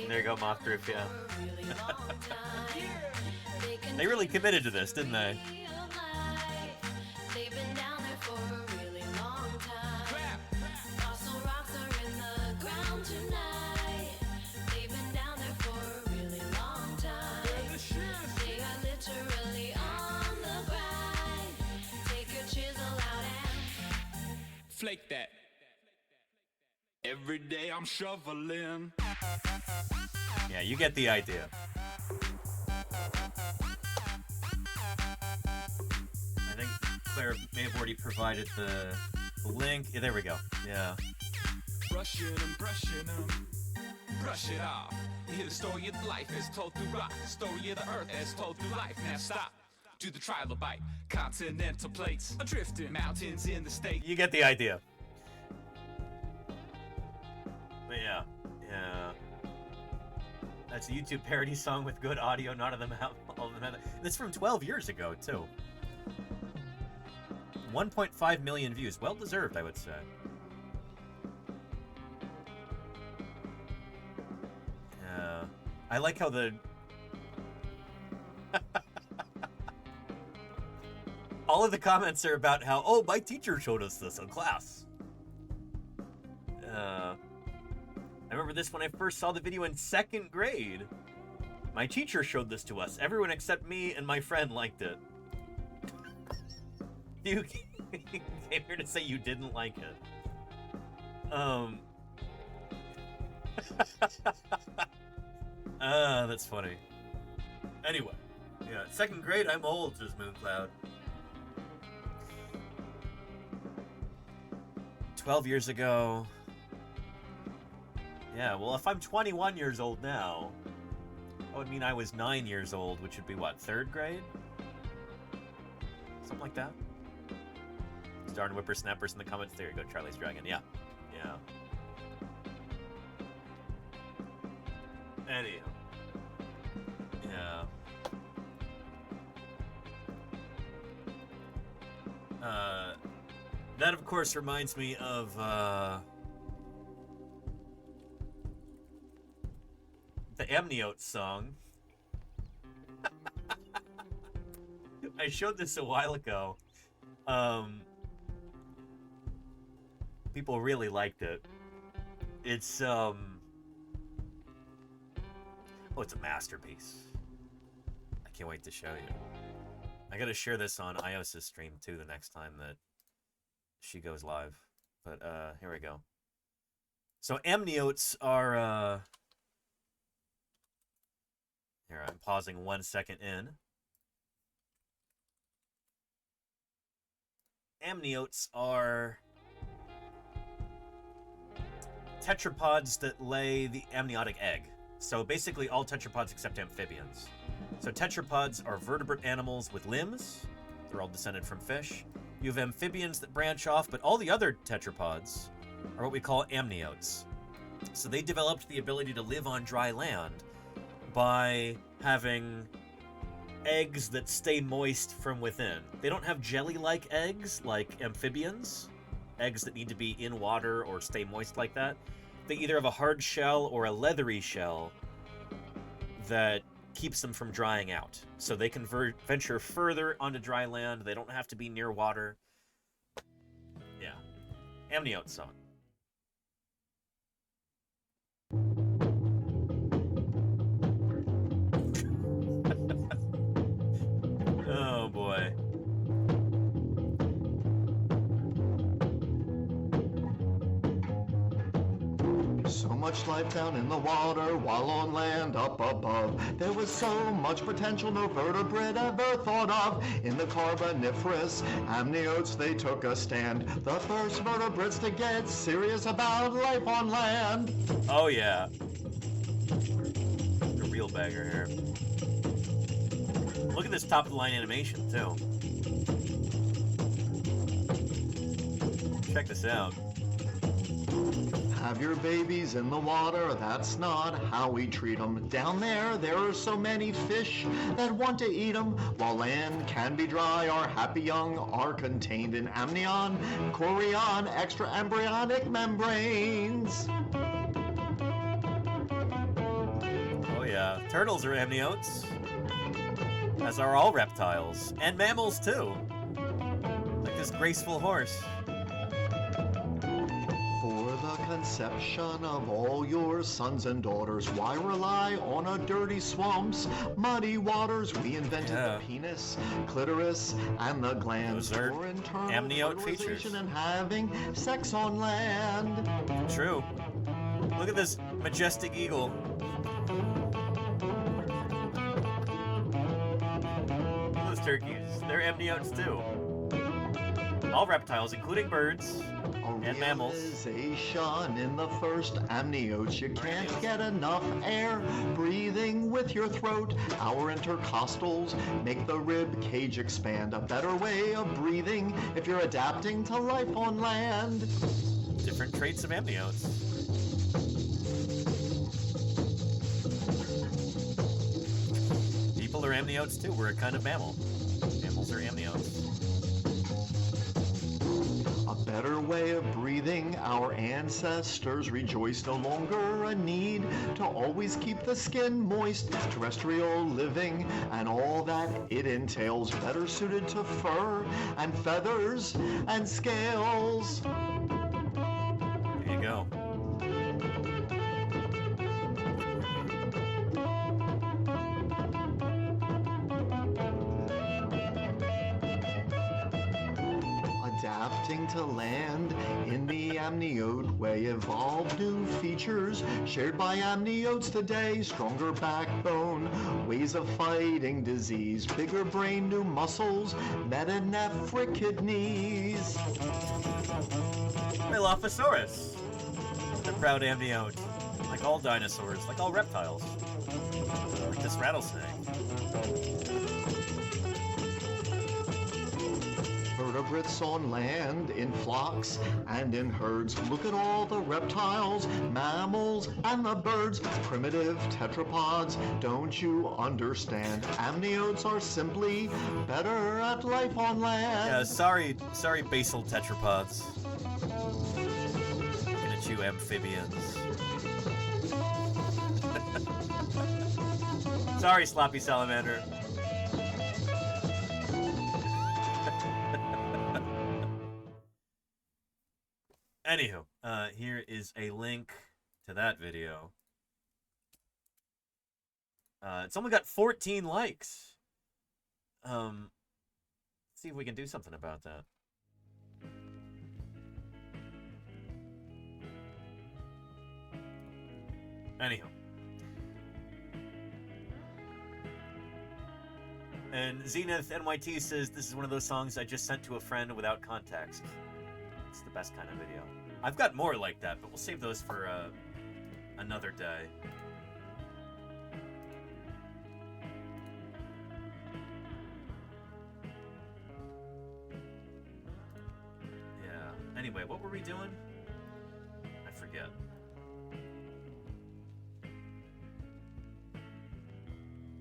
There you go, Moth Proof, yeah. For a really long time. They really committed to this, didn't they? They've been down there for a really long time. Fossil rocks are in the ground tonight. They've been down there for a really long time. They are literally on the grind. Take your chisel out and Flake that. Every day I'm shoveling. Yeah, you get the idea. And there may have already provided the link. Yeah, there we go. Yeah. Brushing them, brush it off. You hear the story of life as told through rock, the story of the earth as told through life. Now stop, do the trilobite, continental plates, drifting mountains in the state. You get the idea. But yeah. That's a YouTube parody song with good audio, not of them out. All of them. That's from 12 years ago, too. 1.5 million views. Well deserved, I would say. I like how the... all of the comments are about how, oh, my teacher showed us this in class. I remember this when I first saw the video in 2nd grade. My teacher showed this to us. Everyone except me and my friend liked it. You came here to say you didn't like it. That's funny. Anyway, yeah, 2nd grade, I'm old, says Mooncloud. 12 years ago. Yeah, well, if I'm 21 years old now, that would mean I was 9 years old, which would be what, 3rd grade? Something like that. Darn whippersnappers in the comments. There you go, Charlie's Dragon. Yeah. Anyhow. Yeah. That, of course, reminds me of, the Amniotes song. I showed this a while ago. People really liked it. It's, oh, it's a masterpiece. I can't wait to show you. I gotta share this on iOS's stream, too, the next time that she goes live. But, here we go. So, amniotes are, here, I'm pausing 1 second in. Amniotes are tetrapods that lay the amniotic egg. So basically all tetrapods except amphibians. So tetrapods are vertebrate animals with limbs. They're all descended from fish. You have amphibians that branch off, but all the other tetrapods are what we call amniotes. So they developed the ability to live on dry land by having eggs that stay moist from within. They don't have jelly-like eggs like amphibians, eggs that need to be in water or stay moist like that. They either have a hard shell or a leathery shell that keeps them from drying out. So they can venture further onto dry land. They don't have to be near water. Yeah. Amniote song. Oh boy. So much life down in the water, while on land up above. There was so much potential no vertebrate ever thought of. In the Carboniferous amniotes, they took a stand. The first vertebrates to get serious about life on land. Oh yeah. The real bagger here. Look at this top of the line animation too. Check this out. Have your babies in the water, that's not how we treat them. Down there are so many fish that want to eat them. While land can be dry, our happy young are contained in amnion, chorion, extra embryonic membranes. Oh yeah, turtles are amniotes, as are all reptiles, and mammals too. Like this graceful horse. Conception of all your sons and daughters, why rely on a dirty swamps, muddy waters? We invented the penis, clitoris, and the glands for internal amniote features and having sex on land. True. Look at this majestic eagle. Those turkeys, they're amniotes too. All reptiles, including birds and mammals. Realization in the first amniotes. You can't get enough air breathing with your throat. Our intercostals make the rib cage expand. A better way of breathing if you're adapting to life on land. Different traits of amniotes. People are amniotes too. We're a kind of mammal. Mammals are amniotes. A better way of breathing, our ancestors rejoiced. No longer a need to always keep the skin moist. Terrestrial living and all that it entails, better suited to fur and feathers and scales. There you go. Adapting to land in the amniote way, evolved new features shared by amniotes today. Stronger backbone, ways of fighting disease, bigger brain, new muscles, metanephric kidneys. Dilophosaurus, the proud amniote, like all dinosaurs, like all reptiles, like this rattlesnake. Vertebrates on land, in flocks and in herds. Look at all the reptiles, mammals, and the birds. Primitive tetrapods, don't you understand? Amniotes are simply better at life on land. Yeah, sorry, basal tetrapods. Looking at you, amphibians. Sorry, sloppy salamander. Anywho, here is a link to that video. It's only got 14 likes. Let's see if we can do something about that. Anyhow. And Zenith NYT says, this is one of those songs I just sent to a friend without context. It's the best kind of video. I've got more like that, but we'll save those for another day. Yeah. Anyway, what were we doing? I forget.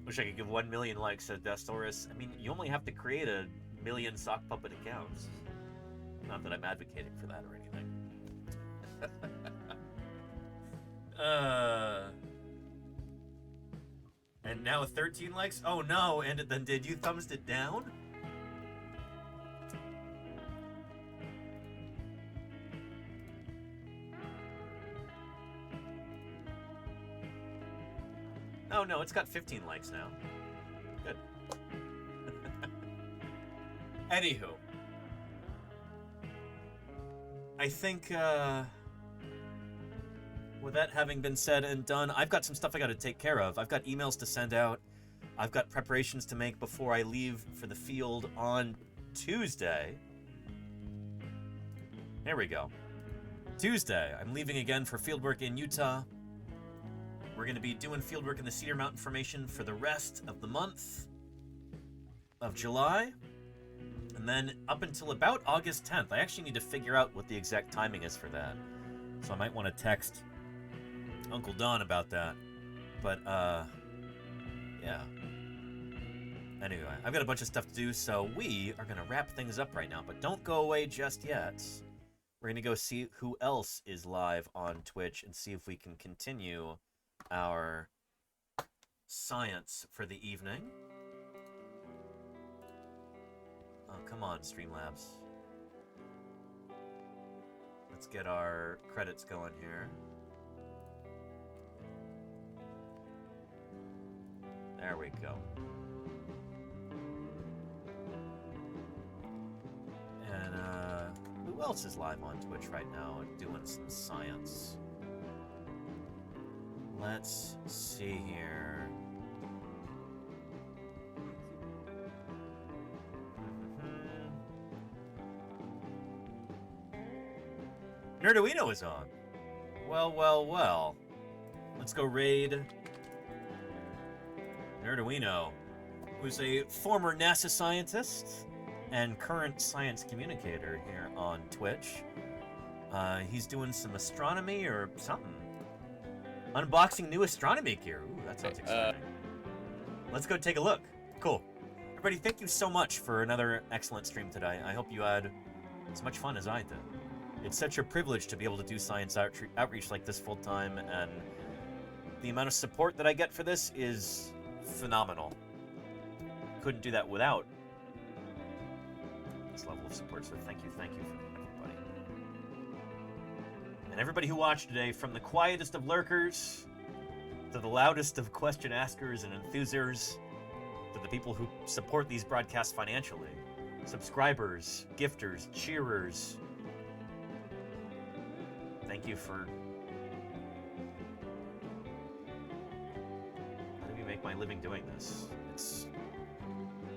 Wish I could give 1 million likes, said Destoris. I mean, you only have to create 1 million sock puppet accounts. Not that I'm advocating for that or anything. And now 13 likes? Oh no, and then did you thumbs it down? Oh no, it's got 15 likes now. Good. Anywho. I think, with that having been said and done, I've got some stuff I gotta take care of. I've got emails to send out. I've got preparations to make before I leave for the field on Tuesday. There we go. Tuesday, I'm leaving again for fieldwork in Utah. We're gonna be doing fieldwork in the Cedar Mountain Formation for the rest of the month of July. And then up until about August 10th, I actually need to figure out what the exact timing is for that. So I might want to text Uncle Don about that. But, yeah. Anyway, I've got a bunch of stuff to do, so we are going to wrap things up right now. But don't go away just yet. We're going to go see who else is live on Twitch and see if we can continue our science for the evening. Oh, come on, Streamlabs. Let's get our credits going here. There we go. And, who else is live on Twitch right now doing some science? Let's see here. Nerduino is on. Well, well, well. Let's go raid Nerduino, who's a former NASA scientist and current science communicator here on Twitch. He's doing some astronomy or something. Unboxing new astronomy gear. Ooh, that sounds exciting. Let's go take a look. Cool. Everybody, thank you so much for another excellent stream today. I hope you had as much fun as I did. It's such a privilege to be able to do science outreach like this full time, and the amount of support that I get for this is phenomenal. Couldn't do that without this level of support, so thank you for everybody. And everybody who watched today, from the quietest of lurkers to the loudest of question askers and enthusers, to the people who support these broadcasts financially, subscribers, gifters, cheerers. Thank you for letting me make my living doing this. It's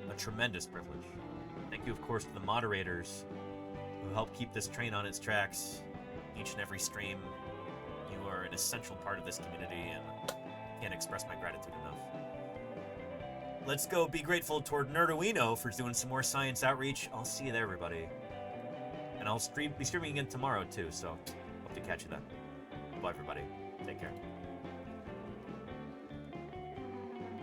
a tremendous privilege. Thank you, of course, to the moderators who help keep this train on its tracks each and every stream. You are an essential part of this community, and I can't express my gratitude enough. Let's go be grateful toward Nerduino for doing some more science outreach. I'll see you there, everybody. And I'll be streaming again tomorrow, too, so hope to catch you then. Bye, everybody. Take care.